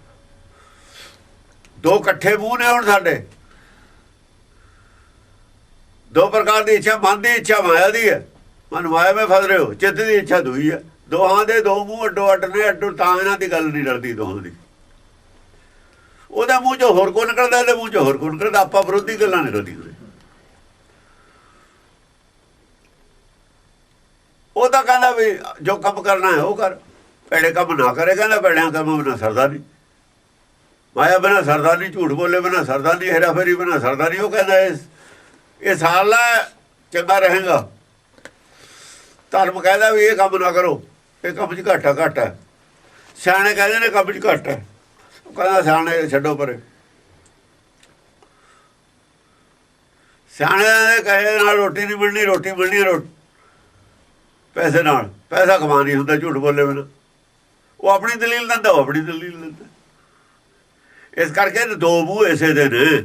B: ਦੋ ਇਕੱਠੇ ਮੂੰਹ ਨੇ ਹੁਣ ਸਾਡੇ। ਦੋ ਪ੍ਰਕਾਰ ਦੀ ਇੱਛਾ, ਮਨ ਦੀ ਇੱਛਾ ਮਾਇਆ ਦੀ ਹੈ। ਮਨ ਮਾਇਆ ਵਿੱਚ ਫਸ ਰਹੇ ਹੋ, ਚਿੱਤ ਦੀ ਇੱਛਾ ਦੂਈ ਹੈ। ਦੋਹਾਂ ਦੇ ਦੋ ਮੂੰਹ ਅੱਡੋ ਅੱਡ ਨੇ। ਅੱਡੋ ਤਾਂ ਇਹਨਾਂ ਦੀ ਗੱਲ ਨਹੀਂ ਲੜਦੀ ਦੋਹਾਂ ਦੀ। ਉਹਦੇ ਮੂੰਹ ਚੋਂ ਹੋਰ ਕੋ ਨਿਕਲਦਾ, ਇਹਦੇ ਮੂੰਹ ਚੋਂ ਹੋਰ ਕੋ ਨਿਕਲਦਾ। ਆਪਾਂ ਵਿਰੋਧੀ ਗੱਲਾਂ ਨਿਕਲਦੀਆਂ ਨੇ। ਉਹ ਤਾਂ ਕਹਿੰਦਾ ਵੀ ਜੋ ਕੰਮ ਕਰਨਾ ਹੈ ਉਹ ਕਰ, ਭੈੜੇ ਕੰਮ ਨਾ ਕਰੇ। ਕਹਿੰਦਾ ਭੈੜਿਆਂ ਕੰਮ ਬਿਨਾਂ ਸਰਦਾ ਨਹੀਂ, ਮਾਇਆ ਬਿਨਾਂ ਸਰਦਾ ਨਹੀਂ, ਝੂਠ ਬੋਲੇ ਬਿਨਾਂ ਸਰਦਾ ਨਹੀਂ, ਹੇਰਾ ਫੇਰੀ ਬਿਨਾਂ ਸਰਦਾ ਨਹੀਂ। ਉਹ ਕਹਿੰਦਾ ਇਹ ਸਾਲ ਚੰਗਾ ਰਹੇਗਾ। ਧਰਮ ਕਹਿੰਦਾ ਵੀ ਇਹ ਕੰਮ ਨਾ ਕਰੋ, ਇਹ ਕੰਮ 'ਚ ਘਾਟਾ ਹੈ। ਸਿਆਣੇ ਕਹਿੰਦੇ ਨੇ ਕੰਮ 'ਚ ਘਾਟਾ ਹੈ। ਉਹ ਕਹਿੰਦਾ ਸਿਆਣੇ ਛੱਡੋ ਪਰੇ। ਸਿਆਣਿਆਂ ਦੇ ਕਹੇ ਨਾਲ ਰੋਟੀ ਨਹੀਂ ਮਿਲਣੀ, ਰੋਟੀ ਮਿਲਣੀ ਹੈ ਪੈਸੇ ਨਾਲ। ਪੈਸਾ ਕਮਾ ਨਹੀਂ ਹੁੰਦਾ ਝੂਠ ਬੋਲੇ ਬਿਨਾਂ। ਉਹ ਆਪਣੀ ਦਲੀਲ ਦਿੰਦਾ, ਉਹ ਆਪਣੀ ਦਲੀਲ ਦਿੰਦਾ। ਇਸ ਕਰਕੇ ਦੋ ਮੂੰਹ ਇਸੇ ਦੇ ਨੇ।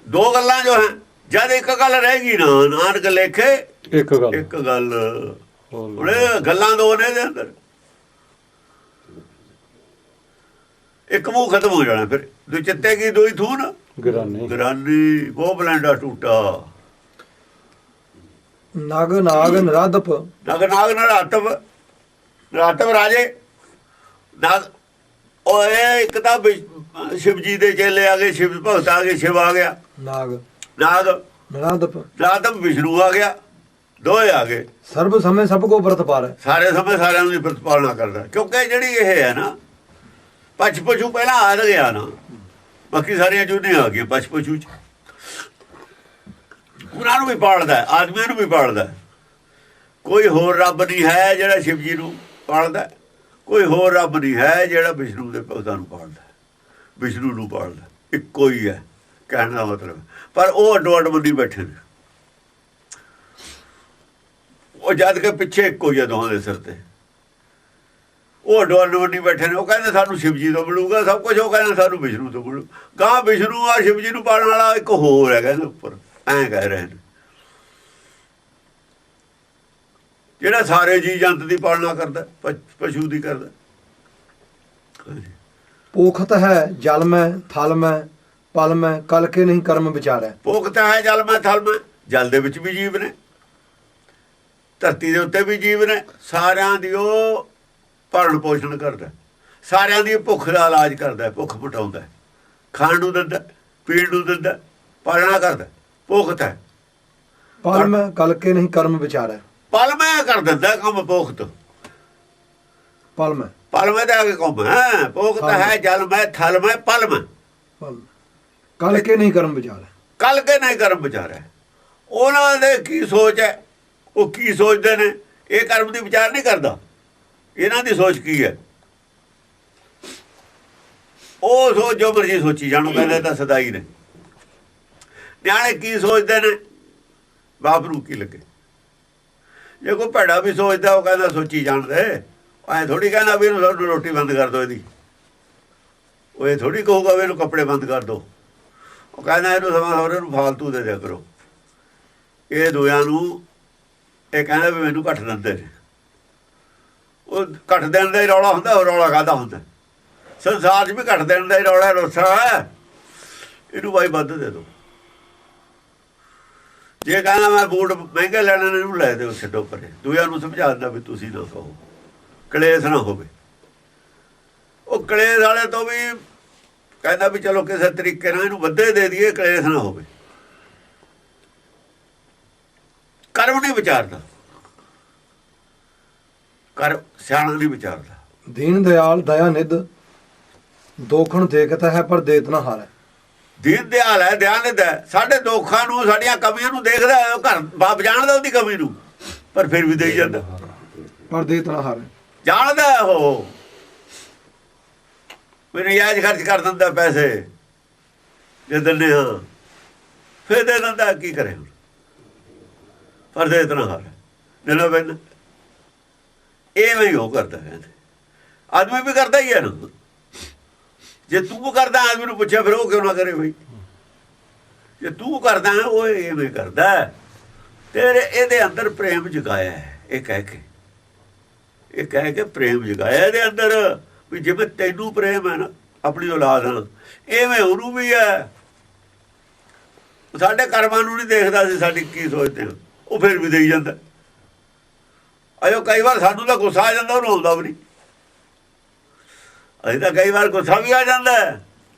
B: ਦੋ ਗੱਲਾਂ ਜੋ ਹੈ, ਜਦ ਇੱਕ ਗੱਲ ਰਹੇਗੀ ਨਾ, ਨਾਨਕ ਲੇਖੇ ਇੱਕ ਗੱਲ। ਹੁਣ ਗੱਲਾਂ ਦੋ ਨੇ ਇਹਦੇ ਅੰਦਰ, ਇੱਕ ਮੂੰਹ ਖਤਮ ਹੋ ਜਾਣਾ। ਫਿਰ ਦੋ ਚਿੱਤੇ ਕੀ ਦੋਈ ਥੂਨ ਗਰਾਨੀ ਉਹ ਬਲੈਂਡਾ ਟੂਟਾ।
A: ਨਗ ਨਾਗ ਨਰਾਧਪ,
B: ਨਗ ਨਾਗ ਨਰਾਤਪ ਰਾਜੇ ਨਾਗ। ਉਹ ਇੱਕ ਤਾਂ ਸ਼ਿਵ ਜੀ ਦੇ ਚੇਲੇ ਆ ਗਏ, ਸ਼ਿਵ ਭਗਤ ਆ ਗਏ, ਸ਼ਿਵ ਆ ਗਿਆ। ਨਾਗ ਨਰਾਧਪ ਵਿਸ਼ਨੂੰ ਆ ਗਿਆ, ਦੋਏ ਆ ਗਏ।
A: ਸਰਬ ਸਮੇਂ ਸਭ ਕੋ ਪ੍ਰਤਪਾਲੈ,
B: ਸਾਰੇ ਸਮੇਂ ਸਾਰਿਆਂ ਦੀ ਪ੍ਰਤਪਾਲਨਾ ਕਰਦਾ। ਕਿਉਂਕਿ ਜਿਹੜੀ ਇਹ ਹੈ ਨਾ, ਪਛ ਪਛੂ ਪਹਿਲਾਂ ਆ ਗਿਆ ਨਾ, ਬਾਕੀ ਸਾਰੀਆਂ ਜੂਨੀਆਂ ਆ ਗਈਆਂ ਪਛ ਪਛੂ ਚ। ਉਹਨਾਂ ਨੂੰ ਵੀ ਪਾਲਦਾ, ਆਦਮੀਆਂ ਨੂੰ ਵੀ ਪਾਲਦਾ। ਕੋਈ ਹੋਰ ਰੱਬ ਨਹੀਂ ਹੈ ਜਿਹੜਾ ਸ਼ਿਵ ਜੀ ਨੂੰ ਪਾਲਦਾ, ਕੋਈ ਹੋਰ ਰੱਬ ਨਹੀਂ ਹੈ ਜਿਹੜਾ ਵਿਸ਼ਨੂੰ ਦੇ ਭਗਤਾਂ ਨੂੰ ਪਾਲਦਾ। ਵਿਸ਼ਨੂੰ ਨੂੰ ਪਾਲਦਾ ਇੱਕੋ ਹੀ ਹੈ, ਕਹਿਣ ਦਾ ਮਤਲਬ। ਪਰ ਉਹ ਅੱਡੋ ਅੱਡ ਬੰਦੀ ਬੈਠੇ ਨੇ। ਉਹ ਜਦ ਕੇ ਪਿੱਛੇ ਇੱਕੋ ਹੀ ਆ ਦੋਹਾਂ ਦੇ ਸਿਰ ਤੇ। ਉਹ ਅੱਡੋ ਅੱਡ ਬੰਦੀ ਬੈਠੇ ਨੇ। ਉਹ ਕਹਿੰਦੇ ਸਾਨੂੰ ਸ਼ਿਵ ਜੀ ਤੋਂ ਮਿਲੂਗਾ ਸਭ ਕੁਝ, ਉਹ ਕਹਿੰਦੇ ਸਾਨੂੰ ਵਿਸ਼ਨੂੰ ਤੋਂ ਮਿਲੂ। ਗਾਂ ਵਿਸ਼ਨੂੰ ਆ ਸ਼ਿਵ ਜੀ ਨੂੰ ਪਾਲਣ ਵਾਲਾ ਇੱਕ ਹੋਰ ਹੈ, ਕਹਿੰਦੇ ਉੱਪਰ ਐਂ ਕਹਿ ਰਹੇ ਨੇ, ਜਿਹੜਾ ਸਾਰੇ ਜੀ ਜੰਤ ਦੀ ਪਾਲਣਾ ਕਰਦਾ, ਪਸ਼ੂ ਦੀ ਕਰਦਾ।
A: ਪੋਖਤ ਹੈ ਜਲ ਮੈਂ ਥਲ ਮੈਂ ਪਲ ਮੈਂ, ਕਲ ਕੇ ਨਹੀਂ ਕਰਮ ਵਿਚਾਰੈ।
B: ਪੋਖਤ ਹੈ ਜਲ ਮੈਂ ਥਲ ਮੈਂ, ਜਲ ਦੇ ਵਿੱਚ ਵੀ ਜੀਵ ਨੇ, ਧਰਤੀ ਦੇ ਉੱਤੇ ਵੀ ਜੀਵ ਨੇ। ਸਾਰਿਆਂ ਦੀ ਉਹ ਭਰਨ ਪੋਸ਼ਣ ਕਰਦਾ, ਸਾਰਿਆਂ ਦੀ ਭੁੱਖ ਦਾ ਇਲਾਜ ਕਰਦਾ, ਭੁੱਖ ਮਿਟਾਉਂਦਾ, ਖਾਣ ਨੂੰ ਦਿੰਦਾ, ਪੀਣ ਨੂੰ ਦਿੰਦਾ, ਪਾਲਣਾ ਕਰਦਾ। ਭੁੱਖਤ ਹੈ।
A: ਪਲ ਮੈਂ ਕਲ ਕੇ ਨਹੀਂ ਕਰਮ ਵਿਚਾਰੈ,
B: ਪਲ ਮੈਂ ਕਰ ਦਿੰਦਾ ਕੰਮ। ਭੁੱਖਤ
A: ਪਲ ਮੈਂ
B: ਦੇ ਆ ਕੇ ਕੰਮ ਹੈ। ਭੁੱਖਤ ਹੈ ਜਲ ਮੈਂ ਥਲ ਮੈਂ ਪਲ ਮੈਂ,
A: ਕਲ ਕੇ ਨਹੀਂ ਕਰਮ ਵਿਚਾਰੈ।
B: ਕਲ ਕੇ ਨਹੀਂ ਕਰਮ ਵਿਚਾਰੈ। ਉਹਨਾਂ ਦੇ ਕੀ ਸੋਚ ਹੈ, ਉਹ ਕੀ ਸੋਚਦੇ ਨੇ, ਇਹ ਕਰਮ ਦੀ ਵਿਚਾਰ ਨਹੀਂ ਕਰਦਾ। ਇਹਨਾਂ ਦੀ ਸੋਚ ਕੀ ਹੈ, ਉਹ ਸੋਚ ਜੋ ਮਰਜੀ ਸੋਚੀ ਜਾਣੋ। ਕਹਿੰਦੇ ਤਾਂ ਸਦਾਈ ਨੇ। ਨਿਆਣੇ ਕੀ ਸੋਚਦੇ ਨੇ, ਬਾਪ ਨੂੰ ਕੀ ਲੱਗੇ। ਜੇ ਕੋਈ ਭੈੜਾ ਵੀ ਸੋਚਦਾ, ਉਹ ਕਹਿੰਦਾ ਸੋਚੀ ਜਾਣਦੇ। ਐਂ ਥੋੜ੍ਹੀ ਕਹਿੰਦਾ ਵੀ ਇਹਨੂੰ ਸਾਨੂੰ ਰੋਟੀ ਬੰਦ ਕਰ ਦਿਓ ਇਹਦੀ। ਉਹ ਇਹ ਥੋੜ੍ਹੀ ਕਹੂਗਾ ਵੀ ਇਹਨੂੰ ਕੱਪੜੇ ਬੰਦ ਕਰ ਦਿਓ। ਉਹ ਕਹਿੰਦਾ ਇਹਨੂੰ ਸਮਾਂ ਇਹਨੂੰ ਫਾਲਤੂ ਦੇ ਦਿਆ ਕਰੋ। ਇਹ ਦੋਆਂ ਨੂੰ ਇਹ ਕਹਿੰਦਾ ਵੀ ਮੈਨੂੰ ਘੱਟ ਦਿੰਦੇ ਨੇ। ਉਹ ਘੱਟ ਦੇਣ ਦਾ ਹੀ ਰੌਲਾ ਹੁੰਦਾ, ਉਹ ਰੌਲਾ ਕਾਹਦਾ ਹੁੰਦਾ। ਸੰਸਾਰ 'ਚ ਵੀ ਘੱਟ ਦੇਣ ਦਾ ਹੀ ਰੌਲਾ ਰੋਸਾ ਹੈ। ਇਹਨੂੰ ਬਾਈ ਵੱਧ ਦੇ ਦਿਓ। ਜੇ ਕਹਿੰਦਾ ਮੈਂ ਬੂਟ ਮਹਿੰਗੇ ਲੈਣੇ ਨੇ, ਇਹਨੂੰ ਲੈ ਦਿਓ, ਛੱਡੋ ਪਰੇ। ਦੂਜਿਆਂ ਨੂੰ ਸਮਝਾ ਦਿੰਦਾ ਵੀ ਤੁਸੀਂ ਨਾ ਕਹੋ, ਕਲੇਸ਼ ਨਾ ਹੋਵੇ। ਉਹ ਕਲੇਸ਼ ਵਾਲੇ ਤੋਂ ਵੀ ਕਹਿੰਦਾ ਵੀ ਚਲੋ ਕਿਸੇ ਤਰੀਕੇ ਨਾਲ ਇਹਨੂੰ ਵੱਧੇ ਦੇ ਦਈਏ, ਕਲੇਸ਼ ਨਾ ਹੋਵੇ। ਕਰਮ ਨਹੀਂ ਵਿਚਾਰਦਾ, ਕਰ ਸਿਆਣਾ ਨਹੀਂ ਵਿਚਾਰਦਾ।
A: ਦੀਨ ਦਿਆਲ ਦਇਆ ਨਿਧ, ਦੋਖਣ ਦੇਖਦਾ ਹੈ ਪਰ ਦੇਤ ਨਾ ਹਾਰੈ।
B: ਦੀਨ ਦਿਆਲ ਹੈ, ਦਿਆਨਿਤ ਹੈ। ਸਾਡੇ ਦੁੱਖਾਂ ਨੂੰ, ਸਾਡੀਆਂ ਕਮੀਆਂ ਨੂੰ ਦੇਖਦਾ ਹੈ। ਉਹ ਘਰ ਬਾਪ ਜਾਣਦਾ ਉਹਦੀ ਕਮੀ ਨੂੰ, ਪਰ ਫਿਰ ਵੀ ਦੇਈ ਜਾਂਦਾ।
A: ਪਰ ਦੇਤ ਨਾ ਹਾਰੈ,
B: ਜਾਣਦਾ ਉਹ ਮੈਨੂੰ ਯਾਦ ਖਰਚ ਕਰ ਦਿੰਦਾ ਪੈਸੇ। ਜੇ ਦਿੰਦੇ ਹਾਂ ਫਿਰ ਦੇ ਦਿੰਦਾ, ਕੀ ਕਰੇ ਹੁਣ। ਪਰ ਦੇਤ ਨਾ ਹਾਰੈ, ਦਿਨੋਂ ਬਿਨ ਇਵੇਂ ਹੀ ਉਹ ਕਰਦਾ। ਕਹਿੰਦੇ ਆਦਮੀ ਵੀ ਕਰਦਾ ਹੀ ਹੈ ਨਾ। ਜੇ ਤੂੰ ਕਰਦਾ, ਆਦਮੀ ਨੂੰ ਪੁੱਛਿਆ ਫਿਰ ਉਹ ਕਿਉਂ ਨਾ ਕਰੇ ਬਈ। ਜੇ ਤੂੰ ਕਰਦਾ ਉਹ ਇਵੇਂ ਕਰਦਾ। ਤੇਰੇ ਇਹਦੇ ਅੰਦਰ ਪ੍ਰੇਮ ਜਗਾਇਆ ਹੈ। ਇਹ ਕਹਿ ਕੇ ਪ੍ਰੇਮ ਜਗਾਇਆ ਇਹਦੇ ਅੰਦਰ, ਵੀ ਜਿਵੇਂ ਤੈਨੂੰ ਪ੍ਰੇਮ ਹੈ ਨਾ ਆਪਣੀ ਔਲਾਦ ਨਾਲ, ਇਵੇਂ ਉਹਨੂੰ ਵੀ ਹੈ। ਸਾਡੇ ਕਰਮਾਂ ਨੂੰ ਨਹੀਂ ਦੇਖਦਾ ਸੀ ਸਾਡੀ ਕੀ ਸੋਚਦੇ ਹਾਂ, ਉਹ ਫਿਰ ਵੀ ਦੇਈ ਜਾਂਦਾ। ਅਜੋ ਕਈ ਵਾਰ ਸਾਨੂੰ ਤਾਂ ਗੁੱਸਾ ਆ ਜਾਂਦਾ, ਉਹਨੂੰ ਆਉਂਦਾ ਵੀ ਨਹੀਂ। ਅਸੀਂ ਤਾਂ ਕਈ ਵਾਰ ਗੁੱਸਾ ਵੀ ਆ ਜਾਂਦਾ,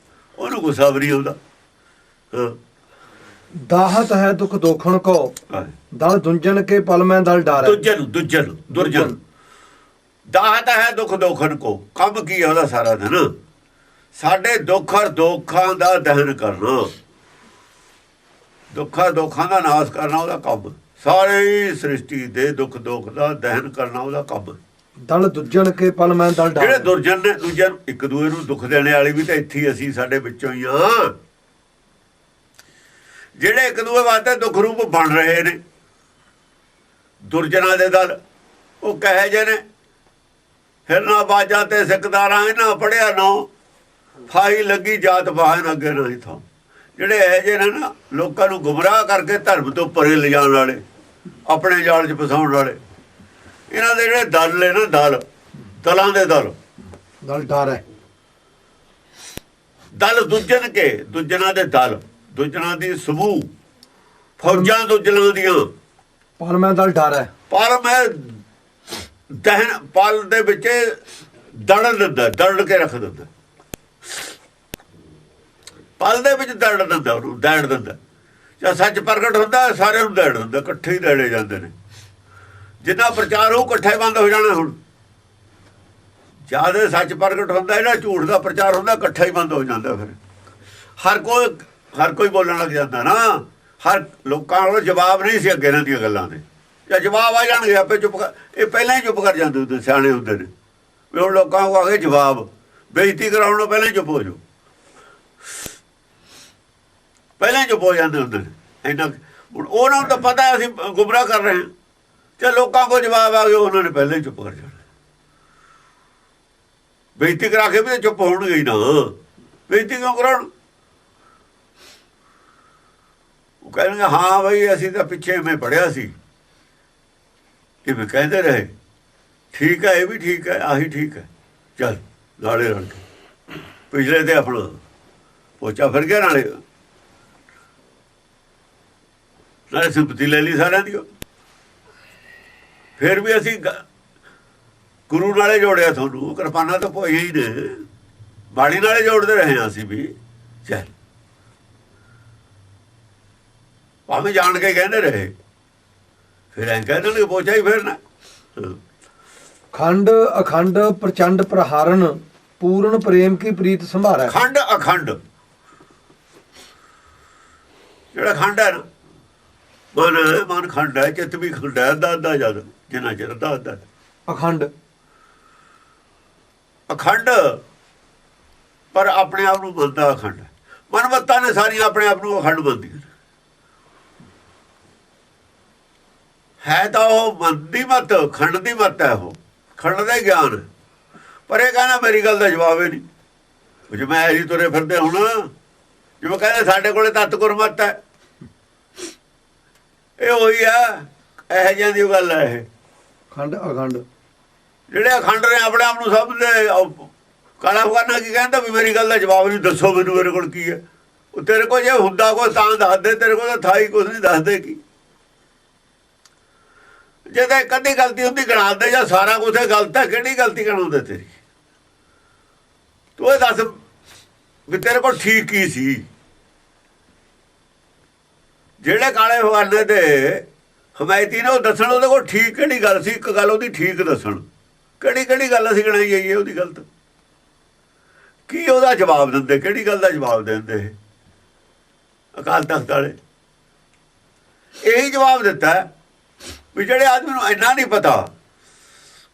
B: ਉਹਨੂੰ ਗੁੱਸਾ ਵੀ ਨਹੀਂ ਆਉਂਦਾ। ਹਾਂ
A: ਦਾਹਤ ਹੈ ਦੁਖ ਦੋਖਣ ਕੋ ਦਲ ਦੁੰਜਨ ਕੇ ਪਲ ਮੈਂ ਦਲ ਡਾਰੈ।
B: ਦੁਰਜਨ ਦਾਹਤ ਹੈ ਦੁੱਖ ਦੋਖਣ ਕੋ। ਕੰਮ ਕੀ ਹੈ ਉਹਦਾ ਸਾਰਾ ਦਿਨ? ਸਾਡੇ ਦੁੱਖਾਂ ਦਾ ਦਹਨ ਕਰਨਾ, ਦੁੱਖਾਂ ਦਾ ਨਾਸ਼ ਕਰਨਾ ਉਹਦਾ ਕੰਮ। ਸਾਰੀ ਸ੍ਰਿਸ਼ਟੀ ਦੇ ਦੁੱਖ ਦਾ ਦਹਨ ਕਰਨਾ ਉਹਦਾ ਕੰਮ।
A: ਦਲ ਦੁਜਣ ਕੇ ਪਲ ਮੈਂ ਦਲ ਡਾਰੈ।
B: ਜਿਹੜੇ ਦੁਰਜਨ ਨੇ, ਦੂਜੇ ਇੱਕ ਦੂਏ ਨੂੰ ਦੁੱਖ ਦੇਣੇ ਵਾਲੇ ਵੀ ਤਾਂ ਇੱਥੇ ਅਸੀਂ ਸਾਡੇ ਵਿੱਚੋਂ ਹੀ ਆ। ਜਿਹੜੇ ਇੱਕ ਦੂਏ ਵਾਸਤੇ ਦੁੱਖ ਰੂਪ ਬਣ ਰਹੇ ਨੇ, ਦੁਰਜਨਾਂ ਦੇ ਦਲ, ਉਹ ਕਹੇ ਜੇ ਨੇ ਫਿਰਨਾ ਬਾਜਾਂ ਤੇ ਸਿੱਕਦਾਰਾਂ, ਇਹਨਾਂ ਪੜਿਆ ਨਾ ਫਾਹੀ ਲੱਗੀ ਜਾਤ ਬਾਹਨ ਅੱਗੇ ਨਹੀਂ ਥਾਂ। ਜਿਹੜੇ ਇਹ ਜੇ ਨੇ ਨਾ ਲੋਕਾਂ ਨੂੰ ਗੁੰਮਰਾਹ ਕਰਕੇ ਧਰਮ ਤੋਂ ਪਰੇ ਲਿਜਾਣ ਵਾਲੇ, ਆਪਣੇ ਜਾਲ 'ਚ ਫਸਾਉਣ ਵਾਲੇ, ਇਹਨਾਂ ਦੇ ਜਿਹੜੇ ਦਲ ਨੇ ਨਾ, ਦਲਾਂ ਦੇ ਦਲ
A: ਡਾਰੈ।
B: ਦਲ ਦੁਜਨ ਕੇ, ਦੁਜਨਾਂ ਦੇ ਦਲ, ਦੁਜਨਾਂ ਦੀ ਸਮੂਹ, ਫੌਜਾਂ ਦੁਜਨਾਂ ਦੀਆਂ।
A: ਪਲ ਮੈਂ ਦਲ ਡਾਰੈ।
B: ਪਲ ਮੈਂ ਦਹਨ, ਪਲ ਦੇ ਵਿੱਚ ਦੜ ਦਿੰਦਾ, ਦੜ ਕੇ ਰੱਖ ਦਿੰਦਾ। ਪਲ ਦੇ ਵਿੱਚ ਦੜ ਦਿੰਦਾ, ਉਹਨੂੰ ਦੈੜ ਦਿੰਦਾ। ਜਾਂ ਸੱਚ ਪ੍ਰਗਟ ਹੁੰਦਾ ਸਾਰਿਆਂ ਨੂੰ ਦੈੜ ਦਿੰਦਾ, ਇਕੱਠੇ ਹੀ ਦੈੜੇ ਜਾਂਦੇ ਨੇ। ਜਿੰਨਾ ਪ੍ਰਚਾਰ ਹੋ ਇਕੱਠੇ ਬੰਦ ਹੋ ਜਾਣਾ। ਹੁਣ ਜਦ ਸੱਚ ਪ੍ਰਗਟ ਹੁੰਦਾ, ਜਿਹੜਾ ਝੂਠ ਦਾ ਪ੍ਰਚਾਰ ਹੁੰਦਾ ਇਕੱਠਾ ਹੀ ਬੰਦ ਹੋ ਜਾਂਦਾ। ਫਿਰ ਹਰ ਕੋਈ ਬੋਲਣ ਲੱਗ ਜਾਂਦਾ ਨਾ। ਹਰ ਲੋਕਾਂ ਕੋਲ ਜਵਾਬ ਨਹੀਂ ਸੀ ਅੱਗੇ ਇਹਨਾਂ ਦੀਆਂ ਗੱਲਾਂ ਦੇ। ਜਾਂ ਜਵਾਬ ਆ ਜਾਣਗੇ ਆਪੇ ਚੁੱਪ ਕਰ, ਇਹ ਪਹਿਲਾਂ ਹੀ ਚੁੱਪ ਕਰ ਜਾਂਦੇ ਹੁੰਦੇ, ਸਿਆਣੇ ਹੁੰਦੇ ਨੇ ਵੀ ਹੁਣ ਲੋਕਾਂ ਨੂੰ ਆ ਕੇ ਜਵਾਬ, ਬੇਇੱਜ਼ਤੀ ਕਰਾਉਣ ਤੋਂ ਪਹਿਲਾਂ ਹੀ ਚੁੱਪ ਹੋ ਜਾਓ, ਪਹਿਲਾਂ ਹੀ ਚੁੱਪ ਹੋ ਜਾਂਦੇ ਹੁੰਦੇ ਨੇ। ਇੰਨਾ ਹੁਣ ਉਹਨਾਂ ਨੂੰ ਤਾਂ ਪਤਾ ਅਸੀਂ ਗੁੰਮਰਾਹ ਕਰ ਰਹੇ ਹਾਂ, ਤੇ ਲੋਕਾਂ ਕੋਲ ਜਵਾਬ ਆ ਗਿਆ, ਉਹਨਾਂ ਨੇ ਪਹਿਲਾਂ ਹੀ ਚੁੱਪ ਕਰ ਜਾਣਾ। ਬੇਇੱਜ਼ਤੀ ਕਰਾ ਕੇ ਵੀ ਚੁੱਪ ਹੋਣਗੇ ਹੀ ਨਾ। ਬੇਇੱਜ਼ਤੀ ਕਿਉਂ ਕਰਾਉਣ? ਉਹ ਕਹਿਣਗੇ ਹਾਂ ਬਈ ਅਸੀਂ ਤਾਂ ਪਿੱਛੇ ਮੈਂ ਪੜ੍ਹਿਆ ਸੀ, ਇਵੇਂ ਕਹਿੰਦੇ ਰਹੇ, ਠੀਕ ਹੈ, ਇਹ ਵੀ ਠੀਕ ਹੈ, ਆਹੀ ਠੀਕ ਹੈ, ਚੱਲ ਨਾਲੇ ਰਲ ਕੇ ਪਿਛਲੇ ਤੇ ਆਪਣਾ ਪੋਚਾ ਫਿਰ ਗਿਆ, ਨਾਲੇ ਸਿੰਪਤੀ ਲੈ ਲਈ ਸਾਰਿਆਂ ਦੀ। ਫਿਰ ਵੀ ਅਸੀਂ ਗੁਰੂ ਨਾਲੇ ਜੋੜਿਆ, ਤੁਹਾਨੂੰ ਕਿਰਪਾਨਾਂ ਤਾਂ ਪੋਈਆਂ ਹੀ ਨੇ, ਬਾਣੀ ਨਾਲੇ ਜੋੜਦੇ ਰਹੇ ਹਾਂ ਅਸੀਂ ਵੀ। ਚੱਲ ਭਾਵੇਂ ਜਾਣ ਕੇ ਕਹਿੰਦੇ ਰਹੇ, ਫਿਰ ਐਂ ਕਹਿ ਦੇਣਗੇ ਪੋਚਾ ਹੀ ਫੇਰਨਾ।
A: ਖੰਡ ਅਖੰਡ ਪ੍ਰਚੰਡ ਪ੍ਰਹਾਰਨ ਪੂਰਨ ਪ੍ਰੇਮ ਕੀ ਪ੍ਰੀਤ ਸੰਭਾਰੈ।
B: ਖੰਡ ਅਖੰਡ, ਜਿਹੜਾ ਖੰਡ ਹੈ ਨਾ, ਮਨ ਖੰਡ ਹੈ, ਚਿੱਤ ਵੀ ਖੰਡ ਹੈ, ਅੱਧਾ ਜਦ ਜਿੰਨਾ ਚਿਰ ਅੱਧਾ
A: ਅਖੰਡ
B: ਪਰ ਆਪਣੇ ਆਪ ਨੂੰ ਮੰਨਦਾ ਅਖੰਡ। ਮਨਮੱਤਾਂ ਨੇ ਸਾਰੀਆਂ ਆਪਣੇ ਆਪ ਨੂੰ ਅਖੰਡ ਮੰਨਦੀਆਂ। ਹੈ ਤਾਂ ਉਹ ਮਨ ਦੀ ਮੱਤ, ਖੰਡ ਦੀ ਮੱਤ ਹੈ, ਉਹ ਖੰਡ ਦਾ ਹੀ ਗਿਆਨ। ਪਰ ਇਹ ਕਹਿੰਦਾ ਮੇਰੀ ਗੱਲ ਦਾ ਜਵਾਬ ਹੀ ਨਹੀਂ। ਜਿਵੇਂ ਐਸੀ ਤੁਰੇ ਫਿਰਦੇ ਹੁਣ, ਜਿਵੇਂ ਕਹਿੰਦੇ ਸਾਡੇ ਕੋਲੇ ਤੱਤ ਗੁਰਮਤ ਹੈ, ਇਹ ਉਹੀ ਆ, ਇਹੋ ਜਿਹੀਆਂ ਦੀ ਗੱਲ ਹੈ। ਇਹ
A: ਖੰਡ ਅਖੰਡ, ਜਿਹੜੇ
B: ਅਖੰਡ ਨੇ ਆਪਣੇ ਆਪ ਨੂੰ ਸਮਝਦੇ। ਕਾਲਾ ਫਗਾਨਾ ਕੀ ਕਹਿੰਦਾ ਵੀ ਮੇਰੀ ਗੱਲ ਦਾ ਜਵਾਬ ਨਹੀਂ, ਦੱਸੋ ਮੈਨੂੰ ਮੇਰੇ ਕੋਲ ਕੀ ਹੈ। ਉਹ ਤੇਰੇ ਕੋਲ ਜੇ ਹੁੰਦਾ ਕੋਈ ਤਾਂ ਦੱਸਦੇ, ਤੇਰੇ ਕੋਲ ਤਾਂ ਥਾਈ ਕੁਛ ਨਹੀਂ, ਦੱਸਦੇ ਕੀ। ਜੇ ਤਾਂ ਇੱਕ ਅੱਧੀ ਗਲਤੀ ਹੁੰਦੀ ਗਣਾਉਂਦੇ, ਜਾਂ ਸਾਰਾ ਕੁਛ ਗਲਤ ਹੈ, ਕਿਹੜੀ ਗਲਤੀ ਗਣਾਉਂਦੇ ਤੇਰੀ? ਤੂੰ ਇਹ ਦੱਸ ਵੀ ਤੇਰੇ ਕੋਲ ਠੀਕ ਕੀ ਸੀ। ਜਿਹੜੇ ਕਾਲੇ ਫਗਾਨੇ ਦੇ ਹਮਾਇਤੀ ਨੇ ਉਹ ਦੱਸਣ ਉਹਦੇ ਕੋਲ ਠੀਕ ਕਿਹੜੀ ਗੱਲ ਸੀ। ਇੱਕ ਗੱਲ ਉਹਦੀ ਠੀਕ ਦੱਸਣ, ਕਿਹੜੀ ਗੱਲ ਅਸੀਂ ਗਣਾਈ ਜਾਈਏ ਉਹਦੀ ਗਲਤ। ਕੀ ਉਹਦਾ ਜਵਾਬ ਦਿੰਦੇ, ਕਿਹੜੀ ਗੱਲ ਦਾ ਜਵਾਬ ਦਿੰਦੇ? ਅਕਾਲ ਤਖਤ ਵਾਲੇ ਇਹੀ ਜਵਾਬ ਦਿੱਤਾ ਵੀ ਜਿਹੜੇ ਆਦਮੀ ਨੂੰ ਇੰਨਾ ਨਹੀਂ ਪਤਾ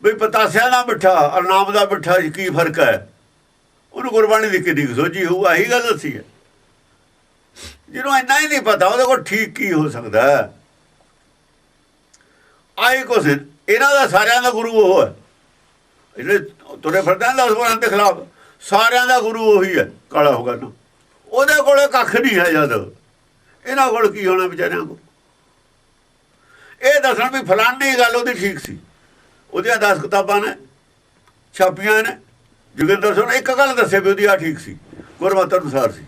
B: ਵੀ ਪਤਾਸਿਆਂ ਦਾ ਮਿੱਠਾ ਔਰ ਨਾਮ ਦਾ ਮਿੱਠਾ ਕੀ ਫਰਕ ਹੈ, ਉਹਨੂੰ ਗੁਰਬਾਣੀ ਦੀ ਕਿੰਨੀ ਸੋਝੀ ਹੋਊ। ਆਹੀ ਗੱਲ ਦੱਸੀ ਹੈ। ਜਿਹਨੂੰ ਇੰਨਾ ਹੀ ਨਹੀਂ ਪਤਾ ਉਹਦੇ ਕੋਲ ਠੀਕ ਕੀ ਹੋ ਸਕਦਾ? ਆਹੀ ਕੁਛ ਇਹਨਾਂ ਦਾ, ਸਾਰਿਆਂ ਦਾ ਗੁਰੂ ਉਹ ਹੈ। ਜਿਹੜੇ ਤੁਰੇ ਫਿਰਦੇ 10 ਗੁਰਾਂ ਦੇ ਖਿਲਾਫ, ਸਾਰਿਆਂ ਦਾ ਗੁਰੂ ਉਹੀ ਹੈ, ਕਾਲਾ ਫਗਾਨਾ। ਉਹਦੇ ਕੋਲ ਕੱਖ ਨਹੀਂ ਹੈ। ਜਦ ਇਹਨਾਂ ਕੋਲ ਕੀ ਹੋਣਾ ਵਿਚਾਰਿਆਂ ਕੋਲ? ਇਹ ਦੱਸਣ ਵੀ ਫਲਾਨੀ ਗੱਲ ਉਹਦੀ ਠੀਕ ਸੀ। ਉਹਦੀਆਂ 10 ਕਿਤਾਬਾਂ ਨੇ ਛਾਪੀਆਂ ਨੇ। ਜੋਗਿੰਦਰ ਸਿੰਘ ਇੱਕ ਗੱਲ ਦੱਸੇ ਵੀ ਉਹਦੀ ਆ ਠੀਕ ਸੀ, ਗੁਰਮਤਿ ਅਨੁਸਾਰ ਸੀ।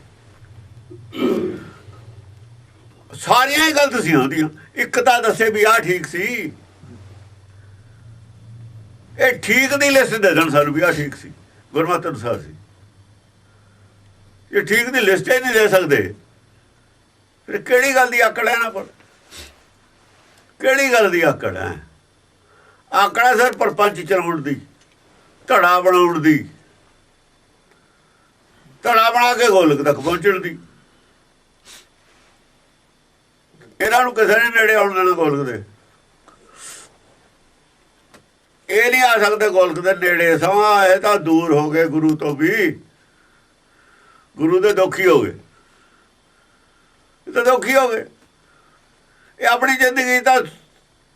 B: ਸਾਰੀਆਂ ਹੀ ਗਲਤ ਸੀ ਉਹਦੀਆਂ, ਇੱਕ ਤਾਂ ਦੱਸੇ ਵੀ ਆ ਠੀਕ ਸੀ। ਇਹ ਠੀਕ ਦੀ ਲਿਸਟ ਦੇ ਦੇਣ ਸਾਨੂੰ ਵੀ ਆ ਠੀਕ ਸੀ, ਗੁਰਮਤਿ ਅਨੁਸਾਰ ਸੀ। ਜੇ ਠੀਕ ਦੀ ਲਿਸਟ ਹੀ ਨਹੀਂ ਦੇ ਸਕਦੇ ਫਿਰ ਕਿਹੜੀ ਗੱਲ ਦੀ ਆਕੜ ਹੈ ਨਾ ਕੋਲ? ਕਿਹੜੀ ਗੱਲ ਦੀ ਆਕੜ ਹੈ? ਆਕੜਾ ਸਰ ਪਰਪੰਚ ਚਲਾਉਣ ਦੀ, ਧੜਾ ਬਣਾਉਣ ਦੀ, ਧੜਾ ਬਣਾ ਕੇ ਗੋਲਕ ਤੱਕ ਪਹੁੰਚਣ ਦੀ। ਇਹਨਾਂ ਨੂੰ ਕਿਸੇ ਨੇ ਨੇੜੇ ਆਉਣ ਦੇਣਾ ਗੋਲਕ ਦੇ। ਇਹ ਨਹੀਂ ਆ ਸਕਦੇ ਗੋਲਕ ਦੇ ਨੇੜੇ। ਸਮਾਂ ਇਹ ਤਾਂ ਦੂਰ ਹੋ ਗਏ ਗੁਰੂ ਤੋਂ ਵੀ, ਗੁਰੂ ਦੇ ਦੁਖੀ ਹੋ ਗਏ। ਇਹ ਤਾਂ ਦੁਖੀ ਹੋ ਗਏ। ਇਹ ਆਪਣੀ ਜ਼ਿੰਦਗੀ ਤਾਂ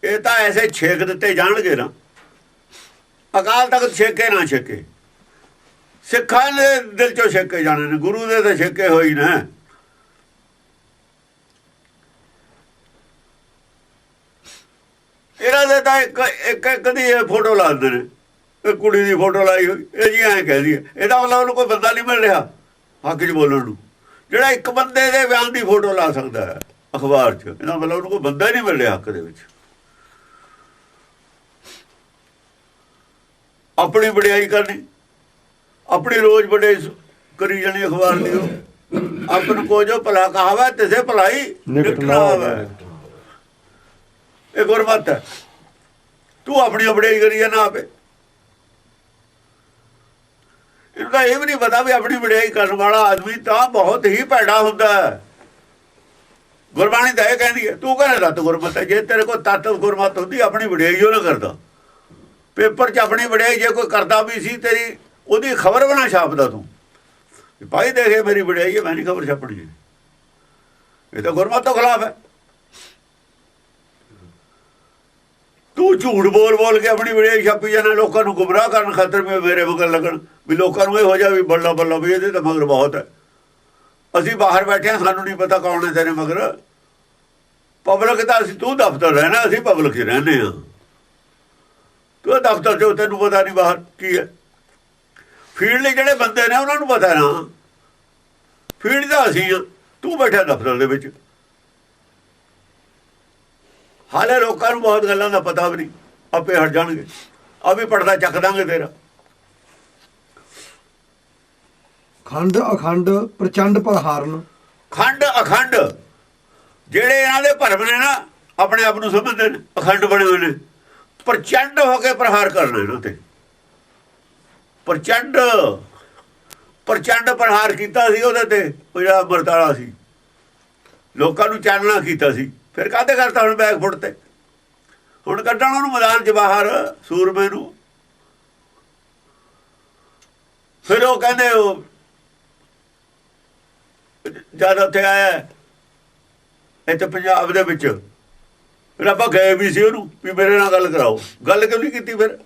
B: ਇਹ ਤਾਂ ਐਸੇ ਛੇਕ ਦਿੱਤੇ ਜਾਣਗੇ ਨਾ, ਅਕਾਲ ਤਖਤ ਛੇਕੇ ਨਾ ਛੇਕੇ, ਸਿੱਖਾਂ ਦੇ ਦਿਲ ਚੋਂ ਛੇਕੇ ਜਾਣੇ ਨੇ, ਗੁਰੂ ਦੇ ਤਾਂ ਛੇਕੇ ਹੋਈ ਨਾ। ਇਹਨਾਂ ਦੇ ਤਾਂ ਇੱਕ ਦੀ ਫੋਟੋ ਲਾ ਦਿੰਦੇ ਨੇ, ਇਹ ਕੁੜੀ ਦੀ ਫੋਟੋ ਲਾਈ ਹੋਈ, ਇਹ ਜੀ ਐਂ ਕਹਿੰਦੀ ਹੈ। ਇਹਦਾ ਮਤਲਬ ਉਹਨੂੰ ਕੋਈ ਬੰਦਾ ਨਹੀਂ ਮਿਲ ਰਿਹਾ ਹੱਕ 'ਚ ਬੋਲਣ ਨੂੰ, ਜਿਹੜਾ ਇੱਕ ਬੰਦੇ ਦੇ ਬਿਆਨ ਦੀ ਫੋਟੋ ਲਾ ਸਕਦਾ ਹੈ ਅਖਬਾਰ 'ਚ। ਇਹਦਾ ਮਤਲਬ ਉਹਨੂੰ ਕੋਈ ਬੰਦਾ ਹੀ ਨਹੀਂ ਮਿਲ ਰਿਹਾ ਹੱਕ ਦੇ ਵਿੱਚ। ਆਪਣੀ ਵਡਿਆਈ ਕਰਨੀ, ਆਪਣੀ ਰੋਜ਼ ਵਡਿਆਈ ਕਰੀ ਜਾਣੀ ਅਖਬਾਰ ਦੀ। ਉਹ ਆਪਨ ਕੋ ਜੋ ਭਲਾ ਕਹਾਵਾ ਤਿਸੇ ਭਲਾਈ ਨਿਕਟਣਾ ਹੋਵੇ। ਇਹ ਗੁਰਮਤਿ ਹੈ। ਤੂੰ ਆਪਣੀ ਵਡਿਆਈ ਕਰੀ ਜਾਣਾ ਆਪੇ। ਇਹਦਾ ਇਹ ਵੀ ਨਹੀਂ ਪਤਾ ਵੀ ਆਪਣੀ ਵਡਿਆਈ ਕਰਨ ਵਾਲਾ ਆਦਮੀ ਤਾਂ ਬਹੁਤ ਹੀ ਭੈੜਾ ਹੁੰਦਾ ਹੈ। ਗੁਰਬਾਣੀ ਤਾਂ ਇਹ ਕਹਿੰਦੀ ਹੈ, ਤੂੰ ਕਹਿੰਦਾ ਤੱਤ ਗੁਰਮਤਿ ਹੈ। ਜੇ ਤੇਰੇ ਕੋਲ ਤੱਤ ਗੁਰਮਤਿ ਹੁੰਦੀ, ਆਪਣੀ ਵਡਿਆਈ ਉਹ ਨਾ ਕਰਦਾ। ਪੇਪਰ 'ਚ ਆਪਣੀ ਵਡਿਆਈ ਜੇ ਕੋਈ ਕਰਦਾ ਵੀ ਸੀ, ਤੇਰੀ ਉਹਦੀ ਖਬਰ ਬਣਾ ਛਾਪਦਾ ਤੂੰ, ਭਾਈ ਦੇਖੇ ਮੇਰੀ ਵਡਿਆਈ ਹੈ, ਮੈਂ ਨਹੀਂ ਖਬਰ ਛਾਪਣੀ। ਇਹ ਤਾਂ ਗੁਰਮਤਿ ਤੋਂ ਖਿਲਾਫ ਹੈ। ਤੂੰ ਝੂਠ ਬੋਲ ਬੋਲ ਕੇ ਆਪਣੀ ਵਡਿਆਈ ਛਾਪੀ ਜਾਣਾ, ਲੋਕਾਂ ਨੂੰ ਗੁੰਮਰਾਹ ਕਰਨ ਖਾਤਰ ਮੇਰੇ ਮਗਰ ਲੱਗਣ, ਵੀ ਲੋਕਾਂ ਨੂੰ ਇਹ ਹੋ ਜਾ ਵੀ ਬੱਲਾ ਬੱਲਾ ਵੀ ਇਹਦੇ ਤਾਂ ਮਗਰ ਬਹੁਤ ਹੈ। ਅਸੀਂ ਬਾਹਰ ਬੈਠੇ ਹਾਂ, ਸਾਨੂੰ ਨਹੀਂ ਪਤਾ ਕੌਣ ਹੈ ਤੇਰੇ ਮਗਰ। ਪਬਲਿਕ ਤਾਂ ਅਸੀਂ, ਤੂੰ ਦਫ਼ਤਰ ਰਹਿਣਾ, ਅਸੀਂ ਪਬਲਿਕ 'ਚ ਰਹਿੰਦੇ ਹਾਂ। ਤੂੰ ਦਫ਼ਤਰ 'ਚ, ਤੈਨੂੰ ਪਤਾ ਨਹੀਂ ਬਾਹਰ ਕੀ ਹੈ। ਫੀਲਡ ਲਈ ਜਿਹੜੇ ਬੰਦੇ ਨੇ ਉਹਨਾਂ ਨੂੰ ਪਤਾ ਨਾ, ਫੀਲਡ ਦਾ ਅਸੀਂ ਹਾਂ, ਤੂੰ ਬੈਠਾ ਦਫ਼ਤਰ ਦੇ ਵਿੱਚ। ਹਾਲੇ ਲੋਕਾਂ ਨੂੰ ਬਹੁਤ ਗੱਲਾਂ ਦਾ ਪਤਾ ਵੀ ਨਹੀਂ, ਆਪੇ ਹਟ ਜਾਣਗੇ। ਆ ਵੀ ਪੜਦਾ ਚੱਕ ਦਾਂਗੇ ਤੇਰਾ।
A: ਖੰਡ ਅਖੰਡ ਪ੍ਰਚੰਡ ਪ੍ਰਹਾਰਨ।
B: ਖੰਡ ਅਖੰਡ ਜਿਹੜੇ ਇਹਨਾਂ ਦੇ ਭਰਮ ਨੇ ਨਾ, ਆਪਣੇ ਆਪ ਨੂੰ ਸਮਝਦੇ ਨੇ ਅਖੰਡ ਬਣੇ ਹੋਏ ਨੇ। ਪ੍ਰਚੰਡ ਹੋ ਕੇ ਪ੍ਰਹਾਰ ਕਰਨਾ ਇਹਨਾਂ ਤੇ। ਪ੍ਰਚੰਡ ਪ੍ਰਹਾਰ ਕੀਤਾ ਸੀ ਉਹਦੇ ਤੇ, ਉਹ ਜਿਹੜਾ ਅੰਮ੍ਰਿਤ ਵਾਲਾ ਸੀ, ਲੋਕਾਂ ਨੂੰ ਚਾਨਣਾ ਕੀਤਾ ਸੀ। ਫਿਰ ਕਾਹਦੇ ਕਰਤਾ ਹੁਣ ਬੈਕ ਫੁੱਟ ਤੇ? ਹੁਣ ਕੱਢਣ ਉਹਨੂੰ ਮੈਦਾਨ 'ਚ ਬਾਹਰ, ਸੂਰਮੇ ਨੂੰ। ਫਿਰ ਉਹ ਕਹਿੰਦੇ ਉਹ ਜਦ ਉੱਥੇ ਆਇਆ ਇੱਥੇ ਪੰਜਾਬ ਦੇ ਵਿੱਚ, ਫਿਰ ਆਪਾਂ ਗਏ ਵੀ ਸੀ ਉਹਨੂੰ ਵੀ ਮੇਰੇ ਨਾਲ ਗੱਲ ਕਰਾਓ। ਗੱਲ ਕਿਉਂ ਨਹੀਂ ਕੀਤੀ? ਫਿਰ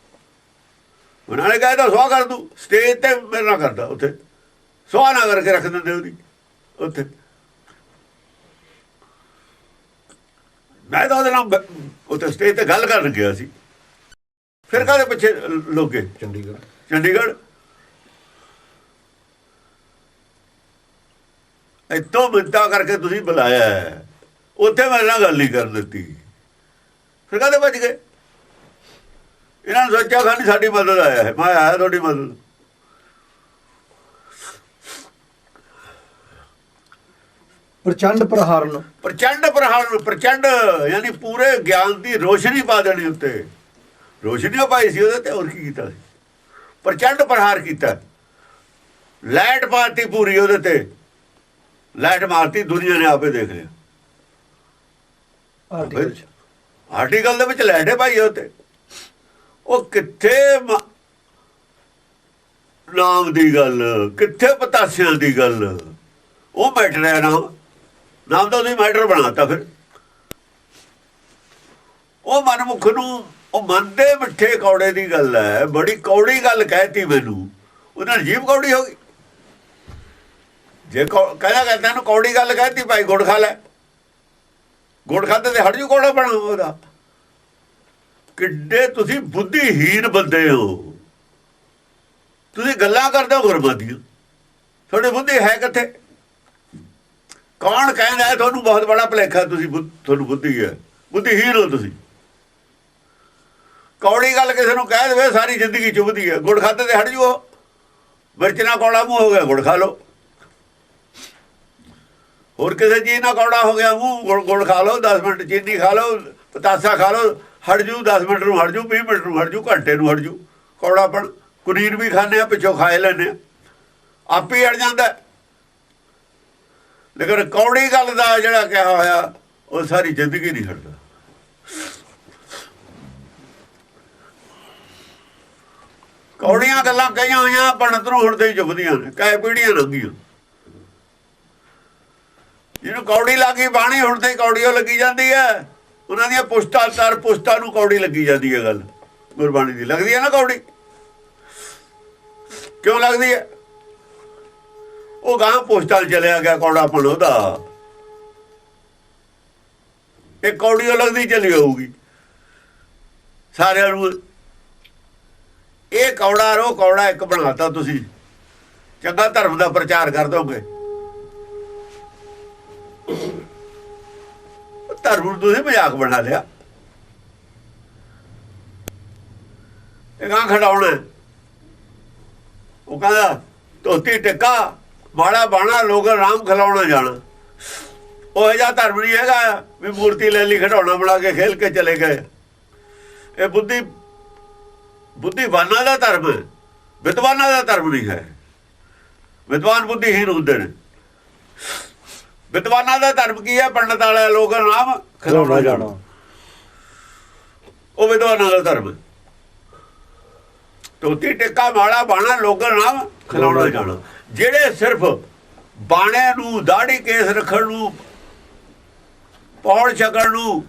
B: ਉਹਨਾਂ ਨੇ ਕਹਿ ਤਾ ਸੁਆਹ ਕਰ ਦੂੰ। ਸਟੇਜ ਤੇ ਮੇਰੇ ਨਾਲ ਕਰਦਾ, ਉੱਥੇ ਸੁਆਹ ਨਾ ਕਰਕੇ ਰੱਖ ਦਿੰਦੇ ਉਹਦੀ। ਉੱਥੇ ਮੈਂ ਤਾਂ ਉਹਦੇ ਨਾਲ ਉੱਥੇ ਸਟੇਜ ਤੇ ਗੱਲ ਕਰਨ ਗਿਆ ਸੀ। ਫਿਰ ਕਾਹਦੇ ਪਿੱਛੇ ਲੋਕੇ? ਚੰਡੀਗੜ੍ਹ ਇੱਥੋਂ ਮਿੰਨਤਾਂ ਕਰਕੇ ਤੁਸੀਂ ਬੁਲਾਇਆ, ਉੱਥੇ ਮੇਰੇ ਨਾਲ ਗੱਲ ਨਹੀਂ ਕਰਨ ਦਿੱਤੀ। ਫਿਰ ਕਾਹਦੇ ਬਚ ਗਏ? ਇਹਨਾਂ ਨੂੰ ਸੋਚਿਆ ਖਾਨੀ ਸਾਡੀ ਮਦਦ ਆਇਆ ਹੈ। ਮੈਂ ਆਇਆ ਤੁਹਾਡੀ ਮਦਦ।
A: ਪ੍ਰਚੰਡ ਪ੍ਰਹਾਰਨ।
B: ਪ੍ਰਚੰਡ ਯਾਨੀ ਪੂਰੇ ਗਿਆਨ ਦੀ ਰੋਸ਼ਨੀ ਪਾ ਦੇਣੀ ਉੱਤੇ। ਰੋਸ਼ਨੀ ਪਾਈ ਸੀ ਉਹਦੇ ਤੇ, ਹੋਰ ਕੀ ਕੀਤਾ ਸੀ? ਪ੍ਰਚੰਡ ਪ੍ਰਹਾਰ ਕੀਤਾ। ਲਾਈਟ ਪਾਤੀ ਪੂਰੀ ਉਹਦੇ ਤੇ, ਲਾਈਟ ਮਾਰਤੀ। ਦੁਨੀਆ ਨੇ ਆਪੇ ਦੇਖ ਲਿਆ। ਆਰਟੀਕਲ ਦੇ ਵਿੱਚ ਲਾਈਟ ਹੈ ਭਾਈ ਉੱਤੇ। ਉਹ ਕਿੱਥੇ ਨਾਮ ਦੀ ਗੱਲ, ਕਿੱਥੇ ਪਤਾਸਿਆਂ ਦੀ ਗੱਲ? ਉਹ ਮੈਟਰ ਹੈ ਨਾਮ ਤਾਂ ਉਹਦੀ ਮੈਟਰ ਬਣਾਤਾ। ਫਿਰ ਉਹ ਮਨਮੁਖ ਨੂੰ, ਉਹ ਮਨ ਦੇ ਮਿੱਠੇ ਕੌੜੇ ਦੀ ਗੱਲ ਹੈ। ਬੜੀ ਕੌੜੀ ਗੱਲ ਕਹਿਤੀ ਮੈਨੂੰ, ਉਹਨਾਂ ਦੀ ਜੀਭ ਕੌੜੀ ਹੋ ਗਈ। ਜੇ ਕਹਿੰਦਾ ਤੈਨੂੰ ਕੌੜੀ ਗੱਲ ਕਹਿਤੀ, ਭਾਈ ਗੁੜ ਖਾ ਲੈ। ਗੁੜ ਖਾਦੇ ਤੇ ਹਟ ਜੂ ਕੌੜਾ ਬਣਾ ਉਹਦਾ। ਕਿੱਡੇ ਤੁਸੀਂ ਬੁੱਧੀਹੀਨ ਬੰਦੇ ਹੋ। ਤੁਸੀਂ ਗੱਲਾਂ ਕਰਦੇ ਹੋ ਗੁਰਮਤਿ, ਤੁਹਾਡੀ ਬੁੱਧੀ ਹੈ ਕਿੱਥੇ? ਕੌਣ ਕਹਿੰਦਾ ਤੁਹਾਨੂੰ ਬਹੁਤ ਬੜਾ ਭੁਲੇਖਾ? ਤੁਸੀਂ ਤੁਹਾਨੂੰ ਬੁੱਧੀ ਹੈ, ਬੁੱਧੀਹੀਨ ਹੋ ਤੁਸੀਂ। ਕੌੜੀ ਗੱਲ ਕਿਸੇ ਨੂੰ ਕਹਿ ਦੇਵੇ ਸਾਰੀ ਜ਼ਿੰਦਗੀ ਚੁੱਭਦੀ ਹੈ। ਗੁੜ ਖਾਦੇ ਤੇ ਹਟ ਜੂ। ਮਿਰਚ ਨਾਲ ਕੌੜਾ ਮੂੰਹ ਹੋ ਗਿਆ, ਗੁੜ ਖਾ ਲਓ। ਹੋਰ ਕਿਸੇ ਚੀਜ਼ ਨਾਲ ਕੌੜਾ ਹੋ ਗਿਆ ਮੂੰਹ, ਗੁੜ ਖਾ ਲਓ 10 ਮਿੰਟ, ਚੀਨੀ ਖਾ ਲਓ, ਪਤਾਸਾ ਖਾ ਲਓ, ਹਟ ਜੂ 10 ਮਿੰਟ ਨੂੰ, ਹਟ ਜੂ 20 ਮਿੰਟ ਨੂੰ, ਹਟ ਜੂ ਘੰਟੇ ਨੂੰ, ਹਟ ਜੂ ਕੌੜਾਪਣ। ਕੁਨੀਰ ਵੀ ਖਾਂਦੇ ਆ, ਪਿੱਛੋਂ ਖਾਏ ਲੈਂਦੇ ਆ, ਆਪੇ ਹੀ ਹਟ ਜਾਂਦਾ। ਲੇਕਿਨ ਕੌੜੀ ਗੱਲ ਦਾ ਜਿਹੜਾ ਕਿਹਾ ਹੋਇਆ ਉਹ ਸਾਰੀ ਜ਼ਿੰਦਗੀ ਨਹੀਂ ਹਟਦਾ। ਕੌੜੀਆਂ ਗੱਲਾਂ ਕਹੀਆਂ ਹੋਈਆਂ ਪੰਡਤ ਨੂੰ ਹੁਣ ਤੇ ਹੀ ਚੁੱਭਦੀਆਂ ਨੇ, ਕਈ ਪੀੜ੍ਹੀਆਂ ਲੰਘੀਆਂ। ਜਿਹਨੂੰ ਕੌੜੀ ਲੱਗੀ ਬਾਣੀ ਹੁਣ ਤੇ ਕੌੜੀ ਉਹ ਲੱਗੀ ਜਾਂਦੀ ਹੈ। ਉਹਨਾਂ ਦੀਆਂ ਪੁਸ਼ਤਾਂ ਤਰ ਪੁਸ਼ਤਾਂ ਨੂੰ ਕੌੜੀ ਲੱਗੀ ਜਾਂਦੀ ਹੈ। ਗੱਲ ਗੁਰਬਾਣੀ ਦੀ ਲੱਗਦੀ ਹੈ ਨਾ ਕੌੜੀ। ਕਿਉਂ ਲੱਗਦੀ ਹੈ? ਉਹ ਗਾਂ ਪੁਸ਼ਤਾਂ ਚਲਿਆ ਗਿਆ ਕੌੜਾਪਣ ਉਹਦਾ। ਇਹ ਕੌੜੀ ਉਹ ਲੱਗਦੀ ਚਲੀ ਹੋਊਗੀ ਸਾਰਿਆਂ ਨੂੰ। ਇਹ ਕੌੜਾ ਰੋ ਕੌੜਾ ਇੱਕ ਬਣਾਤਾ ਤੁਸੀਂ, ਚੰਗਾ ਧਰਮ ਦਾ ਪ੍ਰਚਾਰ ਕਰ ਦੋਗੇ। ਧਰਮ ਨੂੰ ਤੁਸੀਂ ਮਜ਼ਾਕ ਬਣਾ ਲਿਆ। ਇਹ ਗਾਂ ਖਡਾਉਣਾ। ਉਹ ਕਹਿੰਦਾ ਧੋਤੀ ਟਿੱਕਾ ਮਾੜਾ ਬਾਣਾ ਲੋਕਾਂ ਰਾਮ ਖਿਲਾਉਣਾ ਜਾਣਾ। ਉਹ ਜਿਹਾ ਧਰਮ ਨਹੀਂ ਹੈਗਾ ਵੀ ਮੂਰਤੀ ਲੈ ਲਈ ਖਿਡੌਣਾ ਬਣਾ ਕੇ ਖੇਲ ਕੇ ਚਲੇ ਗਏ। ਇਹ ਬੁੱਧੀਵਾਨਾਂ ਦਾ ਧਰਮ ਹੈ, ਵਿਦਵਾਨਾਂ ਦਾ ਧਰਮ ਨਹੀਂ ਹੈ। ਵਿਦਵਾਨ ਬੁੱਧੀਹੀਨ ਹੁੰਦੇ ਨੇ। ਵਿਦਵਾਨਾਂ ਦਾ ਧਰਮ ਕੀ ਹੈ? ਪੰਡਤ ਵਾਲੇ ਲੋਕਾਂ ਨਾਮ ਖਿਲਾਉਣਾ ਜਾਣਾ। ਉਹ ਵਿਦਵਾਨਾਂ ਦਾ ਧਰਮ। ਧੋਤੀ ਟਿੱਕਾ ਮਾੜਾ ਬਾਣਾ ਲੋਕਾਂ ਨਾਮ ਖਿਲਾਉਣਾ ਜਾਣਾ। ਜਿਹੜੇ ਸਿਰਫ ਬਾਣੇ ਨੂੰ, ਦਾੜੀ ਕੇਸ ਰੱਖਣ ਨੂੰ, ਪੌੜ ਛਕਣ ਨੂੰ,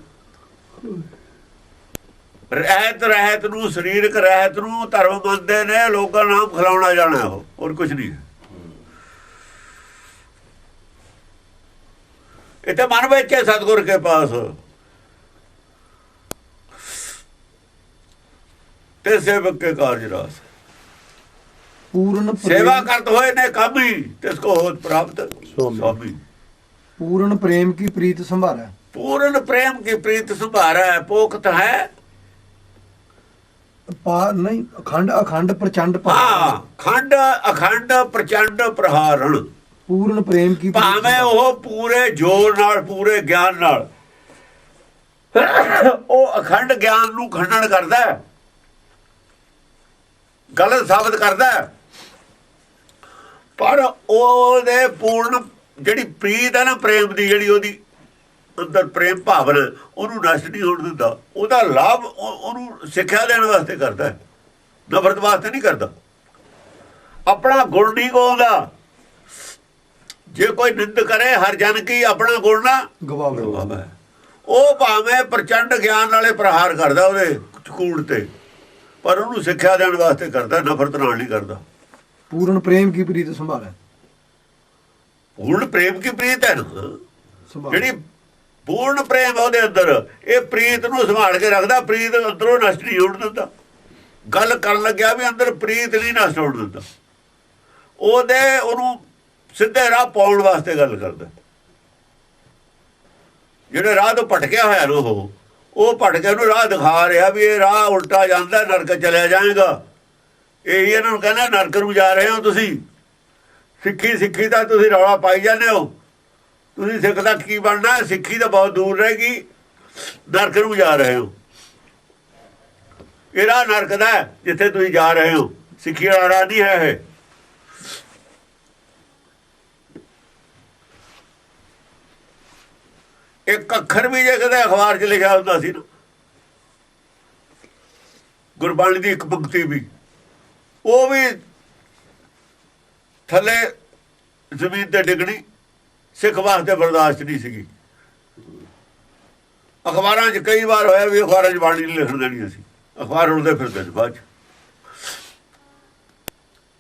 B: ਰਹਿਤ ਨੂੰ, ਸਰੀਰਕ ਰਹਿਤ ਨੂੰ ਧਰਮ ਮੰਨਦੇ ਨੇ, ਲੋਕਾਂ ਨਾਮ ਖਿਲਾਉਣਾ ਜਾਣਾ। ਉਹ ਹੋਰ ਕੁਝ ਨਹੀਂ। ਇਹ ਤਾਂ ਮਨ ਵਿੱਚ ਹੈ ਸਤਿਗੁਰ ਕੇ ਪਾਸ। ਤੇ ਸੇਵਕ ਕੇ ਕਾਰਜ ਰਾਸ।
A: पूर्ण
B: सेवा करते हुए ने कामी तिसको होत प्राप्त स्वामी।
A: पूर्ण प्रेम की प्रीत संभारा।
B: पूर्ण प्रेम की प्रीत संभारा है। पोखत है
A: नहीं अखंड अखंड प्रचंड।
B: हाँ, खंड अखंड प्रचंड प्रहारण।
A: पूर्ण प्रेम की
B: भावें वो पूरे जोर नाल, पूरे ज्ञान नाल वो अखंड ज्ञान नू खंडन करदा है, गलत साबित करदा है। पर ਉਹਦੇ ਪੂਰਨ ਜਿਹੜੀ ਪ੍ਰੀਤ ਹੈ ਨਾ, ਪ੍ਰੇਮ ਦੀ ਜਿਹੜੀ ਉਹਦੀ ਅੰਦਰ ਪ੍ਰੇਮ ਭਾਵਨਾ, ਉਹਨੂੰ ਨਸ਼ਟ ਨਹੀਂ ਹੋਣ ਦਿੰਦਾ। ਉਹਦਾ ਲਾਭ ਉਹਨੂੰ ਸਿੱਖਿਆ ਦੇਣ ਵਾਸਤੇ ਕਰਦਾ ਹੈ, ਨਫ਼ਰਤ ਵਾਸਤੇ ਨਹੀਂ ਕਰਦਾ। ਆਪਣਾ ਗੁਣ ਨਹੀਂ ਗਾਉਂਦਾ। ਜੇ ਕੋਈ ਨਿੰਦ ਕਰੇ ਹਰ ਜਨ ਕੀ ਆਪਣਾ ਗੁਣ ਨਾ ਗਵਾਵੇ। ਉਹ ਭਾਵੇਂ ਪ੍ਰਚੰਡ ਗਿਆਨ ਵਾਲੇ ਪ੍ਰਹਾਰ ਕਰਦਾ ਉਹਦੇ ਕੂੜ ਤੇ, ਪਰ ਉਹਨੂੰ ਸਿੱਖਿਆ ਦੇਣ ਵਾਸਤੇ ਕਰਦਾ, ਨਫ਼ਰਤ ਨਾਲ ਨਹੀਂ ਕਰਦਾ।
A: पूर्ण प्रेम की प्रीत संभाला।
B: पूर्ण प्रेम की प्रीत है ना, ਜਿਹੜੀ ਪੂਰਨ ਪ੍ਰੇਮ ਉਹਦੇ ਅੰਦਰ, ਇਹ ਪ੍ਰੀਤ ਨੂੰ ਸੰਭਾਲ ਕੇ ਰੱਖਦਾ। ਪ੍ਰੀਤ ਅੰਦਰੋਂ ਨਸ਼ਟ ਨਹੀਂ ਹੋਣ ਦਿੰਦਾ। ਗੱਲ ਕਰਨ ਲੱਗਿਆ ਵੀ ਅੰਦਰ ਪ੍ਰੀਤ ਨਹੀਂ ਨਸ਼ਟ ਹੋਣ ਦਿੰਦਾ। ਉਹਨੂੰ ਸਿੱਧੇ ਰਾਹ ਪਾਉਣ ਵਾਸਤੇ ਗੱਲ ਕਰਦਾ। ਜਿਹੜੇ ਰਾਹ ਤੋਂ ਭਟਕਿਆ ਹੋਇਆ ਨਾ, ਉਹ ਭਟਕੇ ਨੂੰ ਰਾਹ ਦਿਖਾ ਰਿਹਾ ਵੀ ਇਹ ਰਾਹ ਉਲਟਾ ਜਾਂਦਾ, ਨਰਕ ਚਲਿਆ ਜਾਏਗਾ। ਇਹੀ ਇਹਨਾਂ ਨੂੰ ਕਹਿੰਦਾ ਨਰਕ ਨੂੰ ਜਾ ਰਹੇ ਹੋ ਤੁਸੀਂ। ਸਿੱਖੀ ਤਾਂ ਤੁਸੀਂ ਰੌਲਾ ਪਾਈ ਜਾਂਦੇ ਹੋ। ਤੁਸੀਂ ਸਿੱਖ ਦਾ ਕੀ ਬਣਨਾ? ਸਿੱਖੀ ਤਾਂ ਬਹੁਤ ਦੂਰ ਰਹੇਗੀ, ਨਰਕ ਨੂੰ ਜਾ ਰਹੇ ਹੋ। ਇਹ ਰਾਹ ਨਰਕ ਦਾ ਜਿੱਥੇ ਤੁਸੀਂ ਜਾ ਰਹੇ ਹੋ। ਸਿੱਖੀ ਵਾਲਾ ਰਾਹ ਨਹੀਂ ਹੈ ਇਹ। ਇੱਕ ਅੱਖਰ ਵੀ ਜੇ ਕਦੇ ਅਖਬਾਰ 'ਚ ਲਿਖਿਆ ਹੁੰਦਾ ਸੀ ਨਾ, ਗੁਰਬਾਣੀ ਦੀ ਇੱਕ ਪੰਕਤੀ ਵੀ, ਉਹ ਵੀ ਥੱਲੇ ਜ਼ਮੀਨ ਤੇ ਡਿੱਗਣੀ ਸਿੱਖ ਵਾਸਤੇ ਬਰਦਾਸ਼ਤ ਨਹੀਂ ਸੀਗੀ। ਅਖਬਾਰਾਂ 'ਚ ਕਈ ਵਾਰ ਹੋਇਆ ਵੀ ਅਖਬਾਰਾਂ 'ਚ ਬਾਣੀ ਨਹੀਂ ਲਿਖਣ ਦੇਣੀ। ਅਸੀਂ ਅਖਬਾਰ ਉੜਦੇ ਫਿਰਦੇ ਨੇ ਬਾਅਦ 'ਚ।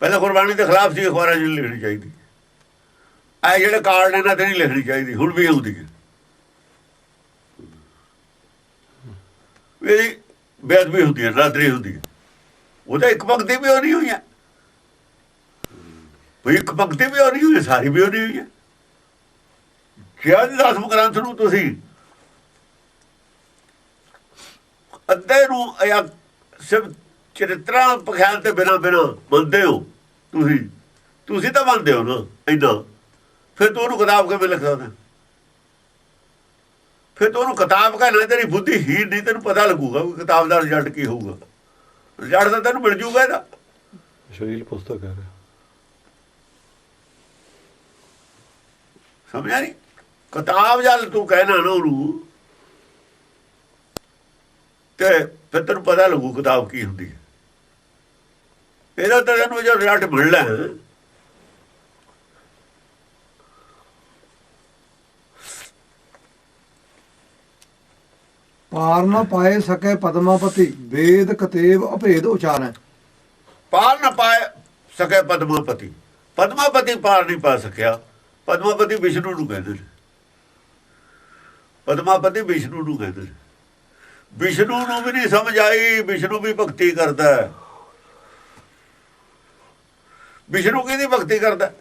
B: ਪਹਿਲਾਂ ਗੁਰਬਾਣੀ ਦੇ ਖਿਲਾਫ ਸੀ, ਅਖਬਾਰਾਂ 'ਚ ਨਹੀਂ ਲਿਖਣੀ ਚਾਹੀਦੀ। ਇਹ ਜਿਹੜੇ ਕਾਰਡ ਇਹਨਾਂ ਤੇ ਨਹੀਂ ਲਿਖਣੀ ਚਾਹੀਦੀ। ਹੁਣ ਵੀ ਆਉਂਦੀ ਹੈ। ਇਹਦੀ ਬੇਅਦਬੀ ਹੁੰਦੀ ਹੈ, ਨਰਾਦਰੀ ਹੁੰਦੀ ਹੈ। ਉਹਦਾ ਇੱਕ ਪੰਕਤੀ ਵੀ ਉਹ ਨਹੀਂ ਹੋਈ ਹੈ। ਇੱਕ ਪੰਕਤੀ ਵੀ ਉਹ ਨਹੀਂ ਹੋਈ, ਸਾਰੀ ਵੀ ਉਹ ਨਹੀਂ ਹੋਈ ਹੈ। ਕਿਹਾ ਜੀ 10 ਗ੍ਰੰਥ ਨੂੰ ਤੁਸੀਂ ਅੱਧੇ ਨੂੰ ਜਾਂ ਸਿਰਫ ਚਰਿਤਰਾਂ ਪਖਿਆਲ ਤੇ ਬਿਨਾਂ ਮੰਨਦੇ ਹੋ। ਤੁਸੀਂ ਤਾਂ ਮੰਨਦੇ ਹੋ ਨਾ ਇੰਨਾ, ਫਿਰ ਤੂੰ ਉਹਨੂੰ ਕਿਤਾਬ ਕਿਵੇਂ ਲਿਖ ਸਕਦਾ? ਫਿਰ ਤੂੰ ਉਹਨੂੰ ਕਿਤਾਬ ਕਹਿਣਾ, ਤੇਰੀ ਬੁੱਧੀ ਹੀਰ ਨਹੀਂ, ਤੈਨੂੰ ਪਤਾ ਲੱਗੂਗਾ ਕਿ ਕਿਤਾਬ ਦਾ ਰਿਜ਼ਲਟ ਕੀ ਹੋਊਗਾ। ਰਿਜ਼ਲਟ ਤਾਂ ਤੈਨੂੰ ਮਿਲ ਜੂਗਾ ਇਹਦਾ।
C: ਸ਼ਰੀਲ ਪੁਸਤਕ ਹੈ,
B: ਸਮਝਿਆ ਨਹੀਂ? ਕਿਤਾਬ ਜਲ ਤੂੰ ਕਹਿਣਾ ਨਾ ਉਹਨੂੰ, ਤੇ ਫਿਰ ਤੈਨੂੰ ਪਤਾ ਲੱਗੂ ਕਿਤਾਬ ਕੀ ਹੁੰਦੀ ਹੈ। ਇਹਦਾ ਤਾਂ ਤੈਨੂੰ ਜੋ ਰਿਜ਼ਲਟ ਮਿਲਣਾ ਹੈ।
A: ਪਾਰ ਨਾ ਪਾਏ ਸਕੇ ਪਦਮਾਪਤੀ, ਵੇਦ ਕਤੇਬ ਅਭੇਦ ਉਚਾਰੈ।
B: ਪਾਰ ਨਾ ਪਾਏ ਸਕੇ ਪਦਮਾਪਤੀ, ਪਦਮਾਪਤੀ ਪਾਰ ਨਹੀਂ ਪਾ ਸਕਿਆ। ਪਦਮਾਪਤੀ ਵਿਸ਼ਨੂੰ ਨੂੰ ਕਹਿੰਦੇ ਨੇ, ਪਦਮਾਪਤੀ ਵਿਸ਼ਨੂੰ ਨੂੰ ਕਹਿੰਦੇ ਨੇ। ਵਿਸ਼ਨੂੰ ਨੂੰ ਵੀ ਨਹੀਂ ਸਮਝ ਆਈ, ਵਿਸ਼ਨੂੰ ਵੀ ਭਗਤੀ ਕਰਦਾ ਹੈ। ਵਿਸ਼ਨੂੰ ਕਿਹਦੀ ਭਗਤੀ ਕਰਦਾ?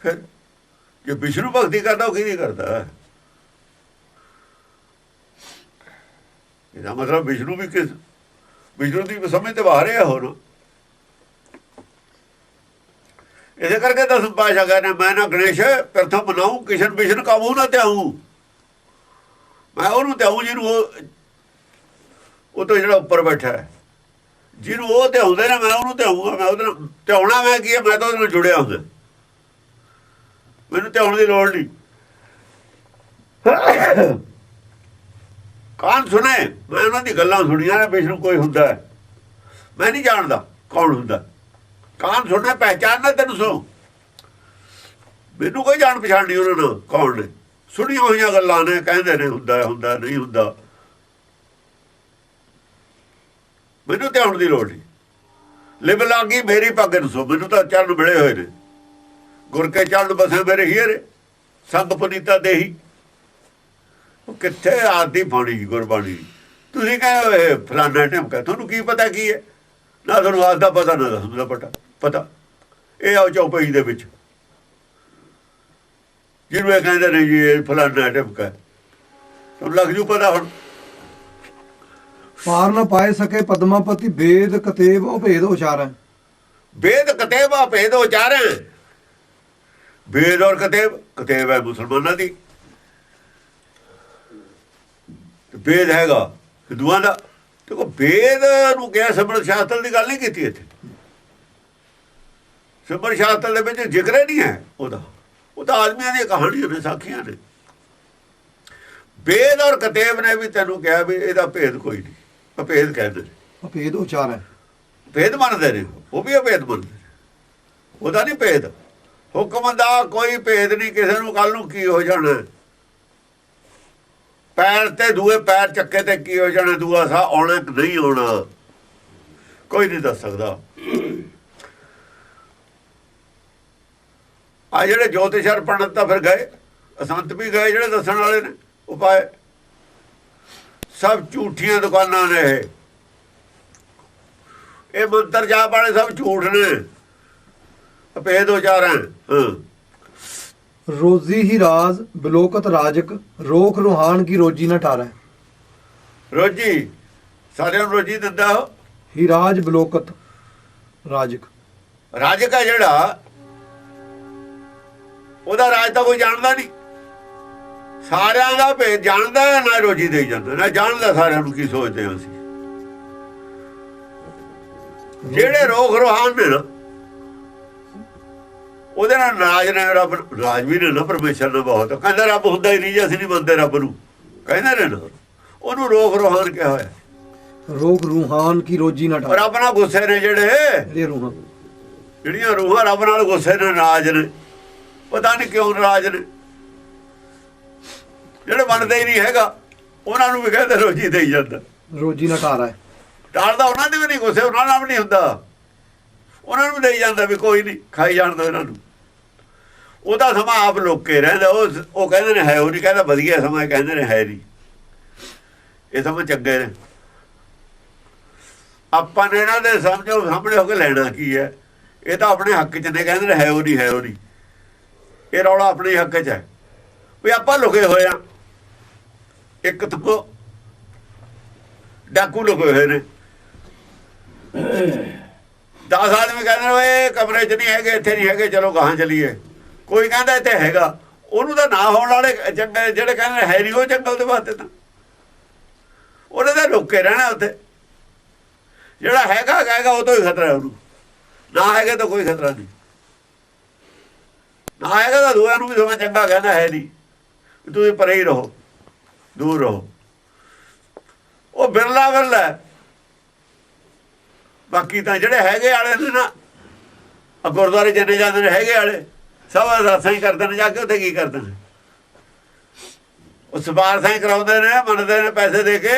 B: ਫਿਰ ਜੇ ਵਿਸ਼ਨੂੰ ਭਗਤੀ ਕਰਦਾ, ਉਹ ਕਿਹਦੀ ਕਰਦਾ? ਇਹਦਾ ਮਤਲਬ ਵਿਸ਼ਨੂੰ ਵੀ ਕਿਸ, ਵਿਸ਼ਨੂੰ ਦੀ ਸਮਝ ਤੇ ਬਾਹਰ ਹੈ। ਹੋਰ ਇਹਦੇ ਕਰਕੇ ਦਸਮ ਪਾਤਸ਼ਾਹ ਕਹਿੰਦੇ, ਮੈਂ ਨਾ ਗਣੇਸ਼ ਪ੍ਰਥਮ ਬਣਾਉ, ਕਿਸ਼ਨ ਵਿਸ਼ਨ ਕਾਬੂ ਨਾ ਧਿਆਉ। ਮੈਂ ਉਹਨੂੰ ਧਿਆਉ ਜਿਹਨੂੰ ਉਹ ਤੋਂ ਜਿਹੜਾ ਉੱਪਰ ਬੈਠਾ ਹੈ, ਜਿਹਨੂੰ ਉਹ ਧਿਆਉਂਦੇ ਨੇ, ਮੈਂ ਉਹਨੂੰ ਧਿਆਉਂਗਾ। ਮੈਂ ਉਹਦੇ ਨਾਲ ਧਿਆਉਣਾ ਮੈਂ ਕੀ ਹੈ? ਮੈਂ ਤਾਂ ਉਹਦੇ ਨਾਲ ਜੁੜਿਆ ਹੁੰਦਾ, ਮੈਨੂੰ ਧਿਆਉਣ ਦੀ ਲੋੜ ਨਹੀਂ। ਕਾਨ ਸੁਣੇ, ਮੈਂ ਉਹਨਾਂ ਦੀ ਗੱਲਾਂ ਸੁਣੀਆਂ ਨੇ, ਵਿਸ਼ਨੂੰ ਕੋਈ ਹੁੰਦਾ ਹੈ, ਮੈਂ ਨਹੀਂ ਜਾਣਦਾ ਕੌਣ ਹੁੰਦਾ। ਕਾਨ ਸੁਣੇ, ਪਹਿਚਾਨ ਨਾ ਤੈਨੂੰ ਸੁਣੋ, ਮੈਨੂੰ ਕੋਈ ਜਾਣ ਪਛਾਣ ਨਹੀਂ ਉਹਨਾਂ ਨੂੰ ਕੌਣ ਨੇ। ਸੁਣੀਆਂ ਹੋਈਆਂ ਗੱਲਾਂ ਨੇ, ਕਹਿੰਦੇ ਨੇ ਹੁੰਦਾ ਹੁੰਦਾ ਨਹੀਂ ਹੁੰਦਾ, ਮੈਨੂੰ ਧਿਆਉਣ ਦੀ ਲੋੜ ਨਹੀਂ। ਲਿਵ ਲਾਗੀ ਮੇਰੀ ਪੱਗ ਨੂੰ ਸੋ, ਮੈਨੂੰ ਤਾਂ ਚਰਨ ਮਿਲੇ ਹੋਏ ਨੇ। ਗੁਰ ਕੇ ਚਰਨ ਬਸੇ ਮੇਰੇ ਹੀਰੇ, ਸੰਗ ਪੁਨੀਤਾ ਦੇਹੀ। ਉਹ ਕਿੱਥੇ ਆਦੀ ਬਾਣੀ ਗੁਰਬਾਣੀ? ਤੁਸੀਂ ਕਹੇ ਫਲਾਨਾ ਢਮਕਾ, ਤੁਹਾਨੂੰ ਕੀ ਪਤਾ ਕੀ ਹੈ? ਨਾ ਤੁਹਾਨੂੰ ਆਸ ਦਾ ਪਤਾ, ਨਾ ਦਸਮ ਦਾ ਪਤਾ। ਇਹ ਆਓ ਚੌਪਈ ਦੇ ਵਿੱਚ ਜਿਹਨੂੰ ਇਹ ਕਹਿੰਦੇ ਨੇ ਜੀ ਇਹ ਫਲਾਨਾ ਢਮਕਾ, ਤੁਹਾਨੂੰ ਲੱਗ ਜੂ ਪਤਾ। ਹੁਣ
A: ਪਾਰ ਨਾ ਪਾਏ ਸਕੇ ਪਦਮਾਪਤੀ, ਵੇਦ ਕਤੇਬ ਅਭੇਦ ਉਚਾਰੈ।
B: ਵੇਦ ਕਤੇਬ ਅਭੇਦ ਉਚਾਰੈ। ਵੇਦ ਔਰ ਕਤੇਬ, ਕਤੇਬ ਹੈ ਮੁਸਲਮਾਨਾਂ ਦੀ, ਵੇਦ ਹੈਗਾ ਹਿੰਦੂਆਂ ਦਾ। ਦੇਖੋ ਵੇਦ ਨੂੰ ਕਿਹਾ, ਸਿਮਰਨ ਸ਼ਾਸਤਰ ਦੀ ਗੱਲ ਨਹੀਂ ਕੀਤੀ ਇੱਥੇ। ਸਿਮਰਨ ਸ਼ਾਸਤਰ ਦੇ ਵਿੱਚ ਜ਼ਿਕਰ ਨਹੀਂ ਹੈ ਉਹਦਾ, ਉਹ ਤਾਂ ਆਦਮੀਆਂ ਦੀਆਂ ਕਹਾਣੀਆਂ ਨੇ, ਸਾਖੀਆਂ ਨੇ। ਵੇਦ ਔਰ ਕਤੇਬ ਨੇ ਵੀ ਤੈਨੂੰ ਕਿਹਾ ਵੀ ਇਹਦਾ ਭੇਦ ਕੋਈ ਨਹੀਂ, ਅਭੇਦ ਕਹਿੰਦੇ ਨੇ,
A: ਅਭੇਦ ਉਚਾਰੈ।
B: ਭੇਦ ਮੰਨਦੇ ਨੇ, ਉਹ ਵੀ ਅਭੇਦ ਮੰਨਦੇ ਨੇ, ਉਹਦਾ ਨਹੀਂ ਭੇਦ। ਹੁਕਮ ਦਾ ਕੋਈ ਭੇਦ ਨਹੀਂ, ਕਿਸੇ ਨੂੰ ਕੱਲ ਨੂੰ ਕੀ ਹੋ ਜਾਣਾ, ਪੈਰ ਤੇ ਦੂਏ ਪੈਰ ਚੱਕੇ ਤੇ ਕੀ ਹੋ ਜਾਣਾ, ਦੂਆ ਸਾਹ ਆਉਣਾ ਨਹੀਂ ਆਉਣਾ, ਕੋਈ ਨਹੀਂ ਦੱਸ ਸਕਦਾ। ਆ ਜਿਹੜੇ ਜੋਤਿਸ਼ਰ ਪੰਡਤ ਤਾਂ ਫਿਰ ਗਏ, ਅਸੰਤ ਵੀ ਗਏ, ਜਿਹੜੇ ਦੱਸਣ ਵਾਲੇ ਨੇ ਉਪਾਏ, ਸਭ ਝੂਠੀਆਂ ਦੁਕਾਨਾਂ ਨੇ। ਇਹ ਮੰਤਰ ਜਾਪ ਵਾਲੇ ਸਭ ਝੂਠ ਨੇ, ਅਭੇਦ ਉਚਾਰੈ।
A: ਰੋਜ਼ੀ ਹੀ ਰਾਜ ਬਿਲੋਕਤ ਰਾਜਕ, ਰੋਖ ਰੁਹਾਨ ਕੀ ਰੋਜੀ ਨਾ ਠਾਰੈ।
B: ਰੋਜੀ ਸਾਰਿਆਂ ਨੂੰ ਰੋਜੀ ਦਿੰਦਾ ਉਹ।
A: ਹੀ ਰਾਜ ਬਿਲੋਕਤ ਰਾਜਕ,
B: ਰਾਜਕ ਹੈ ਜਿਹੜਾ, ਉਹਦਾ ਰਾਜ ਤਾਂ ਕੋਈ ਜਾਣਦਾ ਨਹੀਂ। ਸਾਰਿਆਂ ਦਾ ਭੇਦ ਜਾਣਦਾ ਹੈ, ਨਾ ਰੋਜੀ ਦੇ ਜਾਂਦਾ, ਨਾ ਜਾਣਦਾ ਸਾਰਿਆਂ ਨੂੰ ਕੀ ਸੋਚਦੇ ਹਾਂ ਅਸੀਂ। ਜਿਹੜੇ ਰੋਖ ਰੁਹਾਨ ਨੇ ਨਾ, ਉਹਦੇ ਨਾਲ ਨਾਰਾਜ਼ ਨੇ। ਰੱਬ ਰਾਜ ਵੀ ਨੇ ਨਾ ਪਰਮੇਸ਼ਰ ਨੇ ਬਹੁਤ, ਕਹਿੰਦਾ ਰੱਬ ਹੁੰਦਾ ਹੀ ਨਹੀਂ ਜੀ, ਅਸੀਂ ਨਹੀਂ ਮੰਨਦੇ ਰੱਬ ਨੂੰ, ਕਹਿੰਦੇ ਨੇ ਨਾ। ਉਹਨੂੰ ਰੋਖ ਰੁਹਾਨ ਕਿਹਾ ਹੋਇਆ।
A: ਰੋਖ ਰੂਹਾਨ ਕੀ ਰੋਜੀ ਨਾ ਠਾਰੈ।
B: ਰੱਬ ਨਾਲ ਗੁੱਸੇ ਨੇ ਜਿਹੜੇ,
A: ਰੂਹਾਂ,
B: ਜਿਹੜੀਆਂ ਰੂਹਾਂ ਰੱਬ ਨਾਲ ਗੁੱਸੇ ਨੇ, ਨਾਰਾਜ਼ ਨੇ, ਪਤਾ ਨਹੀਂ ਕਿਉਂ ਨਾਰਾਜ਼ ਨੇ। ਜਿਹੜੇ ਮੰਨਦੇ ਹੀ ਨਹੀਂ ਹੈਗਾ, ਉਹਨਾਂ ਨੂੰ ਵੀ ਕਹਿੰਦੇ ਰੋਜੀ ਦੇਈ ਜਾਂਦਾ,
A: ਰੋਜੀ ਨਾ ਠਾਰੈ।
B: ਟਾਲਦਾ ਉਹਨਾਂ ਦੀ ਵੀ ਨਹੀਂ, ਗੁੱਸੇ ਉਹਨਾਂ ਨਾਲ ਵੀ ਨਹੀਂ ਹੁੰਦਾ, ਉਹਨਾਂ ਨੂੰ ਵੀ ਦੇਈ ਜਾਂਦਾ ਵੀ ਕੋਈ ਨਹੀਂ, ਖਾਈ ਜਾਣਦਾ ਇਹਨਾਂ ਨੂੰ। ਉਹਦਾ ਸਮਾਂ ਆਪ ਲੋਕੇ ਰਹਿੰਦਾ। ਉਹ ਕਹਿੰਦੇ ਨੇ ਹੈ, ਉਹ ਨਹੀਂ ਕਹਿੰਦਾ ਵਧੀਆ ਸਮਾਂ, ਕਹਿੰਦੇ ਨੇ ਹੈ ਨਹੀਂ। ਇਹ ਸਮਾਂ ਚੰਗੇ ਨੇ। ਆਪਾਂ ਨੇ ਇਹਨਾਂ ਦੇ ਸਮਝੋ ਸਾਹਮਣੇ ਹੋ ਕੇ ਲੈਣਾ ਕੀ ਹੈ? ਇਹ ਤਾਂ ਆਪਣੇ ਹੱਕ 'ਚ ਨੇ, ਕਹਿੰਦੇ ਨੇ ਹੈ ਉਹ ਨਹੀਂ, ਹੈ ਉਹ ਨਹੀਂ। ਇਹ ਰੌਲਾ ਆਪਣੇ ਹੱਕ 'ਚ ਹੈ ਵੀ ਆਪਾਂ ਲੁਕੇ ਹੋਏ ਆ। ਇੱਕ ਤੋਂ ਡਾਕੂ ਲੁਕੇ ਹੋਏ ਨੇ, 10 ਆਦਮੀ ਕਹਿੰਦੇ ਓਏ ਕਮਰੇ 'ਚ ਨਹੀਂ ਹੈਗੇ, ਇੱਥੇ ਨਹੀਂ ਹੈਗੇ, ਚਲੋ ਗਾਹਾਂ ਚਲੀਏ। ਕੋਈ ਕਹਿੰਦਾ ਇੱਥੇ ਹੈਗਾ, ਉਹਨੂੰ ਤਾਂ ਨਾ ਹੋਣ ਵਾਲੇ ਜੰਗਲ ਜਿਹੜੇ ਕਹਿੰਦੇ ਹੈ ਨਹੀਂ ਉਹ ਜੰਗਲ ਦੇ ਵਾਸਤੇ ਤਾਂ ਉਹਨੇ ਤਾਂ ਲੁੱਕੇ ਰਹਿਣਾ ਉੱਥੇ। ਜਿਹੜਾ ਹੈਗਾ ਕਹੇਗਾ ਉਹ ਤੋਂ ਹੀ ਖਤਰਾ ਉਹਨੂੰ, ਨਾ ਹੈਗਾ ਤਾਂ ਕੋਈ ਖਤਰਾ ਨਹੀਂ, ਨਾ ਹੈਗਾ ਤਾਂ ਦੂਆਂ ਨੂੰ ਵੀ ਸਮਾਂ ਚੰਗਾ ਕਹਿੰਦਾ ਹੈ ਨਹੀਂ, ਤੁਸੀਂ ਪਰੇ ਹੀ ਰਹੋ, ਦੂਰ ਰਹੋ। ਉਹ ਬਿਰਲਾ ਬਿਰਲਾ। ਬਾਕੀ ਤਾਂ ਜਿਹੜੇ ਹੈਗੇ ਵਾਲੇ ਨੇ ਨਾ ਗੁਰਦੁਆਰੇ ਜਿੰਨੇ ਜਾਂਦੇ ਨੇ ਹੈਗੇ ਵਾਲੇ ਸਭ ਅਰਦਾਸਾਂ ਹੀ ਕਰਦੇ ਨੇ, ਜਾ ਕੇ ਉੱਥੇ ਕੀ ਕਰਦੇ ਨੇ? ਉਹ ਸਿਫਾਰਸ਼ਾਂ ਹੀ ਕਰਾਉਂਦੇ ਨੇ, ਮੰਨਦੇ ਨੇ ਪੈਸੇ ਦੇ ਕੇ।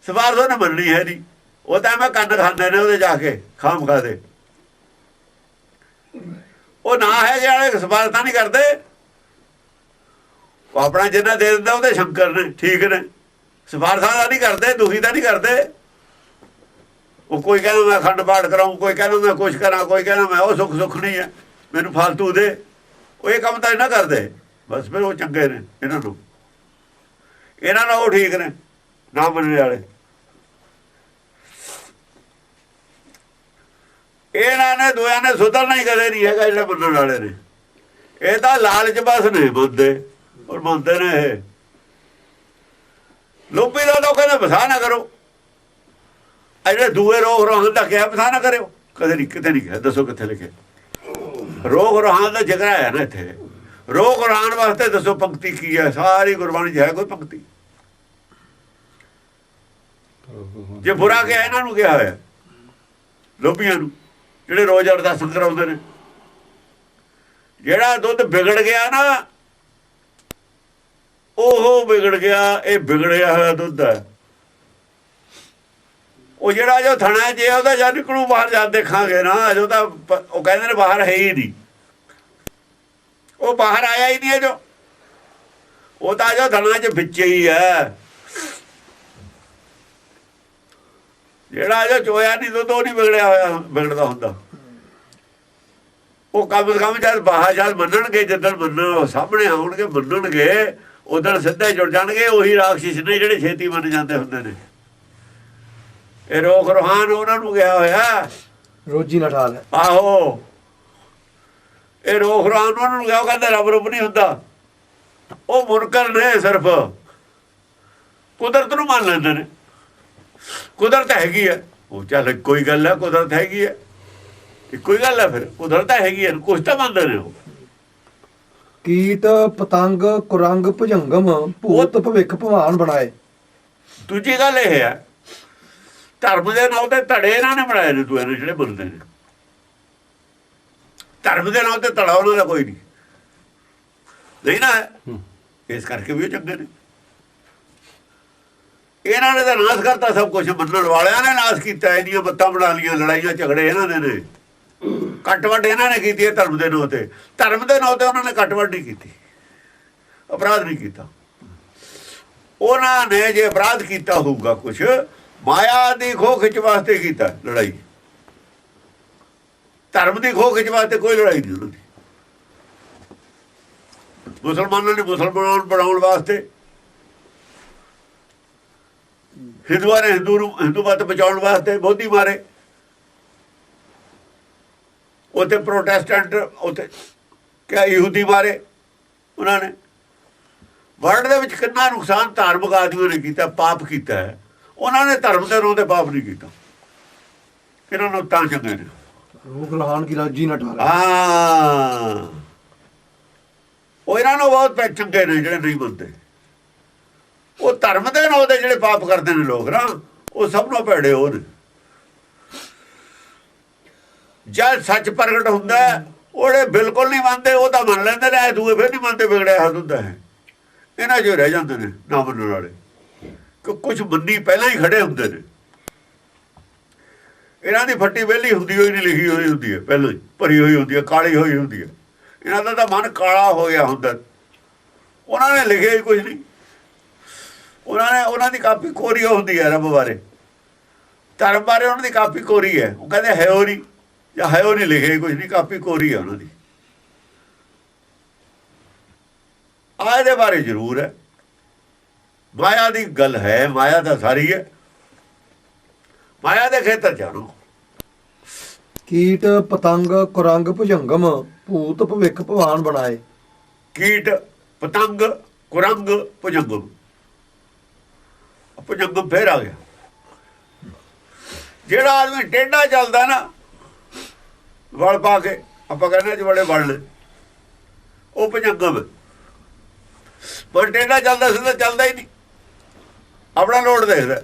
B: ਸਿਫਾਰਸ਼ ਉਹਨੇ ਮੰਨਣੀ ਹੈ ਨਹੀਂ, ਉਹ ਤਾਂ ਮੈਂ ਕੰਨ ਖਾਂਦੇ ਨੇ ਉਹਦੇ ਜਾ ਕੇ ਖਾਮ ਖਾ ਦੇ। ਉਹ ਨਾ ਹੈਗੇ ਵਾਲੇ ਸਿਫਾਰਸ਼ਾਂ ਨਹੀਂ ਕਰਦੇ, ਉਹ ਆਪਣਾ ਜਿੰਨਾ ਦੇ ਦਿੰਦਾ ਉਹਦੇ ਸ਼ੰਕਰ ਨੇ, ਠੀਕ ਨੇ। ਸਿਫਾਰਸ਼ਾਂ ਦਾ ਨਹੀਂ ਕਰਦੇ, ਦੁਖੀ ਦਾ ਨਹੀਂ ਕਰਦੇ। ਉਹ ਕੋਈ ਕਹਿੰਦਾ ਮੈਂ ਅਖੰਡ ਪਾਠ ਕਰਾਉਂ, ਕੋਈ ਕਹਿੰਦਾ ਮੈਂ ਕੁਛ ਕਰਾਂ, ਕੋਈ ਕਹਿੰਦਾ ਮੈਂ ਉਹ ਸੁੱਖ ਨਹੀਂ ਹੈ ਮੈਨੂੰ ਫਾਲਤੂ ਦੇ। ਉਹ ਇਹ ਕੰਮ ਤਾਂ ਇਹਨਾਂ ਕਰਦੇ, ਬਸ ਫਿਰ ਉਹ ਚੰਗੇ ਨੇ। ਇਹਨਾਂ ਨਾਲ ਉਹ ਠੀਕ ਨੇ, ਨਾ ਮੰਨਣ ਵਾਲੇ। ਇਹਨਾਂ ਨੇ ਦੋਆਂ ਨੇ ਸੁਧਰਨਾ ਹੀ ਕਦੇ ਨਹੀਂ ਹੈਗਾ, ਜਿਹੜੇ ਮੰਨਣ ਵਾਲੇ ਨੇ। ਇਹ ਤਾਂ ਲਾਲਚ ਬਸ ਨਹੀਂ ਮੰਨਦੇ, ਔਰ ਮੰਨਦੇ ਨੇ ਇਹ। ਲੋਭੀ ਦਾ ਲੋਕਾਂ ਨੇ ਵਸਾ ਨਾ ਕਰੋ, ਜਿਹੜੇ ਦੂਏ ਰੋਗ ਰੋਹਨ ਦਾ ਕਿਹਾ ਵਸਾ ਨਾ ਕਰਿਓ, ਕਦੇ ਨਹੀਂ, ਕਿਤੇ ਨਹੀਂ ਕਿਹਾ। ਦੱਸੋ ਕਿੱਥੇ ਲਿਖੇ? ਰੋਗ ਰੋਹਾਨ ਦਾ ਜ਼ਿਕਰ ਹੈ ਨਾ ਇੱਥੇ। ਰੋਗ ਰੋਹਾਨ ਵਾਸਤੇ ਦੱਸੋ ਪੰਕਤੀ ਕੀ ਹੈ? ਸਾਰੀ ਗੁਰਬਾਣੀ 'ਚ ਹੈ ਕੋਈ ਪੰਕਤੀ? ਜੇ ਬੁਰਾ ਕਿਹਾ ਇਹਨਾਂ ਨੂੰ ਕਿਹਾ ਹੋਇਆ, ਲੋਭੀਆਂ ਨੂੰ, ਜਿਹੜੇ ਰੋਜ਼ ਅਰਦਾਸਾਂ ਕਰਾਉਂਦੇ ਨੇ। ਜਿਹੜਾ ਦੁੱਧ ਵਿਗੜ ਗਿਆ ਨਾ, ਉਹ ਵਿਗੜ ਗਿਆ, ਇਹ ਵਿਗੜਿਆ ਹੋਇਆ ਦੁੱਧ ਹੈ। ਉਹ ਜਿਹੜਾ ਜੋ ਥਣਾ ਜੇ ਉਹਦਾ ਜਾਂ ਨਿਕਲੂ ਬਾਹਰ ਜਾ ਦੇਖਾਂਗੇ ਨਾ, ਜੋ ਤਾਂ ਉਹ ਕਹਿੰਦੇ ਨੇ ਬਾਹਰ ਹੈ ਹੀ ਨਹੀਂ, ਉਹ ਬਾਹਰ ਆਇਆ ਹੀ ਨਹੀਂ ਹੈ। ਜੋ ਉਹ ਤਾਂ ਜੋ ਥਣਾ 'ਚ ਵਿੱਚ ਹੀ ਹੈ। ਜਿਹੜਾ ਜੋ ਚੋਇਆ ਨਹੀਂ ਦੁੱਧ ਉਹ ਨਹੀਂ ਵਿਗੜਿਆ ਹੋਇਆ, ਵਿਗੜਦਾ ਹੁੰਦਾ। ਉਹ ਕਮ ਸੇ ਕਮ ਜਦ ਬਾਹਰ ਜਦ ਮੰਨਣਗੇ, ਜਿੱਦਣ ਮੰਨਣ ਸਾਹਮਣੇ ਆਉਣਗੇ ਮੰਨਣਗੇ, ਉਦੋਂ ਸਿੱਧੇ ਜੁੜ ਜਾਣਗੇ। ਉਹੀ ਰਾਖਸ਼ ਨੇ ਜਿਹੜੇ ਛੇਤੀ ਮੰਨ ਜਾਂਦੇ ਹੁੰਦੇ ਨੇ। ਇਹ ਰੋਗ ਰੋਹਾਨ ਉਹਨਾਂ ਨੂੰ ਗਿਆ ਹੋਇਆ,
A: ਰੋਜੀ ਨਾ ਠਾਲ ਹੈ।
B: ਆਹੋ, ਇਹ ਰੋਗ ਰੋਹਾਨ ਉਹਨਾਂ ਨੂੰ ਗਿਆ। ਉਹ ਕਹਿੰਦੇ ਰੱਬ ਰੁੱਬ ਨਹੀਂ ਹੁੰਦਾ, ਉਹ ਮੁਨਕਰ ਨੇ, ਸਿਰਫ ਕੁਦਰਤ ਨੂੰ ਮੰਨ ਲੈਂਦੇ ਨੇ। ਕੁਦਰਤ ਹੈਗੀ ਹੈ, ਉਹ ਚੱਲ ਕੋਈ ਗੱਲ ਹੈ, ਕੁਦਰਤ ਹੈਗੀ ਹੈ, ਇੱਕੋ ਹੀ ਗੱਲ ਹੈ। ਫਿਰ ਕੁਦਰਤ ਹੈਗੀ ਹੈ, ਕੁਛ ਤਾਂ ਮੰਨਦੇ ਨੇ ਉਹ।
A: ਕੀਟ ਪਤੰਗ ਕੁਰੰਗ ਭੁਜੰਗਮ ਭੂਤ ਭਵਿੱਖ ਭਵਾਨ ਬਣਾਏ।
B: ਦੂਜੀ ਗੱਲ ਇਹ ਹੈ, ਧਰਮ ਦੇ ਨਾਂ ਤੇ ਧੜੇ ਇਹਨਾਂ ਨੇ ਬਣਾਏ ਨੇ, ਦੂਏ ਨੇ ਜਿਹੜੇ ਮੰਨਦੇ ਨੇ। ਧਰਮ ਦੇ ਨਾਂ ਤੇ ਧੜਾ ਉਹਨਾਂ ਦਾ ਕੋਈ ਨਹੀਂ ਨਾ ਹੈ, ਇਸ ਕਰਕੇ ਵੀ ਉਹ ਚੰਗੇ ਨੇ। ਇਹਨਾਂ ਨੇ ਤਾਂ ਨਾਸ਼ ਕਰਤਾ ਸਭ ਕੁਛ, ਮੰਨਣ ਵਾਲਿਆਂ ਨੇ ਨਾਸ਼ ਕੀਤਾ। ਇਹਦੀਆਂ ਬੱਤਾਂ ਬਣਾ ਲਈਆਂ, ਲੜਾਈਆਂ ਝਗੜੇ ਇਹਨਾਂ ਦੇ ਨੇ, ਕੱਟ-ਵੱਢ ਇਹਨਾਂ ਨੇ ਕੀਤੀ ਹੈ ਧਰਮ ਦੇ ਨਾਂ ਤੇ। ਧਰਮ ਦੇ ਨਾਂ ਤੇ ਉਹਨਾਂ ਨੇ ਕੱਟ-ਵੱਢ ਨਹੀਂ ਕੀਤੀ, ਅਪਰਾਧ ਨਹੀਂ ਕੀਤਾ। ਉਹਨਾਂ ਨੇ ਜੇ ਅਪਰਾਧ ਕੀਤਾ ਹੋਊਗਾ ਕੁਛ, ਮਾਇਆ ਦੀ ਖੋਹ ਖਿੱਚ ਵਾਸਤੇ ਕੀਤਾ ਲੜਾਈ। ਧਰਮ ਦੀ ਖੋਹ ਖਿੱਚ ਵਾਸਤੇ ਕੋਈ ਲੜਾਈ ਨਹੀਂ ਉਹਨਾਂ ਦੀ। ਮੁਸਲਮਾਨਾਂ ਨੇ ਮੁਸਲਮਾਨ ਬਣਾਉਣ ਵਾਸਤੇ, ਹਿੰਦੂਆਂ ਨੇ ਹਿੰਦੂ ਮਤ ਬਚਾਉਣ ਵਾਸਤੇ ਬੋਧੀ ਮਾਰੇ। ਉੱਥੇ ਪ੍ਰੋਟੈਸਟੈਂਟ, ਉੱਥੇ ਕਿਆ ਯਹੂਦੀ ਮਾਰੇ ਉਹਨਾਂ ਨੇ। ਵਰਲਡ ਦੇ ਵਿੱਚ ਕਿੰਨਾ ਨੁਕਸਾਨ ਧਾਰਮਿਕ ਆਦਮੀਆਂ ਨੇ ਕੀਤਾ, ਪਾਪ ਕੀਤਾ ਹੈ। ਉਹਨਾਂ ਨੇ ਧਰਮ ਦੇ ਨਾਂ ਤੇ ਪਾਪ ਨਹੀਂ ਕੀਤਾ। ਇਹਨਾਂ ਨੂੰ ਤਾਂ ਚੰਗੇ ਨੇ।
A: ਰੋਗ ਰੋਹਾਨ ਕੀ ਰਾਜੀ ਨਾ ਠਾਲ।
B: ਹਾਂ, ਉਹ ਇਹਨਾਂ ਨੂੰ ਬਹੁਤ ਚੰਗੇ ਨੇ ਜਿਹੜੇ ਨਹੀਂ ਮੰਨਦੇ। ਉਹ ਧਰਮ ਦੇ ਨਾਂ ਤੇ ਜਿਹੜੇ ਪਾਪ ਕਰਦੇ ਨੇ ਲੋਕ ਨਾ, ਉਹ ਸਭ ਨੂੰ ਭੈੜੇ ਹੋ ਨੇ। ਜਦ ਸੱਚ ਪ੍ਰਗਟ ਹੁੰਦਾ, ਉਹਦੇ ਬਿਲਕੁਲ ਨਹੀਂ ਮੰਨਦੇ, ਉਹ ਤਾਂ ਮੰਨ ਲੈਂਦੇ ਨੇ, ਦੂਏ ਫਿਰ ਨਹੀਂ ਮੰਨਦੇ, ਵਿਗੜਿਆ ਹੱਥ ਹੁੰਦਾ ਹੈ। ਇਹਨਾਂ 'ਚ ਰਹਿ ਜਾਂਦੇ ਨੇ ਨਾ ਮੰਨਣ ਵਾਲੇ, ਕਿ ਕੁਛ ਮੰਨੀ ਪਹਿਲਾਂ ਹੀ ਖੜੇ ਹੁੰਦੇ ਨੇ। ਇਹਨਾਂ ਦੀ ਫੱਟੀ ਵਿਹਲੀ ਹੁੰਦੀ ਹੋਈ ਨਹੀਂ, ਲਿਖੀ ਹੋਈ ਹੁੰਦੀ ਹੈ, ਪਹਿਲਾਂ ਹੀ ਭਰੀ ਹੋਈ ਹੁੰਦੀ ਹੈ, ਕਾਲੀ ਹੋਈ ਹੁੰਦੀ ਹੈ। ਇਹਨਾਂ ਦਾ ਤਾਂ ਮਨ ਕਾਲਾ ਹੋ ਗਿਆ ਹੁੰਦਾ। ਉਹਨਾਂ ਨੇ ਲਿਖਿਆ ਹੀ ਕੁਝ ਨਹੀਂ। ਉਹਨਾਂ ਦੀ ਕਾਪੀ ਕੋਰੀ ਹੁੰਦੀ ਹੈ ਰੱਬ ਬਾਰੇ, ਧਰਮ ਬਾਰੇ ਉਹਨਾਂ ਦੀ ਕਾਪੀ ਕੋਰੀ ਹੈ। ਉਹ ਕਹਿੰਦੇ ਹੈ ਉਹ ਨਹੀਂ, ਜਾਂ ਹੈ ਉਹ ਨਹੀਂ, ਲਿਖਿਆ ਕੁਝ ਨਹੀਂ, ਕਾਪੀ ਕੋਰੀ ਹੈ ਉਹਨਾਂ ਦੀ। ਆਹ ਇਹਦੇ ਬਾਰੇ ਜ਼ਰੂਰ ਹੈ। ਮਾਇਆ ਦੀ ਗੱਲ ਹੈ, ਮਾਇਆ ਤਾਂ ਸਾਰੀ ਹੈ, ਮਾਇਆ ਦੇ ਖੇਤਰ ਜਾਣੋ।
A: ਕੀਟ ਪਤੰਗ ਕੁਰੰਗ ਭੁਜੰਗਮ ਭੂਤ ਭਵਿੱਖ ਭਵਾਨ ਬਣਾਏ।
B: ਕੀਟ ਪਤੰਗ ਕੁਰੰਗ ਭੁਜੰਗਮ। ਭੁਜੰਗਮ ਫੇਰ ਆ ਗਿਆ। ਜਿਹੜਾ ਆਦਮੀ ਟੇਢਾ ਚੱਲਦਾ ਨਾ ਵਲ ਪਾ ਕੇ, ਆਪਾਂ ਕਹਿੰਦੇ ਬੜੇ ਵਲ ਨੇ, ਉਹ ਭੁਜੰਗਮ। ਪਰ ਟੇਢਾ ਚੱਲਦਾ ਸਿੱਧਾ ਚੱਲਦਾ ਹੀ ਨਹੀਂ, ਆਪਣਾ ਲੋੜ ਦੇਖਦਾ।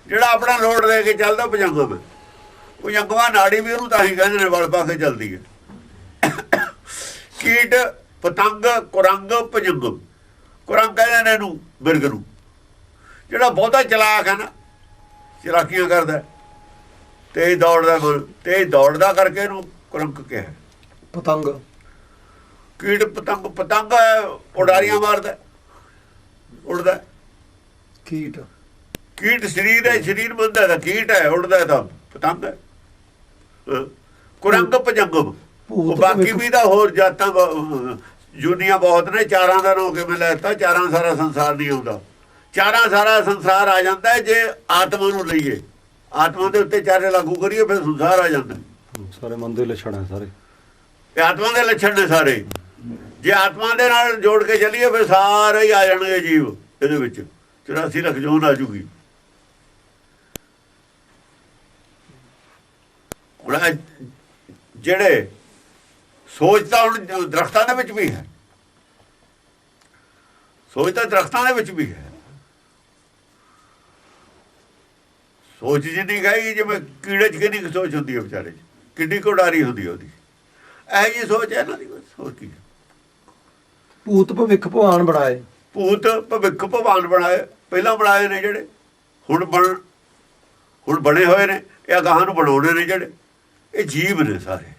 B: ਜਿਹੜਾ ਆਪਣਾ ਲੋੜ ਦੇ ਕੇ ਚੱਲਦਾ ਭੁਜੰਗਮ। ਭੁਜੰਗਮਾਂ ਨਾੜੀ ਵੀ ਉਹਨੂੰ ਤਾਂ ਹੀ ਕਹਿੰਦੇ ਨੇ ਵਲ ਪਾ ਕੇ ਚੱਲਦੀ ਹੈ। ਕੀਟ ਪਤੰਗ ਕੁਰੰਗ ਭੁਜੰਗਮ। ਕੁਰੰਗ ਕਹਿੰਦੇ ਨੇ ਇਹਨੂੰ ਬਿਰਗ ਨੂੰ। ਜਿਹੜਾ ਬਹੁਤਾ ਚਲਾਕ ਹੈ ਨਾ, ਚਲਾਕੀਆਂ ਕਰਦਾ, ਤੇਜ਼ ਦੌੜਦਾ, ਤੇਜ਼ ਦੌੜਦਾ ਕਰਕੇ ਇਹਨੂੰ ਕੁਰੰਗ ਕਿਹਾ।
A: ਪਤੰਗ
B: ਕੀਟ ਪਤੰਗ, ਪਤੰਗ ਉਡਾਰੀਆਂ ਮਾਰਦਾ, ਉੜਦਾ।
A: ਕੀਟ
B: ਕੀਟ ਸਰੀਰ ਹੈ, ਸਰੀਰ ਬੰਦਾ ਤਾਂ ਕੀਟ ਹੈ, ਉੜਦਾ ਤਾਂ ਪਤੰਗ ਹੈ। ਕੁਰੰਗ ਭੁਜੰਗਮ। ਉਹ ਬਾਕੀ ਵੀ ਤਾਂ ਹੋਰ ਜਾਤਾਂ ਜੁਨੀਆਂ ਬਹੁਤ ਨੇ। ਚਾਰਾਂ ਦਾ ਨਾਮ ਕਿਵੇਂ ਲੈਤਾ? ਚਾਰਾਂ ਸਾਰਾ ਸੰਸਾਰ ਨਹੀਂ ਆਉਂਦਾ। ਚਾਰਾਂ ਸਾਰਾ ਸੰਸਾਰ ਆ ਜਾਂਦਾ ਜੇ ਆਤਮਾ ਨੂੰ ਲਈਏ, ਆਤਮਾ ਦੇ ਉੱਤੇ ਚਾਰੇ ਲਾਗੂ ਕਰੀਏ, ਫਿਰ ਸੰਸਾਰ ਆ ਜਾਂਦਾ।
C: ਸਾਰੇ ਮਨ ਦੇ ਲੱਛਣ ਹੈ ਸਾਰੇ,
B: ਇਹ ਆਤਮਾ ਦੇ ਲੱਛਣ ਨੇ ਸਾਰੇ। ਜੇ ਆਤਮਾ ਦੇ ਨਾਲ ਜੋੜ ਕੇ ਚੱਲੀਏ ਫਿਰ ਸਾਰੇ ਹੀ ਆ ਜਾਣਗੇ ਜੀਵ ਇਹਦੇ ਵਿੱਚ। 84 ਲੱਖ ਜੂਨ ਆ ਜੂਗੀ। ਜਿਹੜੇ ਸੋਚ ਤਾਂ ਹੁਣ ਦਰਖਤਾਂ ਦੇ ਵਿੱਚ ਵੀ ਹੈ, ਸੋਚ ਤਾਂ ਦਰਖਤਾਂ ਦੇ ਵਿੱਚ ਵੀ ਹੈ। ਸੋਚ ਜਿੰਨੀ ਕਹੇਗੀ, ਜਿਵੇਂ ਕੀੜੇ 'ਚ ਕਿੰਨੀ ਸੋਚ ਹੁੰਦੀ ਹੈ ਵਿਚਾਰੇ 'ਚ, ਕਿੰਨੀ ਕੁਡਾਰੀ ਹੁੰਦੀ ਹੈ ਉਹਦੀ। ਇਹੋ ਜਿਹੀ ਸੋਚ ਹੈ ਇਹਨਾਂ ਦੀ। ਸੋਚ ਕੀ?
A: ਭੂਤ ਭਵਿੱਖ ਭਗਵਾਨ ਬਣਾਏ।
B: ਭੂਤ ਭਵਿੱਖ ਭਗਵਾਨ ਬਣਾਏ, ਪਹਿਲਾਂ ਬਣਾਏ ਨੇ ਜਿਹੜੇ, ਹੁਣ ਬਣੇ ਹੋਏ ਨੇ, ਇਹ ਅਗਾਹਾਂ ਨੂੰ ਬਣਾਉਣੇ ਨੇ ਜਿਹੜੇ। ਇਹ ਜੀਵ ਨੇ ਸਾਰੇ।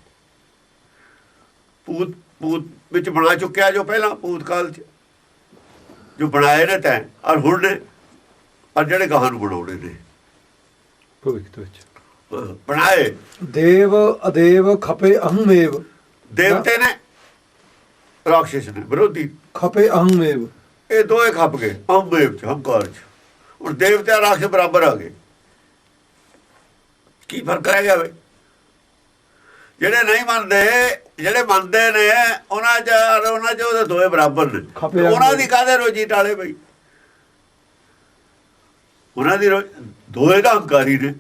B: ਭੂਤ ਵਿੱਚ ਬਣਾ ਚੁੱਕਿਆ ਜੋ ਪਹਿਲਾਂ ਭੂਤ ਕਾਲ 'ਚ ਜੋ ਬਣਾਏ ਨੇ ਤੈਂ, ਔਰ ਹੁਣ ਨੇ, ਔਰ ਜਿਹੜੇ ਗਾਹਾਂ ਨੂੰ ਬਣਾਉਣੇ ਨੇ
C: ਭਵਿੱਖ ਦੇ ਵਿੱਚ
B: ਬਣਾਏ।
A: ਦੇਵ ਅਦੇਵ ਖਪੇ ਅਹੰਮੇਵ।
B: ਦੇਵਤੇ ਨੇ, ਰਾਖਸ਼ ਨੇ, ਵਿਰੋਧੀ।
A: ਖਪੇ ਅਹੰਮੇਵ,
B: ਇਹ ਦੋਏ ਖੱਪ ਗਏ ਅਹੰਮੇਵ 'ਚ, ਹੰਕਾਰ 'ਚ। ਹੁਣ ਦੇਵਤੇ ਰਾਖਸ਼ ਬਰਾਬਰ ਆ ਗਏ। ਕੀ ਫਰਕ ਰਹਿ ਗਿਆ ਬਈ? ਜਿਹੜੇ ਨਹੀਂ ਮੰਨਦੇ, ਜਿਹੜੇ ਮੰਨਦੇ ਨੇ, ਉਹਨਾਂ 'ਚ ਉਹਦੇ ਦੋਏ ਬਰਾਬਰ ਨੇ। ਉਹਨਾਂ ਦੀ ਕਾਹਦੇ ਰੋਜੀ ਟਾਲੇ ਬਈ? ਉਹਨਾਂ ਦੀ ਦੋਏ ਦਾ ਹੰਕਾਰੀ ਨੇ,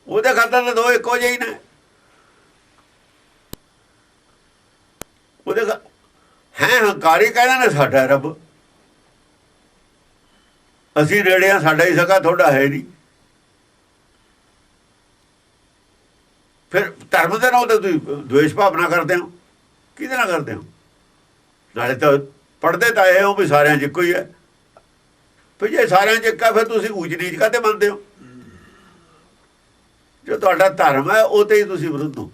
B: ਉਹਦੇ ਖਾਤਰ ਤਾਂ ਦੋਏ ਇੱਕੋ ਜਿਹੇ ਹੀ ਨੇ। ਉਹਦੇ ਹੈ ਹੰਕਾਰੀ ਕਹਿੰਦੇ ਨੇ ਸਾਡਾ ਰੱਬ, ਅਸੀਂ ਨੇੜੇ ਆ, ਸਾਡਾ ਹੀ ਸਕਾ, ਤੁਹਾਡਾ ਹੈ ਨਹੀਂ। ਫਿਰ ਧਰਮ ਦੇ ਨਾਲ ਤਾਂ ਤੁਸੀਂ ਦਵੇਸ਼ ਭਾਵਨਾ ਕਰਦੇ ਹੋ। ਕਿਹਦੇ ਨਾਲ ਕਰਦੇ ਹੋ? ਨਾਲੇ ਤਾਂ ਪੜ੍ਹਦੇ ਤਾਂ ਇਹ ਹੋ ਵੀ ਸਾਰਿਆਂ 'ਚ ਇੱਕੋ ਹੀ ਹੈ। ਫਿਰ ਜੇ ਸਾਰਿਆਂ 'ਚ ਇੱਕ ਆ, ਫਿਰ ਤੁਸੀਂ ਊਚ ਨੀਚ ਕਾਹਤੇ ਮੰਨਦੇ ਹੋ? ਜੋ ਤੁਹਾਡਾ ਧਰਮ ਹੈ ਉਹ ਤੇ ਹੀ ਤੁਸੀਂ ਵਿਰੁੱਧ ਹੋ।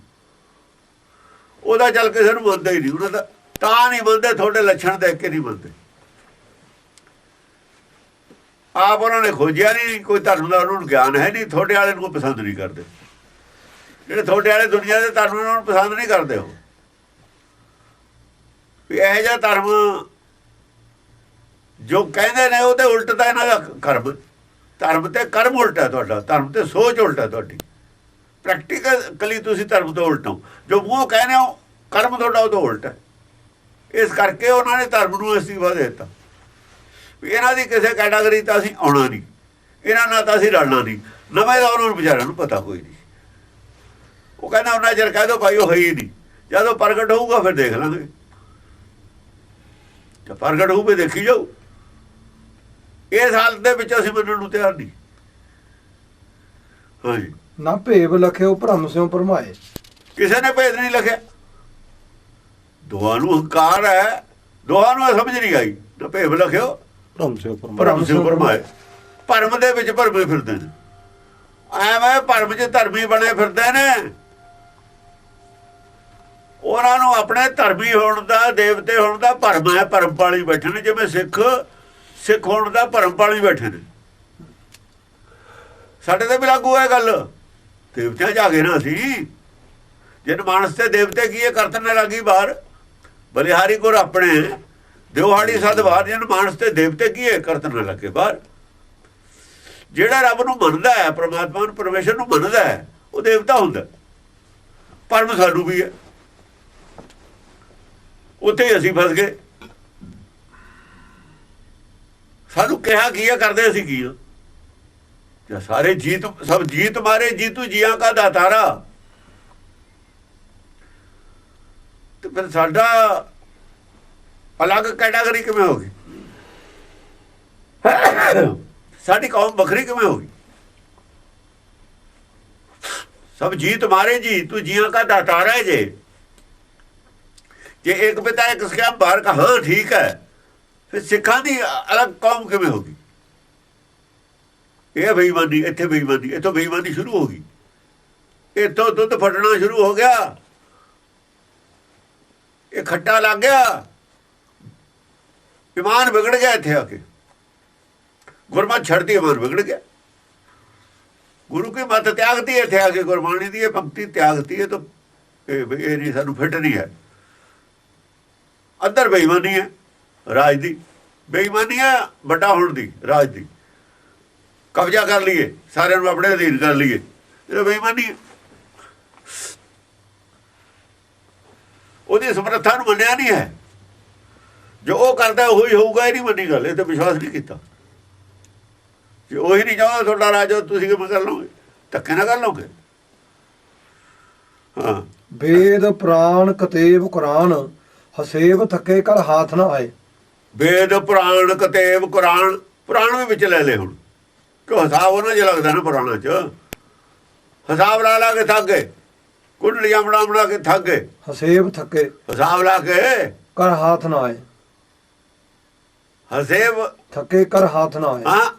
B: ਉਹਦਾ ਚੱਲ ਕਿਸੇ ਨੂੰ ਮੰਨਦਾ ਹੀ ਨਹੀਂ। ਉਹਨਾਂ ਦਾ ਤਾਂ ਨਹੀਂ ਮੰਨਦੇ, ਤੁਹਾਡੇ ਲੱਛਣ ਦੇਖ ਕੇ ਨਹੀਂ ਮੰਨਦੇ। ਆਪ ਉਹਨਾਂ ਨੇ ਖੋਜਿਆ ਨਹੀਂ ਕੋਈ ਧਰਮ ਦਾ, ਉਹਨਾਂ ਨੂੰ ਗਿਆਨ ਹੈ ਨਹੀਂ। ਤੁਹਾਡੇ ਵਾਲੇ ਨੂੰ ਪਸੰਦ ਨਹੀਂ ਕਰਦੇ। ਜਿਹੜੇ ਤੁਹਾਡੇ ਵਾਲੇ ਦੁਨੀਆ ਦੇ ਧਰਮ ਉਹਨਾਂ ਨੂੰ ਪਸੰਦ ਨਹੀਂ ਕਰਦੇ। ਉਹ ਵੀ ਇਹੋ ਜਿਹਾ ਧਰਮ ਜੋ ਕਹਿੰਦੇ ਨੇ ਉਹਦੇ ਉਲਟ ਤਾਂ ਇਹਨਾਂ ਦਾ ਕਰਮ। ਧਰਮ ਤੇ ਕਰਮ ਉਲਟਾ ਤੁਹਾਡਾ, ਧਰਮ ਤੇ ਸੋਚ ਉਲਟਾ ਤੁਹਾਡੀ। ਪ੍ਰੈਕਟੀਕਲੀ ਤੁਸੀਂ ਧਰਮ ਤੋਂ ਉਲਟ ਹੋ। ਜੋ ਮੂੰਹੋਂ ਕਹਿੰਦੇ ਹੋ ਕਰਮ ਤੁਹਾਡਾ ਉਹ ਤੋਂ ਉਲਟ ਹੈ। ਇਸ ਕਰਕੇ ਉਹਨਾਂ ਨੇ ਧਰਮ ਨੂੰ ਅਸਤੀਫਾ ਦੇ ਦਿੱਤਾ ਵੀ ਇਹਨਾਂ ਦੀ ਕਿਸੇ ਕੈਟਾਗਰੀ ਤਾਂ ਅਸੀਂ ਆਉਣਾ ਨਹੀਂ, ਇਹਨਾਂ ਨਾਲ ਤਾਂ ਅਸੀਂ ਲੜਨਾ ਨਹੀਂ। ਨਵੇਂ ਦਾ ਉਹਨਾਂ ਨੂੰ ਵਿਚਾਰਿਆਂ ਨੂੰ ਪਤਾ ਕੋਈ ਨਹੀਂ। ਉਹ ਕਹਿੰਦਾ ਉਹਨਾਂ ਚਿਰ ਕਹਿ ਦਿਓ ਭਾਈ ਉਹ ਹੈ ਹੀ ਨਹੀਂ, ਜਦੋਂ ਪ੍ਰਗਟ ਹੋਊਗਾ ਫਿਰ ਦੇਖ ਲਾਂਗੇ। ਜੇ ਪ੍ਰਗਟ ਹੋਊ ਵੀ ਦੇਖੀ ਜਾਊ। ਇਸ ਹਾਲਤ ਦੇ ਵਿੱਚ ਅਸੀਂ ਮੰਨਣ ਨੂੰ ਤਿਆਰ ਨਹੀਂ। ਹਾਂਜੀ,
A: ਨਾ ਭੇਵ ਲਖਿਓ ਭਰਮ ਸਿਉ ਭਰਮਾਏ।
B: ਕਿਸੇ ਨੇ ਭੇਦ ਨਹੀਂ ਲਿਖਿਆ। ਦੋਹਾਂ ਨੂੰ ਹੰਕਾਰ ਹੈ, ਦੋਹਾਂ ਨੂੰ ਸਮਝ ਨਹੀਂ ਆਈ। ਨਾ ਭੇਵ ਲਖਿਓ
C: ਭਰਮ ਸਿਉ
B: ਭਰਮਾਏ। ਭਰਮ ਦੇ ਵਿੱਚ ਭਰਮੇ ਫਿਰਦੇ ਨੇ। ਐਵੇਂ ਭਰਮ 'ਚ ਧਰਮੀ ਬਣੇ ਫਿਰਦੇ ਨੇ। ਉਹਨਾਂ ਨੂੰ ਆਪਣੇ ਧਰਮੀ ਹੋਣ ਦਾ, ਦੇਵਤੇ ਹੋਣ ਦਾ ਭਰਮ ਹੈ। ਭਰਮ ਪਾਲੀ ਬੈਠੇ ਨੇ, ਜਿਵੇਂ ਸਿੱਖ ਹੋਣ ਦਾ ਭਰਮ ਪਾਲੀ ਬੈਠੇ ਨੇ। ਸਾਡੇ ਤੇ ਵੀ ਲਾਗੂ ਹੈ ਗੱਲ। ਦੇਵਤਿਆਂ ਜਾ ਗਏ ਨਾ ਅਸੀਂ। ਜਿਨ ਮਾਨਸ ਤੇ ਦੇਵਤੇ ਕੀ ਕਰਤਨ ਲੱਗੀ ਬਾਹਰ। ਬਲਿਹਾਰੀ ਗੁਰ ਆਪਣੇ ਦਿਵਹਾੜੀ ਸਦ ਬਾਹਰ। ਜਿਨ ਮਾਨਸ ਤੇ ਦੇਵਤੇ ਕੀ ਕਰਤਨ ਲੱਗੇ ਬਾਹਰ। ਜਿਹੜਾ ਰੱਬ ਨੂੰ ਮੰਨਦਾ ਹੈ, ਪਰਮਾਤਮਾ ਨੂੰ, ਪਰਮੇਸ਼ਰ ਨੂੰ ਮੰਨਦਾ ਹੈ, ਉਹ ਦੇਵਤਾ ਹੁੰਦਾ। ਭਰਮ ਸਾਨੂੰ ਵੀ ਹੈ। ਉੱਥੇ ਹੀ ਅਸੀਂ ਫਸ ਗਏ। ਸਾਨੂੰ ਕਿਹਾ ਕੀ ਹੈ, ਕਰਦੇ ਅਸੀਂ ਕੀ ਆ? ਜਾਂ ਸਾਰੇ ਜੀਤ ਸਭ ਜੀਤ ਮਾਰੇ ਜੀਤੂ ਜੀਆਂ ਕਾ ਦਾਤਾਰਾ। ਤੇ ਫਿਰ ਸਾਡਾ ਅਲੱਗ ਕੈਟਾਗਰੀ ਕਿਵੇਂ ਹੋ ਗਈ? ਸਾਡੀ ਕੌਮ ਵੱਖਰੀ ਕਿਵੇਂ ਹੋ ਗਈ? ਸਭ ਜੀਤ ਮਾਰੇ ਜੀ ਤੂੰ ਜੀਆਂ ਕਾ ਦਾਤਾਰਾ ਹੈ ਜੇ ਇੱਕ ਪਿਤਾ ਇੱਕ ਸਿੱਖਿਆ ਬਾਹਰ ਕਾ, ਹਾਂ ਠੀਕ ਹੈ, ਫਿਰ ਸਿੱਖਾਂ ਦੀ ਅਲੱਗ ਕੌਮ ਕਿਵੇਂ ਹੋ ਗਈ? ਇਹ ਬੇਈਮਾਨੀ, ਇੱਥੇ ਬੇਈਮਾਨੀ, ਇੱਥੋਂ ਬੇਈਮਾਨੀ ਸ਼ੁਰੂ ਹੋ ਗਈ, ਇੱਥੋਂ ਦੁੱਧ ਫਟਣਾ ਸ਼ੁਰੂ ਹੋ ਗਿਆ, ਇਹ ਖੱਟਾ ਲੱਗ ਗਿਆ, ਈਮਾਨ ਵਿਗੜ ਗਿਆ। ਇੱਥੇ ਆ ਕੇ ਗੁਰਮਤਿ ਛੱਡਤੀ, ਈਮਾਨ ਵਿਗੜ ਗਿਆ। ਗੁਰੂ ਕੀ ਮੱਤ ਤਿਆਗਤੀ, ਇੱਥੇ ਆ ਕੇ ਗੁਰਬਾਣੀ ਦੀ ਇਹ ਭਗਤੀ ਤਿਆਗਤੀ ਹੈ। ਤਾਂ ਇਹ ਨਹੀਂ, ਸਾਨੂੰ ਫਿੱਟ ਨਹੀਂ ਹੈ। ਅੰਦਰ ਬੇਈਮਾਨੀ ਹੈ, ਰਾਜ ਦੀ ਬੇਈਮਾਨੀ ਹੈ, ਵੱਡਾ ਹੋਣ ਦੀ, ਰਾਜ ਦੀ ਕਬਜ਼ਾ ਕਰ ਲਈਏ, ਸਾਰਿਆਂ ਨੂੰ ਆਪਣੇ ਅਧੀਨ ਕਰ ਲਈਏ, ਇਹ ਬੇਈਮਾਨੀ ਹੈ। ਉਹਦੀ ਸਮਰੱਥਾ ਨੂੰ ਮੰਨਿਆ ਨਹੀਂ ਹੈ। ਜੋ ਉਹ ਕਰਦਾ ਉਹੀ ਹੋਊਗਾ, ਇਹ ਨਹੀਂ ਮੰਨੀ ਗੱਲ, ਇਹ ਤੇ ਵਿਸ਼ਵਾਸ ਨਹੀਂ ਕੀਤਾ। ਜੇ ਉਹੀ ਨਹੀਂ ਚਾਹੁੰਦਾ ਤੁਹਾਡਾ ਰਾਜ, ਤੁਸੀਂ ਕਿਵੇਂ ਕਰ ਲਓਗੇ? ਧੱਕੇ ਨਾ ਕਰ ਲਓਗੇ। ਹਾਂ,
A: ਵੇਦ ਪੁਰਾਣ ਕਤੇਬ ਕੁਰਾਨ ਹਸੇਬ ਥੱਕੇ ਕਰ ਹਾਥ ਨਾ ਆਏ।
B: ਵੇਦ ਪੁਰਾਣ ਕਤੇਬ ਕੁਰਾਨ, ਪੁਰਾਣ ਵੀ ਵਿੱਚ ਲੈ ਲਏ ਹੁਣ, ਕਿ ਹਿਸਾਬ ਉਹਨਾਂ 'ਚ ਲੱਗਦਾ ਨਾ ਪੁਰਾਣਾ 'ਚ, ਹਿਸਾਬ ਲਾ ਲਾ ਕੇ ਥੱਕ ਗਏ, ਕੁੰਡਲੀਆਂ ਬਣਾ ਕੇ ਥੱਕ ਗਏ,
A: ਹਸੇਬ ਥੱਕੇ
B: ਹਿਸਾਬ ਲਾ ਕੇ
A: ਕਰ ਹਾਥ ਨਾ ਆਏ।
B: ਹਸੇਬ
A: ਥੱਕੇ ਕਰ ਹਾਥ ਨਾ ਆਏ।
B: ਹਾਂ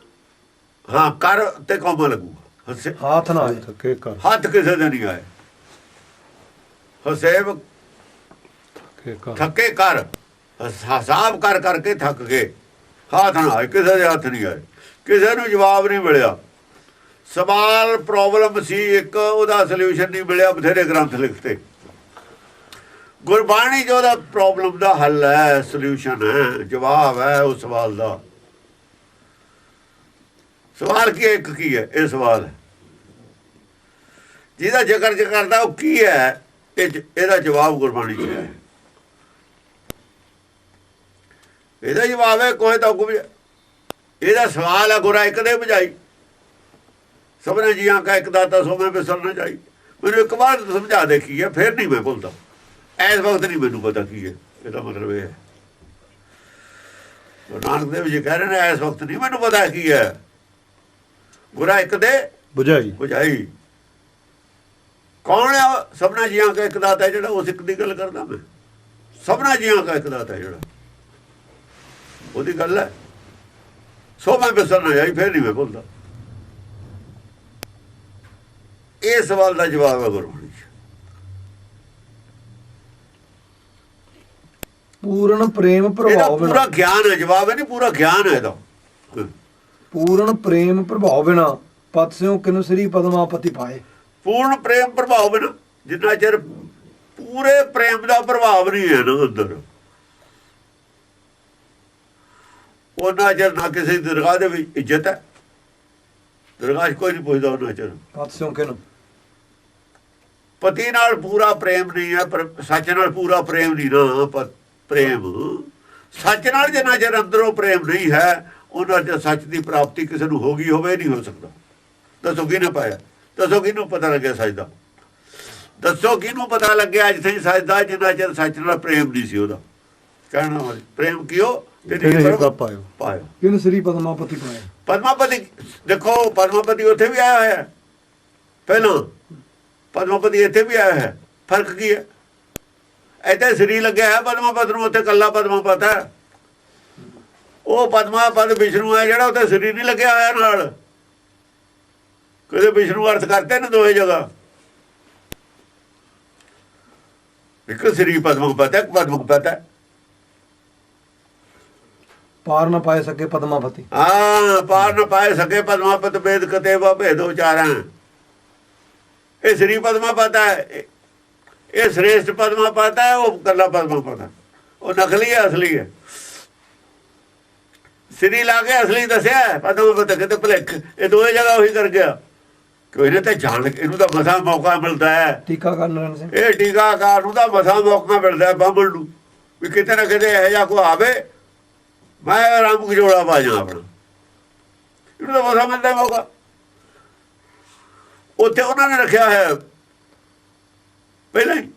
B: ਹਾਂ, ਕਰ ਤੇ ਕੌਮਾ ਲੱਗੂਗਾ,
A: ਹਾਥ ਨਾ ਆਏ।
C: ਥੱਕੇ ਕਰ,
B: ਹੱਥ ਕਿਸੇ ਦੇ ਨਹੀਂ ਆਏ। ਹਸੇਬ
C: ਥੱਕੇ ਕਰ,
B: ਥੱਕੇ ਕਰ, ਹਿਸਾਬ ਕਰ ਕਰਕੇ ਥੱਕ ਗਏ, ਹੱਥ ਨਾ ਆਏ, ਕਿਸੇ ਦੇ ਹੱਥ ਨਹੀਂ ਆਏ, ਕਿਸੇ ਨੂੰ ਜਵਾਬ ਨਹੀਂ ਮਿਲਿਆ। ਸਵਾਲ ਪ੍ਰੋਬਲਮ ਸੀ ਇੱਕ, ਉਹਦਾ ਸੋਲਿਊਸ਼ਨ ਨਹੀਂ ਮਿਲਿਆ। ਬਥੇਰੇ ਗ੍ਰੰਥ ਲਿਖਤੇ, ਗੁਰਬਾਣੀ ਜੋ ਉਹਦਾ ਪ੍ਰੋਬਲਮ ਦਾ ਹੱਲ ਹੈ, ਸੋਲਿਊਸ਼ਨ ਹੈ, ਜਵਾਬ ਹੈ ਉਸ ਸਵਾਲ ਦਾ। ਸਵਾਲ ਕੀ ਹੈ? ਇੱਕ ਕੀ ਹੈ? ਇਹ ਸਵਾਲ ਹੈ ਜਿਹਦਾ ਜ਼ਿਕਰ ਕਰਦਾ ਉਹ ਕੀ ਹੈ, ਇਹਦਾ ਜਵਾਬ ਗੁਰਬਾਣੀ 'ਚ ਹੈ। ਇਹਦਾ ਜਵਾਬ ਹੈ ਕੋਹੇ ਤਾਂ ਹੁਕਮ। ਇਹਦਾ ਸਵਾਲ ਹੈ ਗੁਰਾ ਇੱਕ ਦੇ ਬਜਾਈ, ਸਭਨੇ ਜੀਆਂ ਕਾ ਇੱਕ ਦਾਤਾ ਸੋ ਮੈਂ ਵਿਸਰ ਨਾ ਜਾਈ। ਮੈਨੂੰ ਇੱਕ ਵਾਰ ਸਮਝਾ ਦੇ ਕੀ ਹੈ, ਫਿਰ ਨਹੀਂ ਮੈਂ ਭੁੱਲਦਾ। ਇਸ ਵਕਤ ਨਹੀਂ ਮੈਨੂੰ ਪਤਾ ਕੀ ਹੈ। ਇਹਦਾ ਮਤਲਬ ਇਹ ਹੈ, ਨਾਨਕ ਦੇਵ ਜੀ ਕਹਿ ਰਹੇ ਨੇ ਇਸ ਵਕਤ ਨਹੀਂ ਮੈਨੂੰ ਪਤਾ ਕੀ ਹੈ। ਗੁਰਾ ਇੱਕ ਦੇ
C: ਬੁਝਾਈ
B: ਬੁਝਾਈ। ਕੌਣ ਹੈ? ਸਭਨਾ ਜੀਆਂ ਕਾ ਇੱਕ ਦਾਤਾ, ਜਿਹੜਾ ਉਸ ਇੱਕ ਦੀ ਗੱਲ ਕਰਦਾ ਮੈਂ। ਸਭਨਾ ਜੀਆਂ ਕਾ ਇੱਕ ਦਾਤਾ ਜਿਹੜਾ, ਉਹਦੀ ਗੱਲ ਹੈ। ਸੋ ਮੈਂ ਵਿਸਰ ਨਾ ਜਾਈ, ਫਿਰ ਨਹੀਂ ਮੈਂ ਭੁੱਲਦਾ। ਇਹ ਸਵਾਲ ਦਾ ਜਵਾਬ ਹੈ ਗੁਰਬਾਣੀ 'ਚ।
A: ਪੂਰਨ ਪ੍ਰੇਮ
B: ਇਹਦਾ
A: ਪ੍ਰਭਾਵ
B: ਪੂਰਾ
A: ਬਿਨਾ।
B: ਗਿਆਨ ਹੈ, ਜਵਾਬ ਹੈ ਨਹੀਂ, ਪੂਰਾ ਗਿਆਨ ਹੈ ਇਹਦਾ।
A: ਪੂਰਨ ਪ੍ਰੇਮ ਪ੍ਰਭਾਵ ਬਿਨਾ ਪਤ ਸਿਉ ਕਿਨੁ ਸ੍ਰੀ ਪਦਮਾਪਤੀ ਪਾਏ।
B: ਪੂਰਨ ਪ੍ਰੇਮ ਪ੍ਰਭਾਵ ਬਿਨਾ, ਜਿੰਨਾ ਚਿਰ ਪੂਰੇ ਪ੍ਰੇਮ ਦਾ ਪ੍ਰਭਾਵ ਨਹੀਂ ਹੈ ਨਾ ਅੰਦਰ, ਉਹਨਾਂ ਚਿਰ ਨਾ ਕਿਸੇ ਦੀ ਦਰਗਾਹ ਦੇ ਵਿੱਚ ਇੱਜ਼ਤ ਹੈ। ਦਰਗਾਹ 'ਚ ਕੋਈ ਨਹੀਂ ਪੁੱਛਦਾ ਉਹਨਾਂ ਚਿਰ।
A: ਪਤ ਸਿਉ ਕਿਨੁ,
B: ਪਤੀ ਨਾਲ ਪੂਰਾ ਪ੍ਰੇਮ ਨਹੀਂ ਹੈ, ਪਰ ਸੱਚ ਨਾਲ ਪੂਰਾ ਪ੍ਰੇਮ ਨਹੀਂ ਨਾ। ਪ੍ਰੇਮ ਸੱਚ ਨਾਲ ਜਿੰਨਾ ਚਿਰ ਅੰਦਰੋਂ ਪ੍ਰੇਮ ਨਹੀਂ ਹੈ, ਉਹਨਾਂ 'ਚ ਸੱਚ ਦੀ ਪ੍ਰਾਪਤੀ ਕਿਸੇ ਨੂੰ ਹੋ ਗਈ ਹੋਵੇ ਨਹੀਂ ਹੋ ਸਕਦਾ। ਦੱਸੋ ਕਿਹਨੇ ਪਾਇਆ? ਦੱਸੋ ਕਿਹਨੂੰ ਪਤਾ ਲੱਗਿਆ ਸੱਚ ਦਾ? ਦੱਸੋ ਕਿਹਨੂੰ ਪਤਾ ਲੱਗਿਆ ਅੱਜ ਤਾਈਂ ਸੱਚ ਦਾ, ਜਿੰਨਾ ਚਿਰ ਸੱਚ ਨਾਲ ਪ੍ਰੇਮ ਨਹੀਂ ਸੀ ਉਹਦਾ। ਕਹਿਣਾ ਵਾਲੀ ਪ੍ਰੇਮ ਕਿਉ
C: ਪਾਇਓ
B: ਪਾਇਓ
A: ਕਿਨੁ ਸ੍ਰੀ ਪਦਮਾਪਤੀ ਪਾਏ।
B: ਪਦਮਾਪਤੀ ਦੇਖੋ, ਪਦਮਾਪਤੀ ਉੱਥੇ ਵੀ ਆਇਆ ਹੋਇਆ ਪਹਿਲਾਂ, ਪਦਮਾਪਤੀ ਇੱਥੇ ਵੀ ਆਇਆ ਹੈ। ਫਰਕ ਕੀ ਹੈ? ਇੱਥੇ ਸ੍ਰੀ ਲੱਗਿਆ ਹੈ ਪਦਮਾਪਤ ਨੂੰ, ਉੱਥੇ ਕੱਲਾ ਪਦਮਾਪਤ ਹੈ। ਉਹ ਪਦਮਾਪਤ ਵਿਸ਼ਨੂੰ ਹੈ ਜਿਹੜਾ, ਉੱਥੇ ਸ੍ਰੀ ਨਹੀਂ ਲੱਗਿਆ ਹੋਇਆ ਨਾਲ। ਕਦੇ ਵਿਸ਼ਨੂੰ ਅਰਥ ਕਰਤੇ ਨੇ ਦੋਏ ਜਗ੍ਹਾ। ਇੱਕ ਸ੍ਰੀ ਪਦਮਾਪਤ ਹੈ, ਇੱਕ ਪਦਮਾਪਤ ਹੈ।
A: ਪਾਰ ਨਾ ਪਾਏ ਸਕੇ ਪਦਮਾਪਤੀ।
B: ਹਾਂ, ਪਾਰ ਨਾ ਪਾਏ ਸਕੇ ਪਦਮਾਪਤ, ਵੇਦ ਕਤੇਵਾ ਭੇਦ ਉਚਾਰਾਂ। ਇਹ ਸ੍ਰੀ ਪਦਮਾਪਤ ਹੈ, ਇਹ ਸ੍ਰੇਸ਼ਟ ਪਦਮਾਪਤ ਹੈ, ਉਹ ਕੱਲਾ ਪਦਮਾਪਤ ਹੈ। ਉਹ ਨਕਲੀ ਹੈ, ਅਸਲੀ ਹੈ। ਸ੍ਰੀ ਲਾ ਕੇ ਅਸਲੀ ਦੱਸਿਆ, ਪਦਮਾਪਤ ਕਿਤੇ ਭੁਲੇਖ। ਇਹ ਦੋਏ ਜਗ੍ਹਾ ਉਹੀ ਕਰ ਗਿਆ। ਕੋਈ ਨੇ ਤੇ ਜਾਣ, ਇਹਨੂੰ ਤਾਂ ਮਸਾਂ ਮੌਕਾ ਮਿਲਦਾ ਹੈ।
A: ਟੀਕਾਕਾਰ ਨਰਨ ਸਿੰਘ।
B: ਇਹ ਟੀਕਾਕਾਰ ਨੂੰ ਤਾਂ ਮਸਾਂ ਮੌਕਾ ਮਿਲਦਾ ਹੈ, ਬਾਹਮਣ ਨੂੰ। ਵੀ ਕਿਤੇ ਨਾ ਕਿਤੇ ਇਹੋ ਜਿਹਾ ਕੋਈ ਆਵੇ ਮੈਂ ਰਾਮ ਕਜੋੜਾ ਪਾ ਜਾ ਆਪਣਾ, ਇਹਨੂੰ ਤਾਂ ਮਸਾ ਮਿਲਦਾ ਮੌਕਾ। ਉੱਥੇ ਉਹਨਾਂ ਨੇ ਰੱਖਿਆ ਹੈ ਪਹਿਲਾਂ ਹੀ